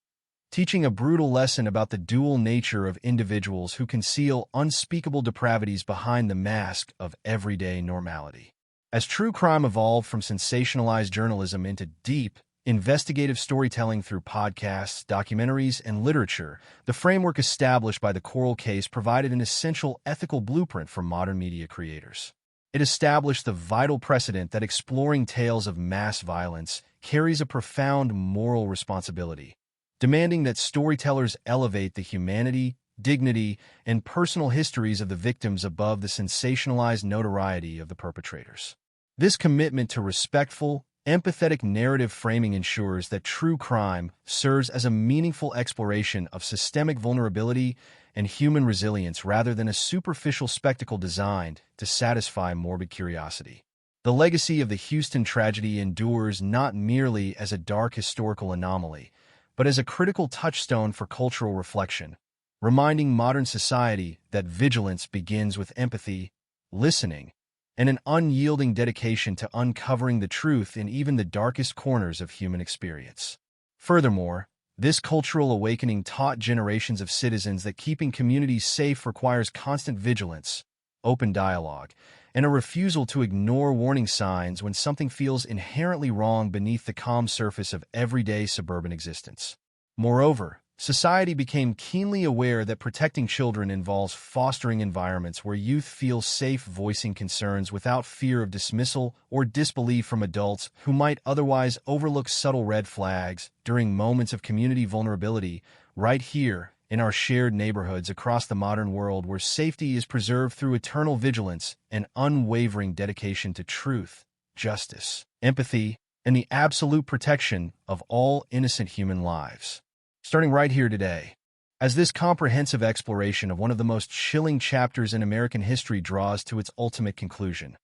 teaching a brutal lesson about the dual nature of individuals who conceal unspeakable depravities behind the mask of everyday normality. As true crime evolved from sensationalized journalism into deep, investigative storytelling through podcasts, documentaries, and literature, the framework established by the Corll case provided an essential ethical blueprint for modern media creators. It established the vital precedent that exploring tales of mass violence carries a profound moral responsibility, demanding that storytellers elevate the humanity, dignity, and personal histories of the victims above the sensationalized notoriety of the perpetrators. This commitment to respectful, empathetic narrative framing ensures that true crime serves as a meaningful exploration of systemic vulnerability and human resilience rather than a superficial spectacle designed to satisfy morbid curiosity. The legacy of the Houston tragedy endures not merely as a dark historical anomaly, but as a critical touchstone for cultural reflection, reminding modern society that vigilance begins with empathy, listening, and an unyielding dedication to uncovering the truth in even the darkest corners of human experience. Furthermore, this cultural awakening taught generations of citizens that keeping communities safe requires constant vigilance, open dialogue, and a refusal to ignore warning signs when something feels inherently wrong beneath the calm surface of everyday suburban existence. Moreover, society became keenly aware that protecting children involves fostering environments where youth feel safe voicing concerns without fear of dismissal or disbelief from adults who might otherwise overlook subtle red flags during moments of community vulnerability. Right here, in our shared neighborhoods across the modern world where safety is preserved through eternal vigilance and unwavering dedication to truth, justice, empathy, and the absolute protection of all innocent human lives. Starting right here today, as this comprehensive exploration of one of the most chilling chapters in American history draws to its ultimate conclusion,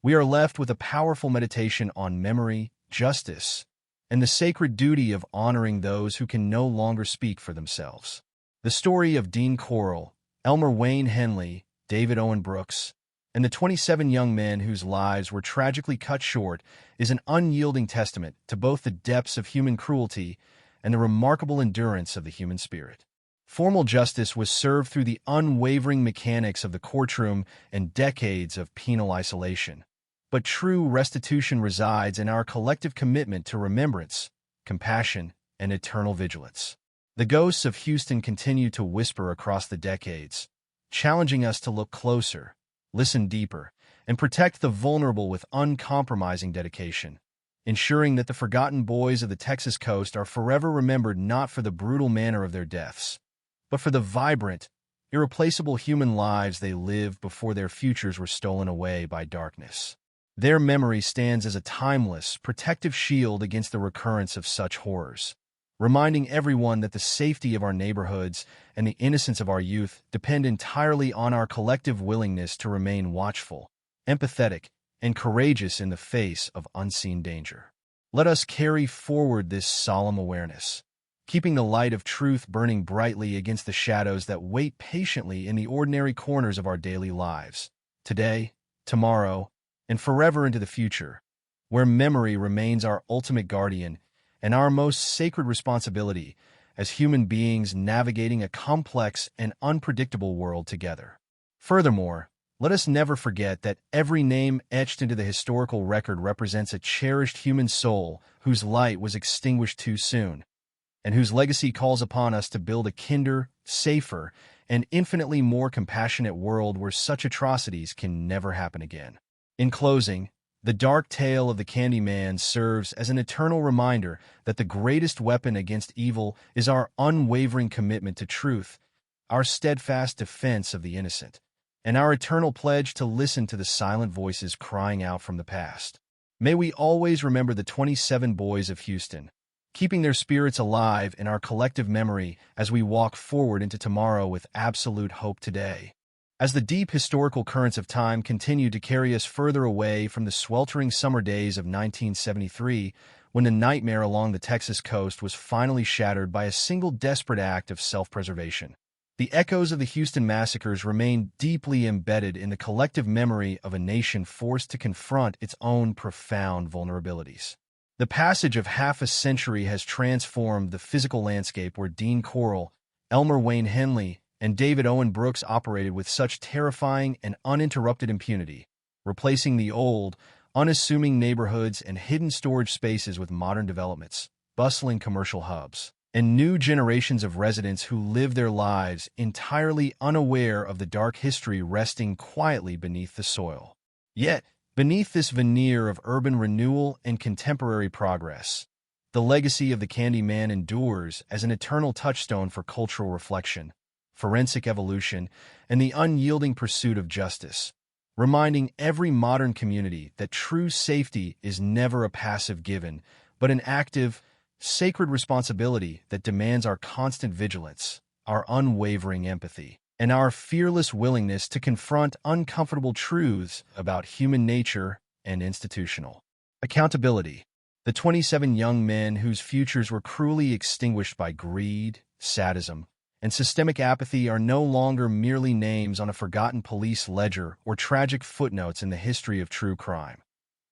we are left with a powerful meditation on memory, justice, and the sacred duty of honoring those who can no longer speak for themselves. The story of Dean Corll, Elmer Wayne Henley, David Owen Brooks, and the 27 young men whose lives were tragically cut short is an unyielding testament to both the depths of human cruelty and the remarkable endurance of the human spirit. Formal justice was served through the unwavering mechanics of the courtroom and decades of penal isolation. But true restitution resides in our collective commitment to remembrance, compassion, and eternal vigilance. The ghosts of Houston continue to whisper across the decades, challenging us to look closer, listen deeper, and protect the vulnerable with uncompromising dedication, ensuring that the forgotten boys of the Texas coast are forever remembered not for the brutal manner of their deaths, but for the vibrant, irreplaceable human lives they lived before their futures were stolen away by darkness. Their memory stands as a timeless, protective shield against the recurrence of such horrors, reminding everyone that the safety of our neighborhoods and the innocence of our youth depend entirely on our collective willingness to remain watchful, empathetic, and courageous in the face of unseen danger. Let us carry forward this solemn awareness, keeping the light of truth burning brightly against the shadows that wait patiently in the ordinary corners of our daily lives, today, tomorrow, and forever into the future, where memory remains our ultimate guardian and our most sacred responsibility as human beings navigating a complex and unpredictable world together. Furthermore, let us never forget that every name etched into the historical record represents a cherished human soul whose light was extinguished too soon, and whose legacy calls upon us to build a kinder, safer, and infinitely more compassionate world where such atrocities can never happen again. In closing, the dark tale of the Candyman serves as an eternal reminder that the greatest weapon against evil is our unwavering commitment to truth, our steadfast defense of the innocent, and our eternal pledge to listen to the silent voices crying out from the past. May we always remember the 27 boys of Houston, keeping their spirits alive in our collective memory as we walk forward into tomorrow with absolute hope today. As the deep historical currents of time continue to carry us further away from the sweltering summer days of 1973, when the nightmare along the Texas coast was finally shattered by a single desperate act of self-preservation, the echoes of the Houston massacres remain deeply embedded in the collective memory of a nation forced to confront its own profound vulnerabilities. The passage of half a century has transformed the physical landscape where Dean Corll, Elmer Wayne Henley, and David Owen Brooks operated with such terrifying and uninterrupted impunity, replacing the old, unassuming neighborhoods and hidden storage spaces with modern developments, bustling commercial hubs, and new generations of residents who live their lives entirely unaware of the dark history resting quietly beneath the soil. Yet, beneath this veneer of urban renewal and contemporary progress, the legacy of the Candyman endures as an eternal touchstone for cultural reflection, forensic evolution, and the unyielding pursuit of justice, reminding every modern community that true safety is never a passive given, but an active, sacred responsibility that demands our constant vigilance, our unwavering empathy, and our fearless willingness to confront uncomfortable truths about human nature and institutional accountability. The 27 young men whose futures were cruelly extinguished by greed, sadism, and systemic apathy are no longer merely names on a forgotten police ledger or tragic footnotes in the history of true crime.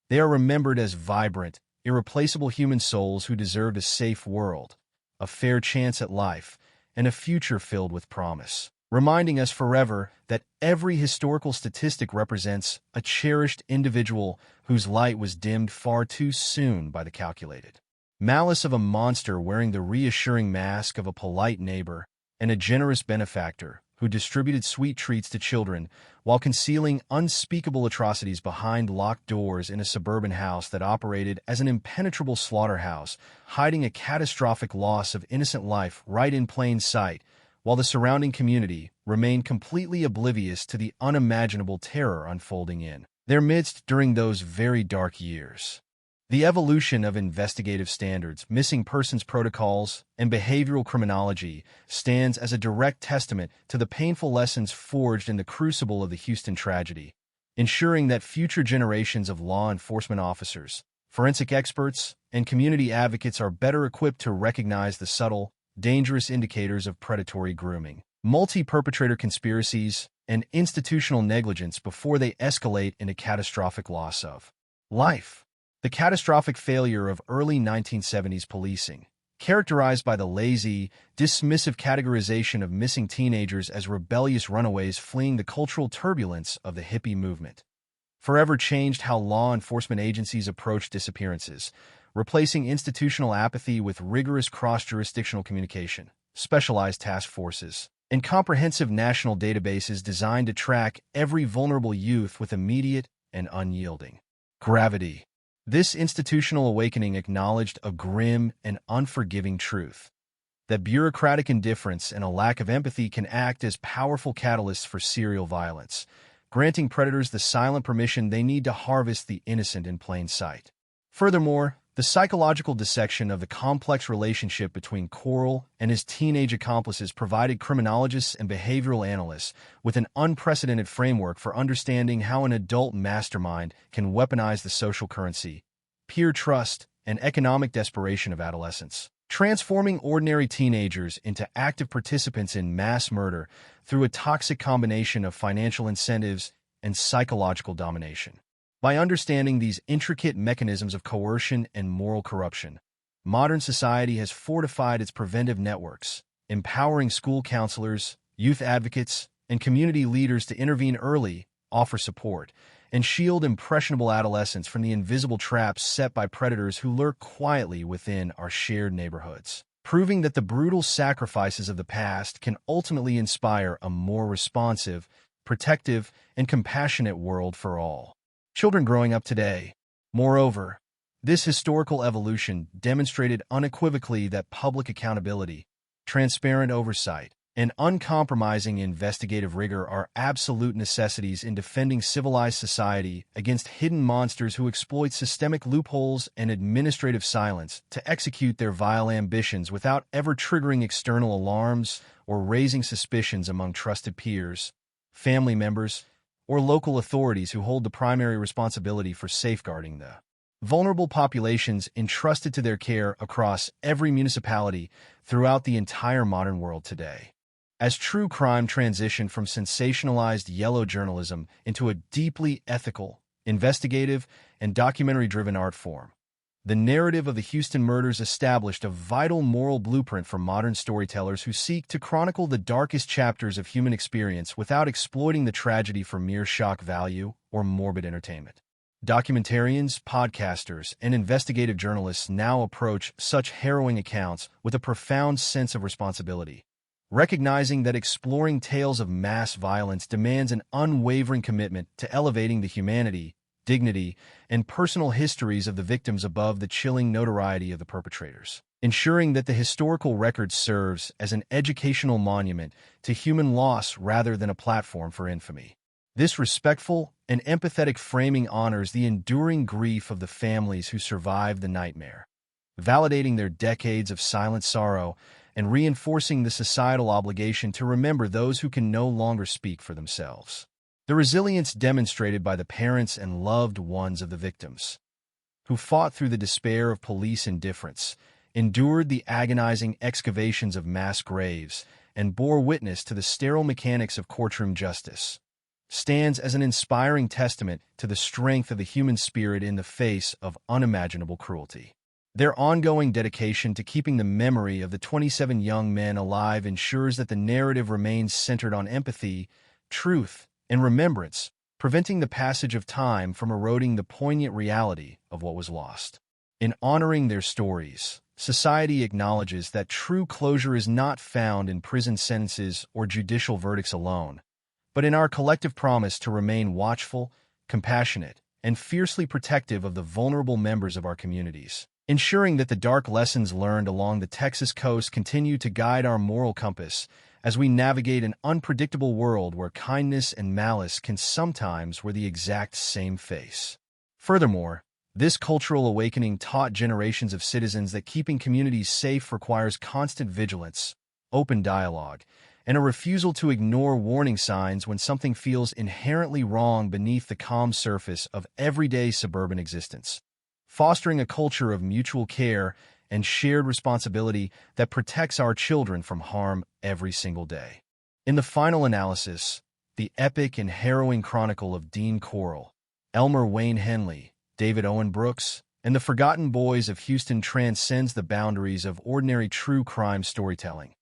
They are remembered as vibrant, irreplaceable human souls who deserved a safe world, a fair chance at life, and a future filled with promise, reminding us forever that every historical statistic represents a cherished individual whose light was dimmed far too soon by the calculated malice of a monster wearing the reassuring mask of a polite neighbor, and a generous benefactor who distributed sweet treats to children while concealing unspeakable atrocities behind locked doors in a suburban house that operated as an impenetrable slaughterhouse, hiding a catastrophic loss of innocent life right in plain sight, while the surrounding community remained completely oblivious to the unimaginable terror unfolding in their midst during those very dark years. The evolution of investigative standards, missing persons protocols, and behavioral criminology stands as a direct testament to the painful lessons forged in the crucible of the Houston tragedy, ensuring that future generations of law enforcement officers, forensic experts, and community advocates are better equipped to recognize the subtle, dangerous indicators of predatory grooming, multi-perpetrator conspiracies, and institutional negligence before they escalate into catastrophic loss of life. The catastrophic failure of early 1970s policing, characterized by the lazy, dismissive categorization of missing teenagers as rebellious runaways fleeing the cultural turbulence of the hippie movement, forever changed how law enforcement agencies approach disappearances, replacing institutional apathy with rigorous cross-jurisdictional communication, specialized task forces, and comprehensive national databases designed to track every vulnerable youth with immediate and unyielding gravity. This institutional awakening acknowledged a grim and unforgiving truth: that bureaucratic indifference and a lack of empathy can act as powerful catalysts for serial violence, granting predators the silent permission they need to harvest the innocent in plain sight. Furthermore, the psychological dissection of the complex relationship between Coral and his teenage accomplices provided criminologists and behavioral analysts with an unprecedented framework for understanding how an adult mastermind can weaponize the social currency, peer trust, and economic desperation of adolescence, transforming ordinary teenagers into active participants in mass murder through a toxic combination of financial incentives and psychological domination. By understanding these intricate mechanisms of coercion and moral corruption, modern society has fortified its preventive networks, empowering school counselors, youth advocates, and community leaders to intervene early, offer support, and shield impressionable adolescents from the invisible traps set by predators who lurk quietly within our shared neighborhoods, proving that the brutal sacrifices of the past can ultimately inspire a more responsive, protective, and compassionate world for all children growing up today. Moreover, this historical evolution demonstrated unequivocally that public accountability, transparent oversight, and uncompromising investigative rigor are absolute necessities in defending civilized society against hidden monsters who exploit systemic loopholes and administrative silence to execute their vile ambitions without ever triggering external alarms or raising suspicions among trusted peers, family members, or local authorities who hold the primary responsibility for safeguarding the vulnerable populations entrusted to their care across every municipality throughout the entire modern world today. As true crime transitioned from sensationalized yellow journalism into a deeply ethical, investigative, and documentary-driven art form, the narrative of the Houston murders established a vital moral blueprint for modern storytellers who seek to chronicle the darkest chapters of human experience without exploiting the tragedy for mere shock value or morbid entertainment. Documentarians, podcasters, and investigative journalists now approach such harrowing accounts with a profound sense of responsibility, recognizing that exploring tales of mass violence demands an unwavering commitment to elevating the humanity, dignity, and personal histories of the victims above the chilling notoriety of the perpetrators, ensuring that the historical record serves as an educational monument to human loss rather than a platform for infamy. This respectful and empathetic framing honors the enduring grief of the families who survived the nightmare, validating their decades of silent sorrow and reinforcing the societal obligation to remember those who can no longer speak for themselves. The resilience demonstrated by the parents and loved ones of the victims, who fought through the despair of police indifference, endured the agonizing excavations of mass graves, and bore witness to the sterile mechanics of courtroom justice, stands as an inspiring testament to the strength of the human spirit in the face of unimaginable cruelty. Their ongoing dedication to keeping the memory of the 27 young men alive ensures that the narrative remains centered on empathy, truth, and remembrance, preventing the passage of time from eroding the poignant reality of what was lost. In honoring their stories, society acknowledges that true closure is not found in prison sentences or judicial verdicts alone, but in our collective promise to remain watchful, compassionate, and fiercely protective of the vulnerable members of our communities, ensuring that the dark lessons learned along the Texas coast continue to guide our moral compass as we navigate an unpredictable world where kindness and malice can sometimes wear the exact same face. Furthermore, this cultural awakening taught generations of citizens that keeping communities safe requires constant vigilance, open dialogue, and a refusal to ignore warning signs when something feels inherently wrong beneath the calm surface of everyday suburban existence, fostering a culture of mutual care and shared responsibility that protects our children from harm every single day. In the final analysis, the epic and harrowing chronicle of Dean Corll, Elmer Wayne Henley, David Owen Brooks, and the Forgotten Boys of Houston transcends the boundaries of ordinary true crime storytelling,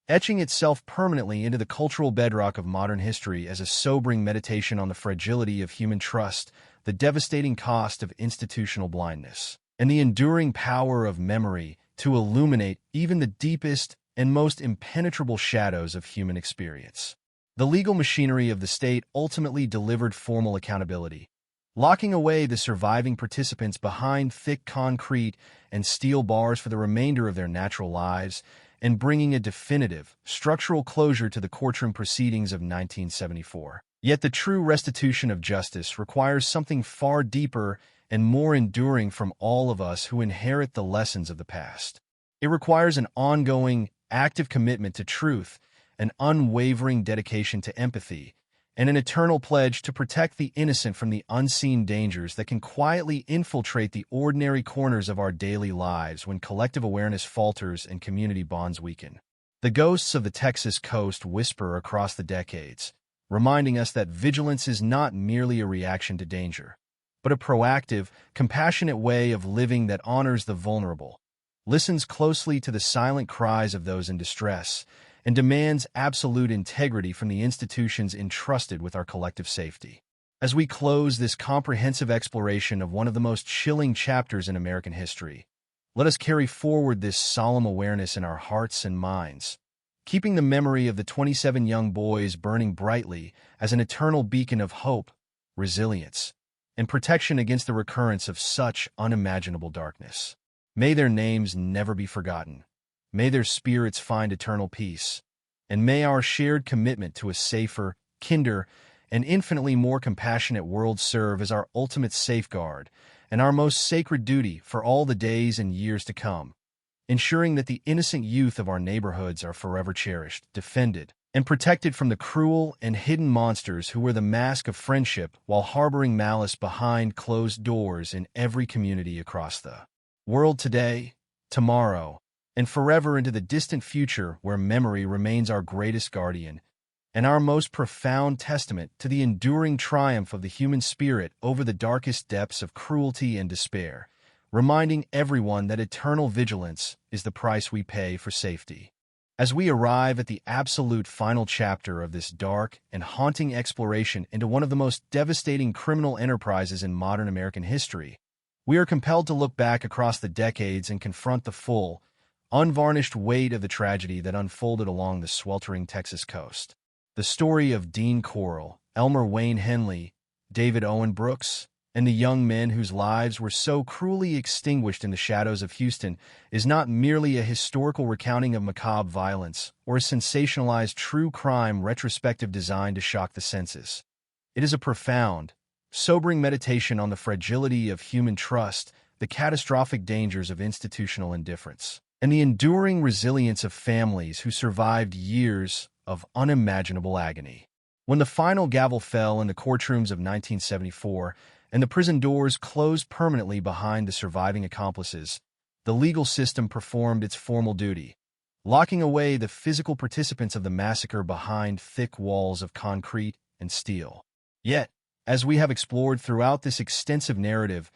etching itself permanently into the cultural bedrock of modern history as a sobering meditation on the fragility of human trust, the devastating cost of institutional blindness, and the enduring power of memory to illuminate even the deepest and most impenetrable shadows of human experience. The legal machinery of the state ultimately delivered formal accountability, locking away the surviving participants behind thick concrete and steel bars for the remainder of their natural lives, and bringing a definitive, structural closure to the courtroom proceedings of 1974. Yet the true restitution of justice requires something far deeper and more enduring from all of us who inherit the lessons of the past. It requires an ongoing, active commitment to truth, an unwavering dedication to empathy, and an eternal pledge to protect the innocent from the unseen dangers that can quietly infiltrate the ordinary corners of our daily lives when collective awareness falters and community bonds weaken. The ghosts of the Texas coast whisper across the decades, reminding us that vigilance is not merely a reaction to danger, but a proactive, compassionate way of living that honors the vulnerable, listens closely to the silent cries of those in distress, and demands absolute integrity from the institutions entrusted with our collective safety. As we close this comprehensive exploration of one of the most chilling chapters in American history, let us carry forward this solemn awareness in our hearts and minds, keeping the memory of the 27 young boys burning brightly as an eternal beacon of hope, resilience, and protection against the recurrence of such unimaginable darkness. May their names never be forgotten. May their spirits find eternal peace, and may our shared commitment to a safer, kinder, and infinitely more compassionate world serve as our ultimate safeguard and our most sacred duty for all the days and years to come, ensuring that the innocent youth of our neighborhoods are forever cherished, defended, and protected from the cruel and hidden monsters who wear the mask of friendship while harboring malice behind closed doors in every community across the world today, tomorrow, and forever into the distant future where memory remains our greatest guardian and our most profound testament to the enduring triumph of the human spirit over the darkest depths of cruelty and despair, reminding everyone that eternal vigilance is the price we pay for safety. As we arrive at the absolute final chapter of this dark and haunting exploration into one of the most devastating criminal enterprises in modern American history, we are compelled to look back across the decades and confront the full, unvarnished weight of the tragedy that unfolded along the sweltering Texas coast. The story of Dean Corll, Elmer Wayne Henley, David Owen Brooks, and the young men whose lives were so cruelly extinguished in the shadows of Houston is not merely a historical recounting of macabre violence or a sensationalized true crime retrospective designed to shock the senses. It is a profound, sobering meditation on the fragility of human trust, the catastrophic dangers of institutional indifference, and the enduring resilience of families who survived years of unimaginable agony. When the final gavel fell in the courtrooms of 1974 and the prison doors closed permanently behind the surviving accomplices, the legal system performed its formal duty, locking away the physical participants of the massacre behind thick walls of concrete and steel. Yet, as we have explored throughout this extensive narrative,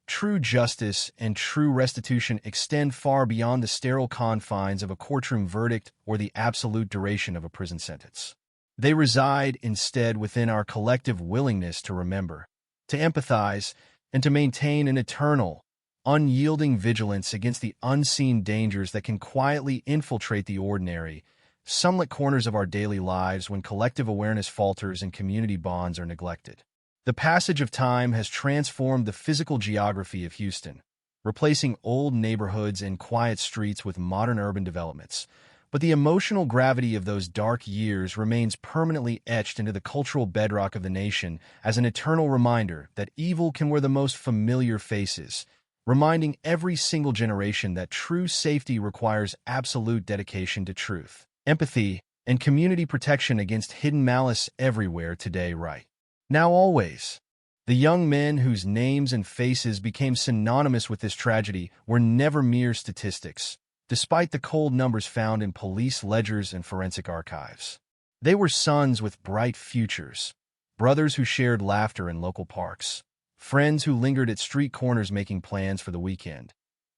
true justice and true restitution extend far beyond the sterile confines of a courtroom verdict or the absolute duration of a prison sentence. They reside instead within our collective willingness to remember, to empathize, and to maintain an eternal, unyielding vigilance against the unseen dangers that can quietly infiltrate the ordinary, sunlit corners of our daily lives when collective awareness falters and community bonds are neglected. The passage of time has transformed the physical geography of Houston, replacing old neighborhoods and quiet streets with modern urban developments. But the emotional gravity of those dark years remains permanently etched into the cultural bedrock of the nation as an eternal reminder that evil can wear the most familiar faces, reminding every single generation that true safety requires absolute dedication to truth, empathy, and community protection against hidden malice everywhere today, right now, always. The young men whose names and faces became synonymous with this tragedy were never mere statistics, despite the cold numbers found in police ledgers and forensic archives. They were sons with bright futures, brothers who shared laughter in local parks, friends who lingered at street corners making plans for the weekend,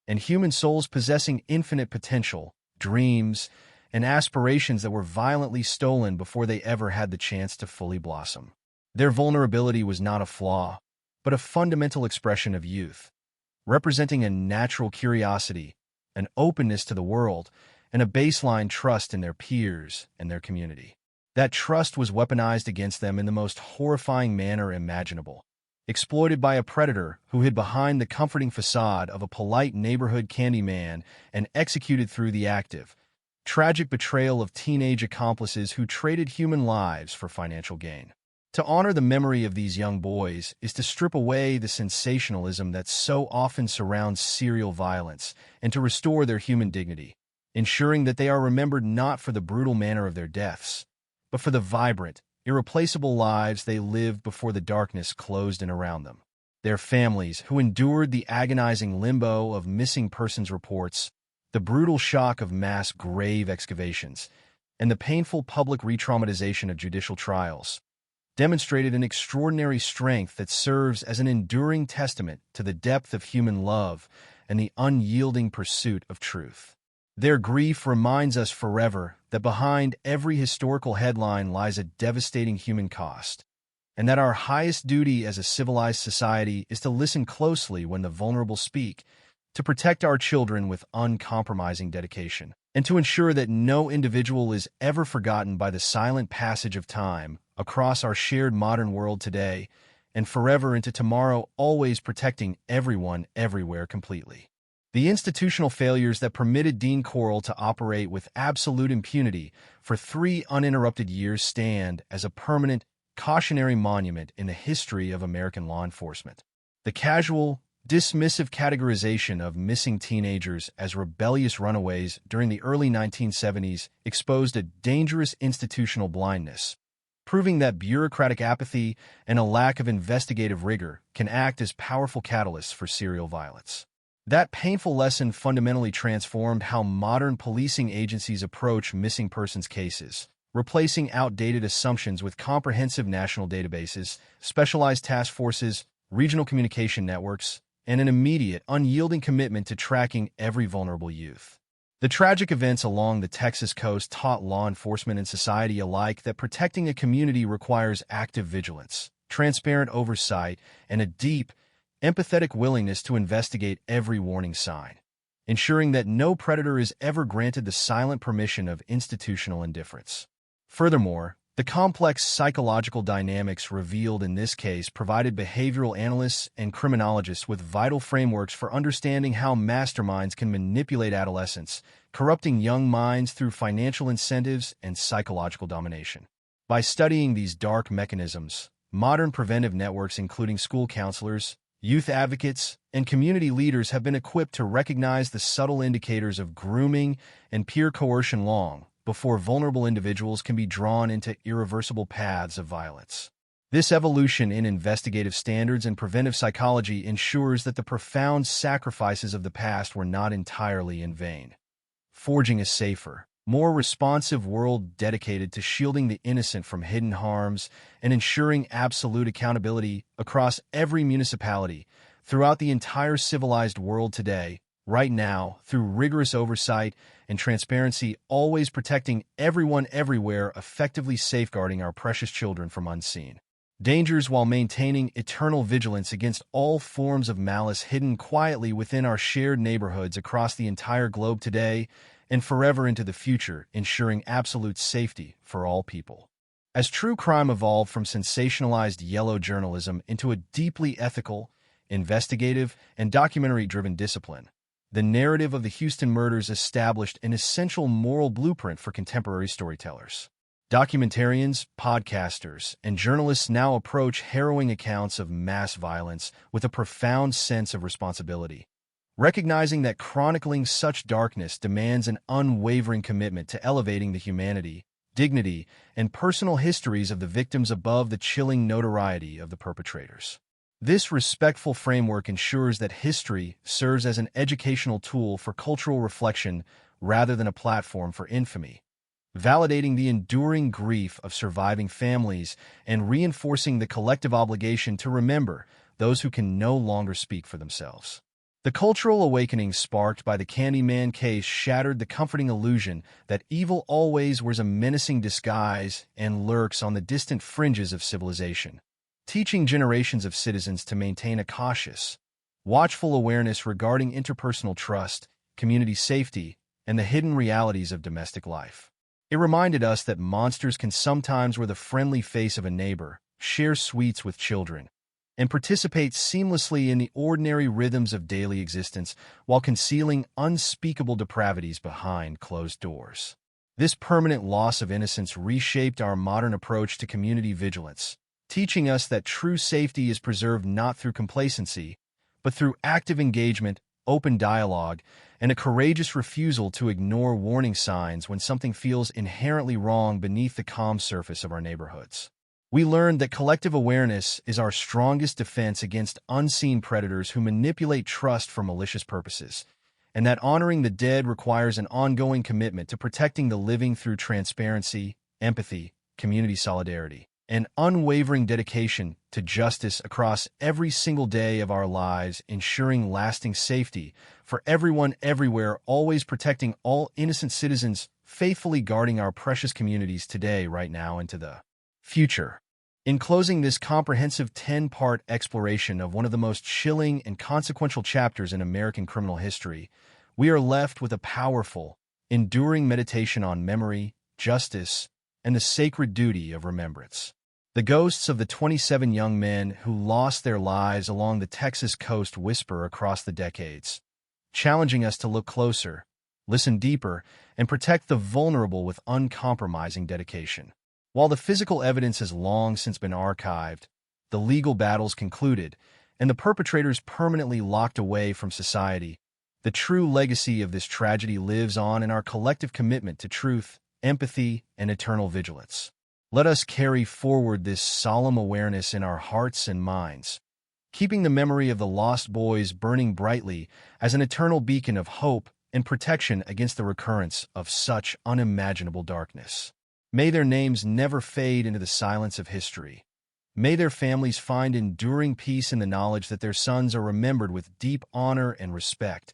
and human souls possessing infinite potential, dreams, and aspirations that were violently stolen before they ever had the chance to fully blossom. Their vulnerability was not a flaw, but a fundamental expression of youth, representing a natural curiosity, an openness to the world, and a baseline trust in their peers and their community. That trust was weaponized against them in the most horrifying manner imaginable, exploited by a predator who hid behind the comforting facade of a polite neighborhood candy man and executed through the active, tragic betrayal of teenage accomplices who traded human lives for financial gain. To honor the memory of these young boys is to strip away the sensationalism that so often surrounds serial violence and to restore their human dignity, ensuring that they are remembered not for the brutal manner of their deaths, but for the vibrant, irreplaceable lives they lived before the darkness closed in around them. Their families, who endured the agonizing limbo of missing persons reports, the brutal shock of mass grave excavations, and the painful public re-traumatization of judicial trials, demonstrated an extraordinary strength that serves as an enduring testament to the depth of human love and the unyielding pursuit of truth. Their grief reminds us forever that behind every historical headline lies a devastating human cost, and that our highest duty as a civilized society is to listen closely when the vulnerable speak, to protect our children with uncompromising dedication, and to ensure that no individual is ever forgotten by the silent passage of time across our shared modern world today and forever into tomorrow, always protecting everyone everywhere completely. The institutional failures that permitted Dean Corll to operate with absolute impunity for 3 uninterrupted years stand as a permanent, cautionary monument in the history of American law enforcement. The casual, dismissive categorization of missing teenagers as rebellious runaways during the early 1970s exposed a dangerous institutional blindness, proving that bureaucratic apathy and a lack of investigative rigor can act as powerful catalysts for serial violence. That painful lesson fundamentally transformed how modern policing agencies approach missing persons cases, replacing outdated assumptions with comprehensive national databases, specialized task forces, regional communication networks, and an immediate, unyielding commitment to tracking every vulnerable youth. The tragic events along the Texas coast taught law enforcement and society alike that protecting a community requires active vigilance, transparent oversight, and a deep, empathetic willingness to investigate every warning sign, ensuring that no predator is ever granted the silent permission of institutional indifference. Furthermore, the complex psychological dynamics revealed in this case provided behavioral analysts and criminologists with vital frameworks for understanding how masterminds can manipulate adolescents, corrupting young minds through financial incentives and psychological domination. By studying these dark mechanisms, modern preventive networks including school counselors, youth advocates, and community leaders have been equipped to recognize the subtle indicators of grooming and peer coercion long before vulnerable individuals can be drawn into irreversible paths of violence. This evolution in investigative standards and preventive psychology ensures that the profound sacrifices of the past were not entirely in vain, forging a safer, more responsive world dedicated to shielding the innocent from hidden harms and ensuring absolute accountability across every municipality throughout the entire civilized world today, right now, through rigorous oversight and transparency, always protecting everyone everywhere, effectively safeguarding our precious children from unseen dangers while maintaining eternal vigilance against all forms of malice hidden quietly within our shared neighborhoods across the entire globe today and forever into the future, ensuring absolute safety for all people. As true crime evolved from sensationalized yellow journalism into a deeply ethical, investigative, and documentary-driven discipline, the narrative of the Houston murders established an essential moral blueprint for contemporary storytellers. Documentarians, podcasters, and journalists now approach harrowing accounts of mass violence with a profound sense of responsibility, recognizing that chronicling such darkness demands an unwavering commitment to elevating the humanity, dignity, and personal histories of the victims above the chilling notoriety of the perpetrators. This respectful framework ensures that history serves as an educational tool for cultural reflection rather than a platform for infamy, validating the enduring grief of surviving families and reinforcing the collective obligation to remember those who can no longer speak for themselves. The cultural awakening sparked by the Candyman case shattered the comforting illusion that evil always wears a menacing disguise and lurks on the distant fringes of civilization, teaching generations of citizens to maintain a cautious, watchful awareness regarding interpersonal trust, community safety, and the hidden realities of domestic life. It reminded us that monsters can sometimes wear the friendly face of a neighbor, share sweets with children, and participate seamlessly in the ordinary rhythms of daily existence while concealing unspeakable depravities behind closed doors. This permanent loss of innocence reshaped our modern approach to community vigilance, teaching us that true safety is preserved not through complacency, but through active engagement, open dialogue, and a courageous refusal to ignore warning signs when something feels inherently wrong beneath the calm surface of our neighborhoods. We learned that collective awareness is our strongest defense against unseen predators who manipulate trust for malicious purposes, and that honoring the dead requires an ongoing commitment to protecting the living through transparency, empathy, community solidarity, and unwavering dedication to justice across every single day of our lives, ensuring lasting safety for everyone everywhere, always protecting all innocent citizens, faithfully guarding our precious communities today, right now, into the future. In closing this comprehensive 10-part exploration of one of the most chilling and consequential chapters in American criminal history, we are left with a powerful, enduring meditation on memory, justice, and the sacred duty of remembrance. The ghosts of the 27 young men who lost their lives along the Texas coast whisper across the decades, challenging us to look closer, listen deeper, and protect the vulnerable with uncompromising dedication. While the physical evidence has long since been archived, the legal battles concluded, and the perpetrators permanently locked away from society, the true legacy of this tragedy lives on in our collective commitment to truth, empathy, and eternal vigilance. Let us carry forward this solemn awareness in our hearts and minds, keeping the memory of the lost boys burning brightly as an eternal beacon of hope and protection against the recurrence of such unimaginable darkness. May their names never fade into the silence of history. May their families find enduring peace in the knowledge that their sons are remembered with deep honor and respect.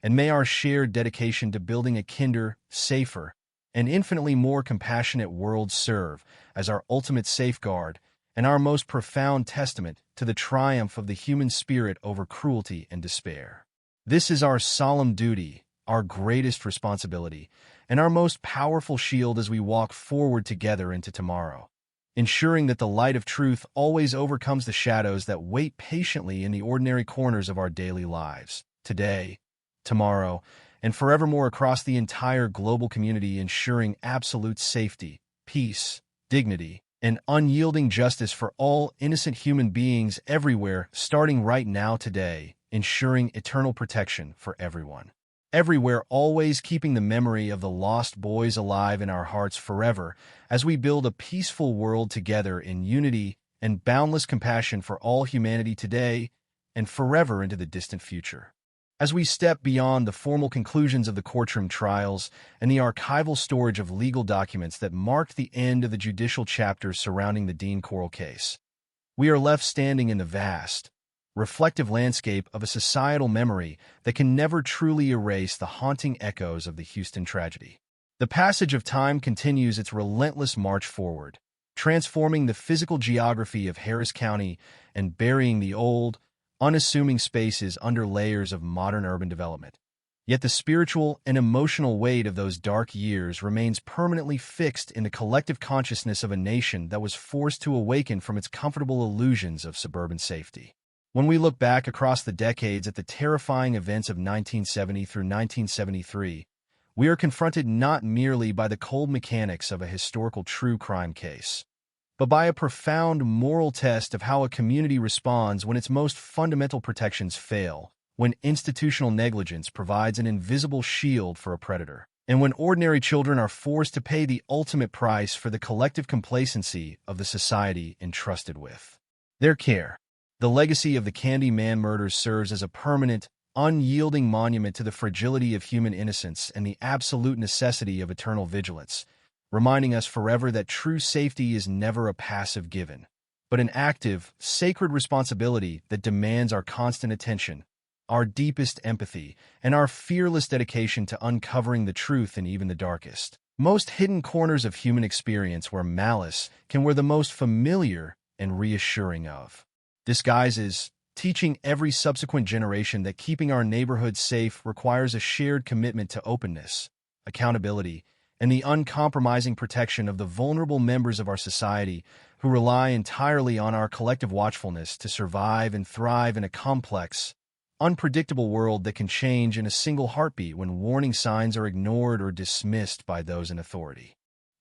And may our shared dedication to building a kinder, safer, and infinitely more compassionate world serve as our ultimate safeguard and our most profound testament to the triumph of the human spirit over cruelty and despair. This is our solemn duty, our greatest responsibility, and our most powerful shield as we walk forward together into tomorrow, ensuring that the light of truth always overcomes the shadows that wait patiently in the ordinary corners of our daily lives, today, tomorrow, and forevermore across the entire global community, ensuring absolute safety, peace, dignity, and unyielding justice for all innocent human beings everywhere, starting right now today, ensuring eternal protection for everyone. Everywhere, always keeping the memory of the lost boys alive in our hearts forever as we build a peaceful world together in unity and boundless compassion for all humanity today and forever into the distant future. As we step beyond the formal conclusions of the courtroom trials and the archival storage of legal documents that marked the end of the judicial chapters surrounding the Dean Corll case, we are left standing in the vast, reflective landscape of a societal memory that can never truly erase the haunting echoes of the Houston tragedy. The passage of time continues its relentless march forward, transforming the physical geography of Harris County and burying the old, unassuming spaces under layers of modern urban development. Yet the spiritual and emotional weight of those dark years remains permanently fixed in the collective consciousness of a nation that was forced to awaken from its comfortable illusions of suburban safety. When we look back across the decades at the terrifying events of 1970 through 1973, we are confronted not merely by the cold mechanics of a historical true crime case, but by a profound moral test of how a community responds when its most fundamental protections fail, when institutional negligence provides an invisible shield for a predator, and when ordinary children are forced to pay the ultimate price for the collective complacency of the society entrusted with their care. The legacy of the Candyman murders serves as a permanent, unyielding monument to the fragility of human innocence and the absolute necessity of eternal vigilance, reminding us forever that true safety is never a passive given, but an active, sacred responsibility that demands our constant attention, our deepest empathy, and our fearless dedication to uncovering the truth in even the darkest, most hidden corners of human experience where malice can wear the most familiar and reassuring of disguises, teaching every subsequent generation that keeping our neighborhoods safe requires a shared commitment to openness, accountability, and the uncompromising protection of the vulnerable members of our society who rely entirely on our collective watchfulness to survive and thrive in a complex, unpredictable world that can change in a single heartbeat when warning signs are ignored or dismissed by those in authority.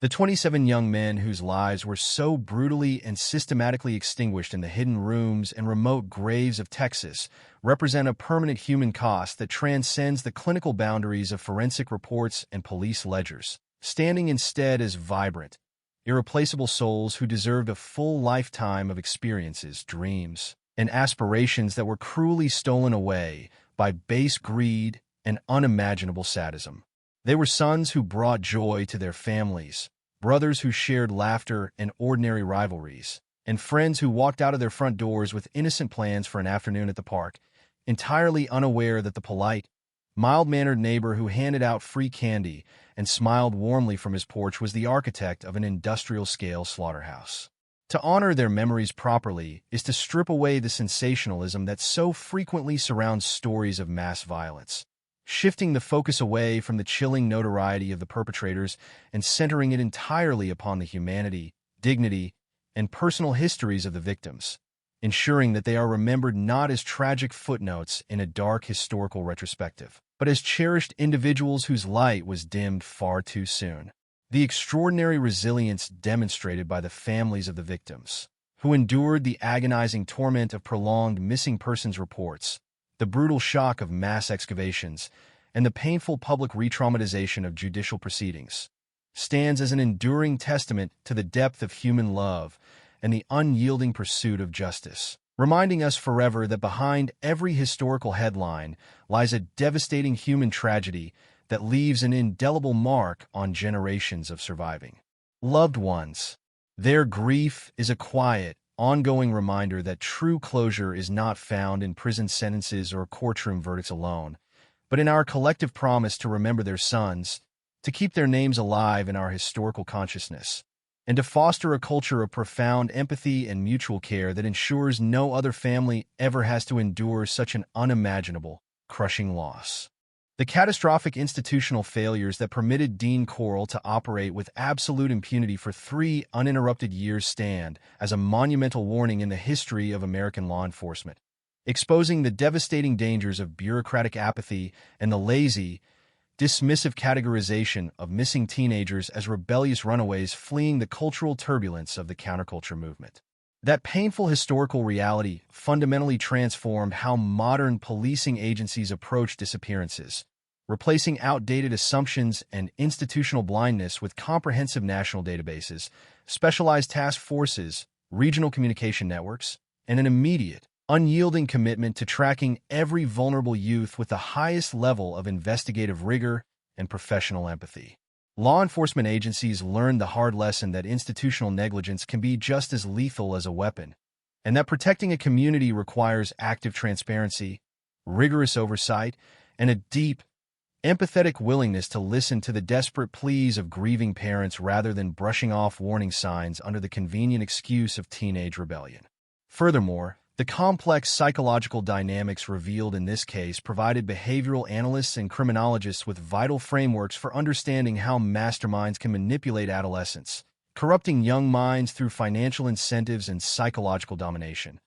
The 27 young men whose lives were so brutally and systematically extinguished in the hidden rooms and remote graves of Texas represent a permanent human cost that transcends the clinical boundaries of forensic reports and police ledgers, standing instead as vibrant, irreplaceable souls who deserved a full lifetime of experiences, dreams, and aspirations that were cruelly stolen away by base greed and unimaginable sadism. They were sons who brought joy to their families, brothers who shared laughter and ordinary rivalries, and friends who walked out of their front doors with innocent plans for an afternoon at the park, entirely unaware that the polite, mild-mannered neighbor who handed out free candy and smiled warmly from his porch was the architect of an industrial-scale slaughterhouse. To honor their memories properly is to strip away the sensationalism that so frequently surrounds stories of mass violence, shifting the focus away from the chilling notoriety of the perpetrators and centering it entirely upon the humanity, dignity, and personal histories of the victims, ensuring that they are remembered not as tragic footnotes in a dark historical retrospective, but as cherished individuals whose light was dimmed far too soon. The extraordinary resilience demonstrated by the families of the victims, who endured the agonizing torment of prolonged missing persons reports, the brutal shock of mass excavations, and the painful public re-traumatization of judicial proceedings, stands as an enduring testament to the depth of human love and the unyielding pursuit of justice, reminding us forever that behind every historical headline lies a devastating human tragedy that leaves an indelible mark on generations of surviving loved ones. Their grief is a quiet, ongoing reminder that true closure is not found in prison sentences or courtroom verdicts alone, but in our collective promise to remember their sons, to keep their names alive in our historical consciousness, and to foster a culture of profound empathy and mutual care that ensures no other family ever has to endure such an unimaginable, crushing loss. The catastrophic institutional failures that permitted Dean Corll to operate with absolute impunity for 3 uninterrupted years stand as a monumental warning in the history of American law enforcement, exposing the devastating dangers of bureaucratic apathy and the lazy, dismissive categorization of missing teenagers as rebellious runaways fleeing the cultural turbulence of the counterculture movement. That painful historical reality fundamentally transformed how modern policing agencies approach disappearances, replacing outdated assumptions and institutional blindness with comprehensive national databases, specialized task forces, regional communication networks, and an immediate, unyielding commitment to tracking every vulnerable youth with the highest level of investigative rigor and professional empathy. Law enforcement agencies learned the hard lesson that institutional negligence can be just as lethal as a weapon, and that protecting a community requires active transparency, rigorous oversight, and a deep, empathetic willingness to listen to the desperate pleas of grieving parents rather than brushing off warning signs under the convenient excuse of teenage rebellion. Furthermore, the complex psychological dynamics revealed in this case provided behavioral analysts and criminologists with vital frameworks for understanding how masterminds can manipulate adolescents, corrupting young minds through financial incentives and psychological domination,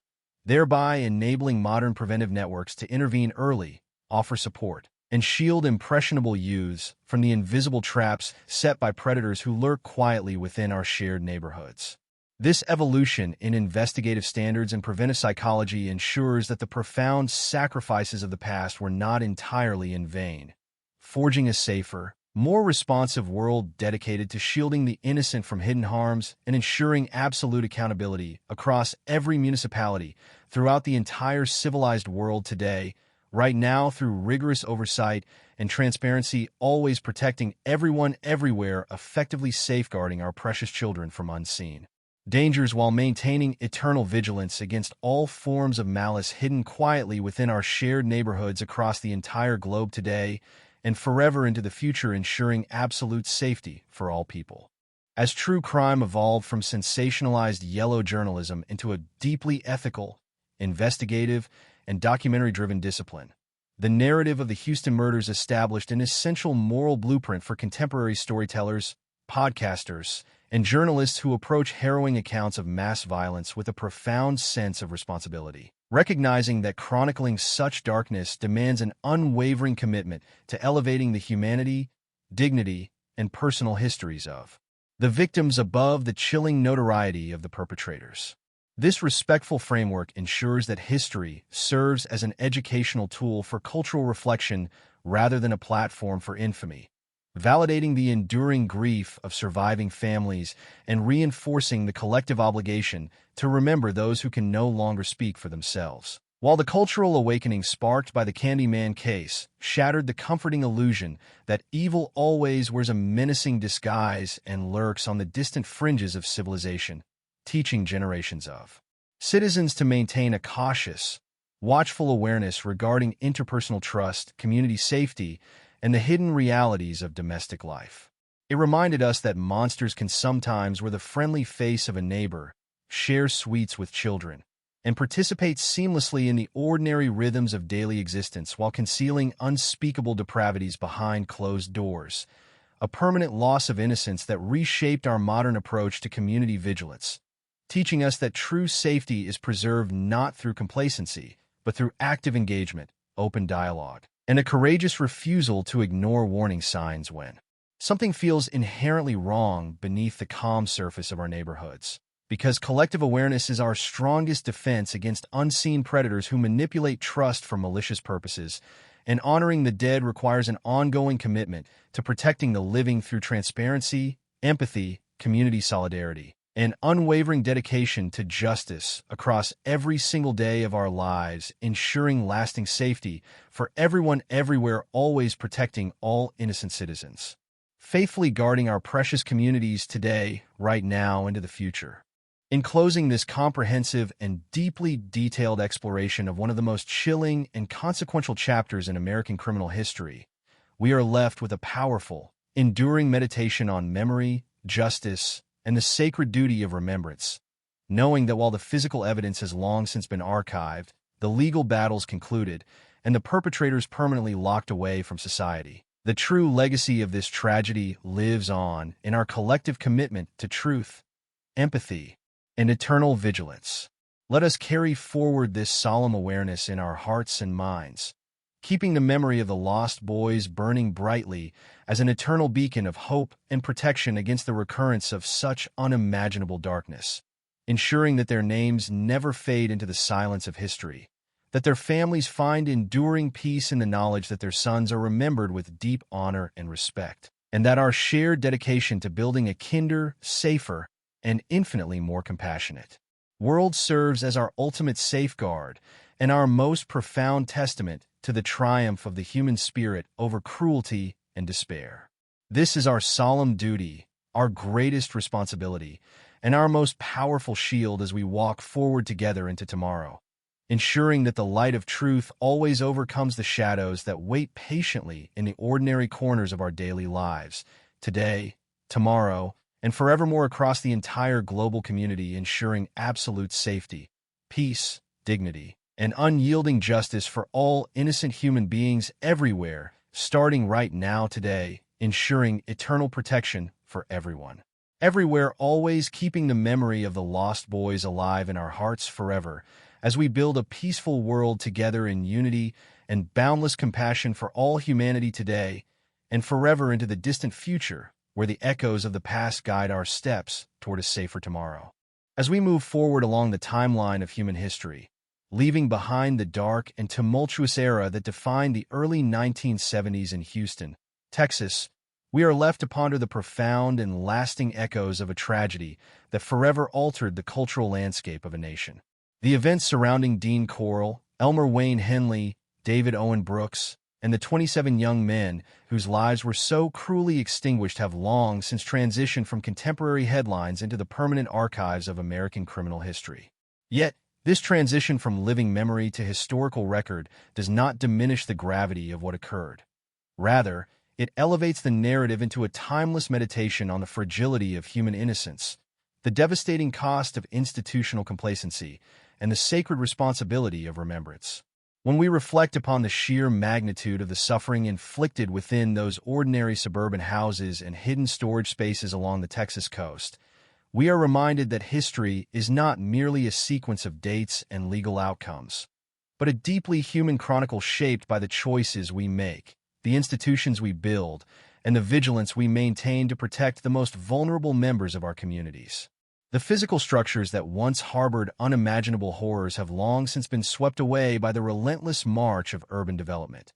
thereby enabling modern preventive networks to intervene early, offer support, and shield impressionable youths from the invisible traps set by predators who lurk quietly within our shared neighborhoods. This evolution in investigative standards and preventive psychology ensures that the profound sacrifices of the past were not entirely in vain, forging a safer, more responsive world dedicated to shielding the innocent from hidden harms and ensuring absolute accountability across every municipality throughout the entire civilized world today. right now through rigorous oversight and transparency, always protecting everyone everywhere, effectively safeguarding our precious children from unseen dangers while maintaining eternal vigilance against all forms of malice hidden quietly within our shared neighborhoods across the entire globe today and forever into the future, ensuring absolute safety for all people. As true crime evolved from sensationalized yellow journalism into a deeply ethical, investigative, and documentary-driven discipline, the narrative of the Houston murders established an essential moral blueprint for contemporary storytellers, podcasters, and journalists who approach harrowing accounts of mass violence with a profound sense of responsibility, recognizing that chronicling such darkness demands an unwavering commitment to elevating the humanity, dignity, and personal histories of the victims above the chilling notoriety of the perpetrators. This respectful framework ensures that history serves as an educational tool for cultural reflection rather than a platform for infamy, validating the enduring grief of surviving families and reinforcing the collective obligation to remember those who can no longer speak for themselves. While the cultural awakening sparked by the Candyman case shattered the comforting illusion that evil always wears a menacing disguise and lurks on the distant fringes of civilization, teaching generations of citizens to maintain a cautious, watchful awareness regarding interpersonal trust, community safety, and the hidden realities of domestic life. It reminded us that monsters can sometimes wear the friendly face of a neighbor, share sweets with children, and participate seamlessly in the ordinary rhythms of daily existence while concealing unspeakable depravities behind closed doors, a permanent loss of innocence that reshaped our modern approach to community vigilance, teaching us that true safety is preserved not through complacency, but through active engagement, open dialogue, and a courageous refusal to ignore warning signs when something feels inherently wrong beneath the calm surface of our neighborhoods. Because collective awareness is our strongest defense against unseen predators who manipulate trust for malicious purposes, and honoring the dead requires an ongoing commitment to protecting the living through transparency, empathy, community solidarity, and unwavering dedication to justice across every single day of our lives, ensuring lasting safety for everyone everywhere, always protecting all innocent citizens, faithfully guarding our precious communities today, right now, into the future. In closing this comprehensive and deeply detailed exploration of one of the most chilling and consequential chapters in American criminal history, we are left with a powerful, enduring meditation on memory, justice, and the sacred duty of remembrance, knowing that while the physical evidence has long since been archived, the legal battles concluded, and the perpetrators permanently locked away from society, the true legacy of this tragedy lives on in our collective commitment to truth, empathy, and eternal vigilance. Let us carry forward this solemn awareness in our hearts and minds, keeping the memory of the lost boys burning brightly as an eternal beacon of hope and protection against the recurrence of such unimaginable darkness, ensuring that their names never fade into the silence of history, that their families find enduring peace in the knowledge that their sons are remembered with deep honor and respect, and that our shared dedication to building a kinder, safer, and infinitely more compassionate world serves as our ultimate safeguard and our most profound testament to the triumph of the human spirit over cruelty and despair. This is our solemn duty, our greatest responsibility, and our most powerful shield as we walk forward together into tomorrow, ensuring that the light of truth always overcomes the shadows that wait patiently in the ordinary corners of our daily lives, today, tomorrow, and forevermore across the entire global community, ensuring absolute safety, peace, dignity, and unyielding justice for all innocent human beings everywhere, starting right now today, ensuring eternal protection for everyone. Everywhere, always keeping the memory of the lost boys alive in our hearts forever, as we build a peaceful world together in unity and boundless compassion for all humanity today, and forever into the distant future, where the echoes of the past guide our steps toward a safer tomorrow. As we move forward along the timeline of human history, leaving behind the dark and tumultuous era that defined the early 1970s in Houston, Texas, we are left to ponder the profound and lasting echoes of a tragedy that forever altered the cultural landscape of a nation. The events surrounding Dean Corll, Elmer Wayne Henley, David Owen Brooks, and the 27 young men whose lives were so cruelly extinguished have long since transitioned from contemporary headlines into the permanent archives of American criminal history. Yet, this transition from living memory to historical record does not diminish the gravity of what occurred. Rather, it elevates the narrative into a timeless meditation on the fragility of human innocence, the devastating cost of institutional complacency, and the sacred responsibility of remembrance. When we reflect upon the sheer magnitude of the suffering inflicted within those ordinary suburban houses and hidden storage spaces along the Texas coast, we are reminded that history is not merely a sequence of dates and legal outcomes, but a deeply human chronicle shaped by the choices we make, the institutions we build, and the vigilance we maintain to protect the most vulnerable members of our communities. The physical structures that once harbored unimaginable horrors have long since been swept away by the relentless march of urban development.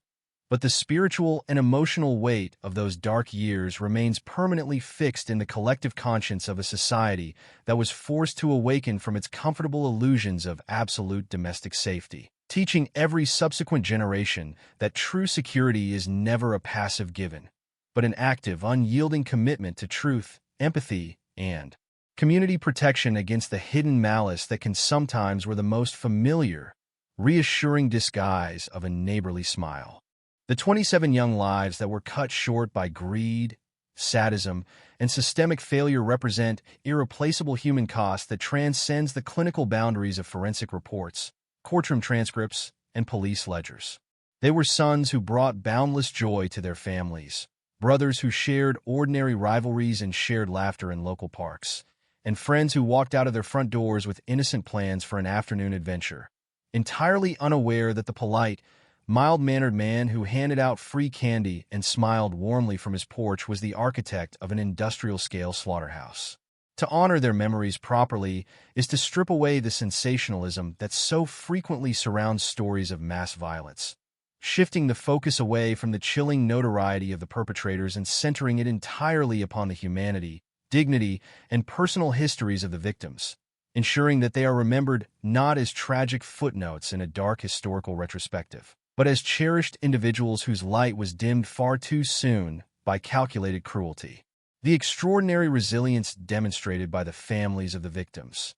But the spiritual and emotional weight of those dark years remains permanently fixed in the collective conscience of a society that was forced to awaken from its comfortable illusions of absolute domestic safety, teaching every subsequent generation that true security is never a passive given, but an active, unyielding commitment to truth, empathy, and community protection against the hidden malice that can sometimes wear the most familiar, reassuring disguise of a neighborly smile. The 27 young lives that were cut short by greed, sadism, and systemic failure represent irreplaceable human cost that transcends the clinical boundaries of forensic reports, courtroom transcripts, and police ledgers. They were sons who brought boundless joy to their families, brothers who shared ordinary rivalries and shared laughter in local parks, and friends who walked out of their front doors with innocent plans for an afternoon adventure, entirely unaware that the polite, mild-mannered man who handed out free candy and smiled warmly from his porch was the architect of an industrial-scale slaughterhouse. To honor their memories properly is to strip away the sensationalism that so frequently surrounds stories of mass violence, shifting the focus away from the chilling notoriety of the perpetrators and centering it entirely upon the humanity, dignity, and personal histories of the victims, ensuring that they are remembered not as tragic footnotes in a dark historical retrospective, but as cherished individuals whose light was dimmed far too soon by calculated cruelty. The extraordinary resilience demonstrated by the families of the victims,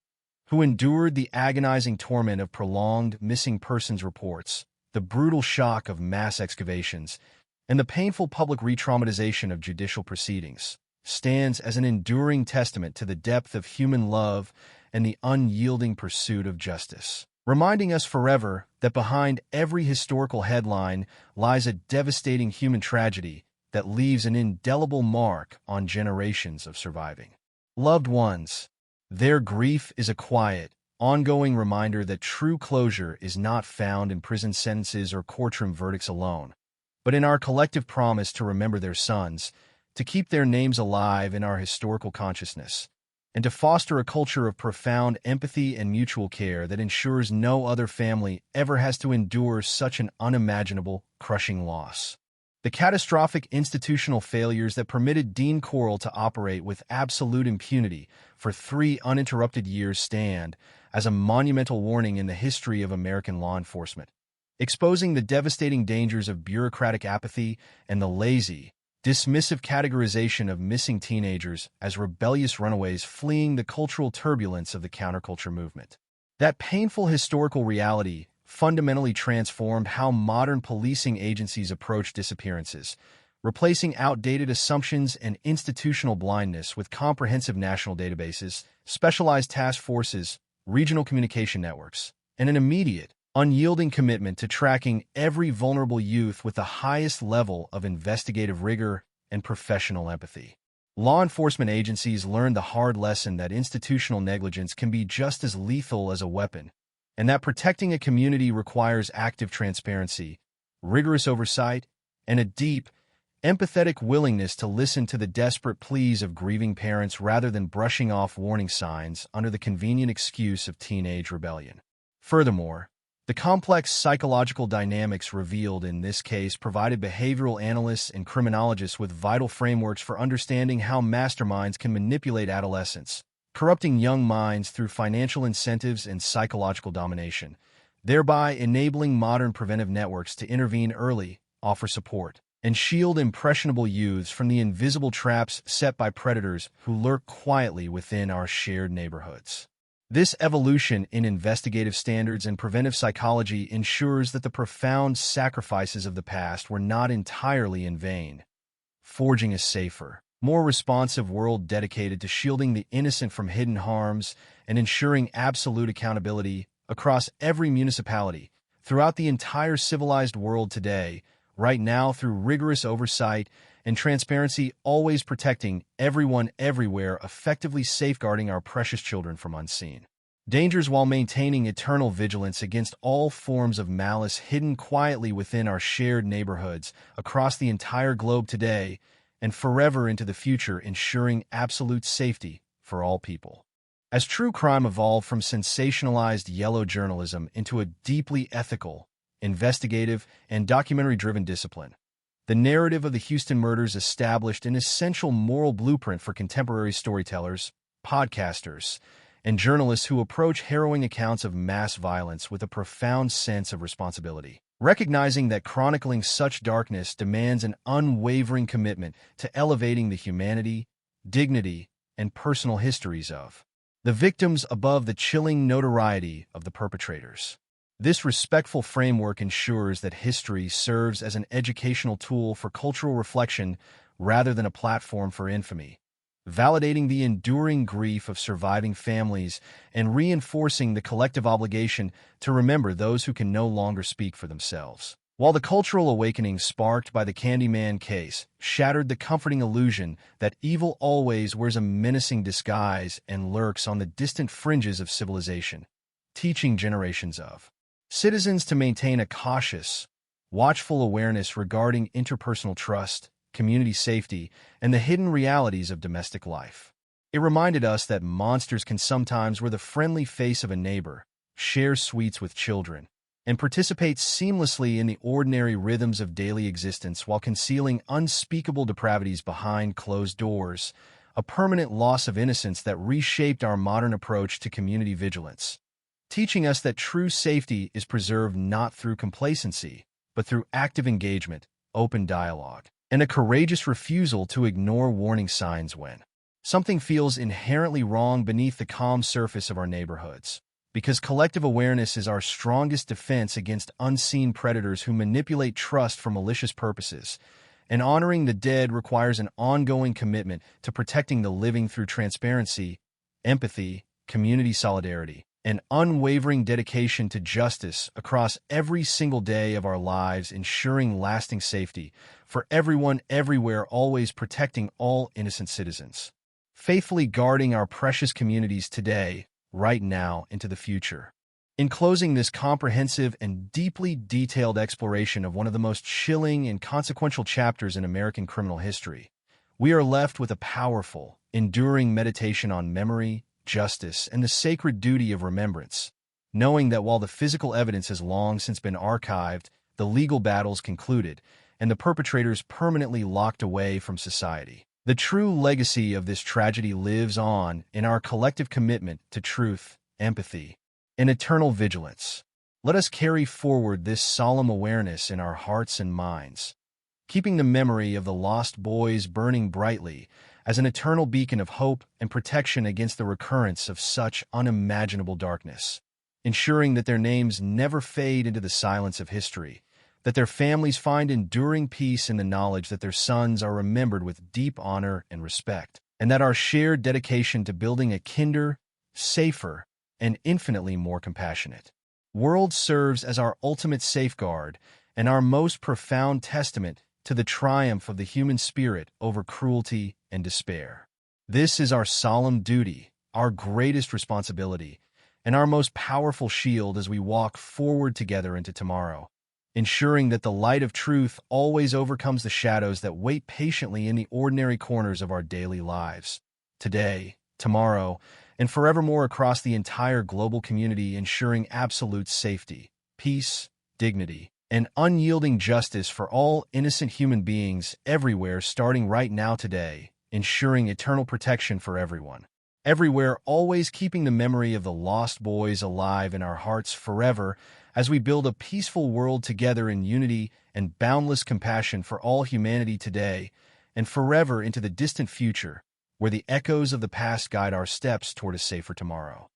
who endured the agonizing torment of prolonged missing persons reports, the brutal shock of mass excavations, and the painful public re-traumatization of judicial proceedings, stands as an enduring testament to the depth of human love and the unyielding pursuit of justice, reminding us forever that behind every historical headline lies a devastating human tragedy that leaves an indelible mark on generations of surviving loved ones. Their grief is a quiet, ongoing reminder that true closure is not found in prison sentences or courtroom verdicts alone, but in our collective promise to remember their sons, to keep their names alive in our historical consciousness, and to foster a culture of profound empathy and mutual care that ensures no other family ever has to endure such an unimaginable, crushing loss. The catastrophic institutional failures that permitted Dean Corll to operate with absolute impunity for 3 uninterrupted years stand as a monumental warning in the history of American law enforcement, exposing the devastating dangers of bureaucratic apathy and the lazy, dismissive categorization of missing teenagers as rebellious runaways fleeing the cultural turbulence of the counterculture movement. That painful historical reality fundamentally transformed how modern policing agencies approach disappearances, replacing outdated assumptions and institutional blindness with comprehensive national databases, specialized task forces, regional communication networks, and an immediate, unyielding commitment to tracking every vulnerable youth with the highest level of investigative rigor and professional empathy. Law enforcement agencies learned the hard lesson that institutional negligence can be just as lethal as a weapon, and that protecting a community requires active transparency, rigorous oversight, and a deep, empathetic willingness to listen to the desperate pleas of grieving parents rather than brushing off warning signs under the convenient excuse of teenage rebellion. Furthermore, the complex psychological dynamics revealed in this case provided behavioral analysts and criminologists with vital frameworks for understanding how masterminds can manipulate adolescents, corrupting young minds through financial incentives and psychological domination. thereby enabling modern preventive networks to intervene early, offer support, and shield impressionable youths from the invisible traps set by predators who lurk quietly within our shared neighborhoods. This evolution in investigative standards and preventive psychology ensures that the profound sacrifices of the past were not entirely in vain, forging a safer, more responsive world dedicated to shielding the innocent from hidden harms and ensuring absolute accountability across every municipality throughout the entire civilized world today, right now through rigorous oversight and transparency, always protecting everyone everywhere, effectively safeguarding our precious children from unseen dangers while maintaining eternal vigilance against all forms of malice hidden quietly within our shared neighborhoods across the entire globe today and forever into the future, ensuring absolute safety for all people. As true crime evolved from sensationalized yellow journalism into a deeply ethical, investigative, and documentary-driven discipline, the narrative of the Houston murders established an essential moral blueprint for contemporary storytellers, podcasters, and journalists who approach harrowing accounts of mass violence with a profound sense of responsibility, recognizing that chronicling such darkness demands an unwavering commitment to elevating the humanity, dignity, and personal histories of the victims above the chilling notoriety of the perpetrators. This respectful framework ensures that history serves as an educational tool for cultural reflection rather than a platform for infamy, validating the enduring grief of surviving families and reinforcing the collective obligation to remember those who can no longer speak for themselves. While the cultural awakening sparked by the Candyman case shattered the comforting illusion that evil always wears a menacing disguise and lurks on the distant fringes of civilization, teaching generations of citizens to maintain a cautious, watchful awareness regarding interpersonal trust, community safety, and the hidden realities of domestic life. It reminded us that monsters can sometimes wear the friendly face of a neighbor, share sweets with children, and participate seamlessly in the ordinary rhythms of daily existence while concealing unspeakable depravities behind closed doors, a permanent loss of innocence that reshaped our modern approach to community vigilance, teaching us that true safety is preserved not through complacency, but through active engagement, open dialogue, and a courageous refusal to ignore warning signs when something feels inherently wrong beneath the calm surface of our neighborhoods. Because collective awareness is our strongest defense against unseen predators who manipulate trust for malicious purposes, and honoring the dead requires an ongoing commitment to protecting the living through transparency, empathy, community solidarity, and unwavering dedication to justice across every single day of our lives, ensuring lasting safety for everyone everywhere, always protecting all innocent citizens, faithfully guarding our precious communities today, right now, into the future. In closing this comprehensive and deeply detailed exploration of one of the most chilling and consequential chapters in American criminal history, we are left with a powerful, enduring meditation on memory, justice, and the sacred duty of remembrance, knowing that while the physical evidence has long since been archived, the legal battles concluded, and the perpetrators permanently locked away from society, the true legacy of this tragedy lives on in our collective commitment to truth, empathy, and eternal vigilance. Let us carry forward this solemn awareness in our hearts and minds, keeping the memory of the lost boys burning brightly as an eternal beacon of hope and protection against the recurrence of such unimaginable darkness, ensuring that their names never fade into the silence of history, that their families find enduring peace in the knowledge that their sons are remembered with deep honor and respect, and that our shared dedication to building a kinder, safer, and infinitely more compassionate world serves as our ultimate safeguard and our most profound testament to the triumph of the human spirit over cruelty and despair. This is our solemn duty, our greatest responsibility, and our most powerful shield as we walk forward together into tomorrow, ensuring that the light of truth always overcomes the shadows that wait patiently in the ordinary corners of our daily lives. Today, tomorrow, and forevermore across the entire global community, ensuring absolute safety, peace, dignity, and unyielding justice for all innocent human beings everywhere, starting right now today, ensuring eternal protection for everyone. everywhere, always keeping the memory of the lost boys alive in our hearts forever as we build a peaceful world together in unity and boundless compassion for all humanity today and forever into the distant future, where the echoes of the past guide our steps toward a safer tomorrow.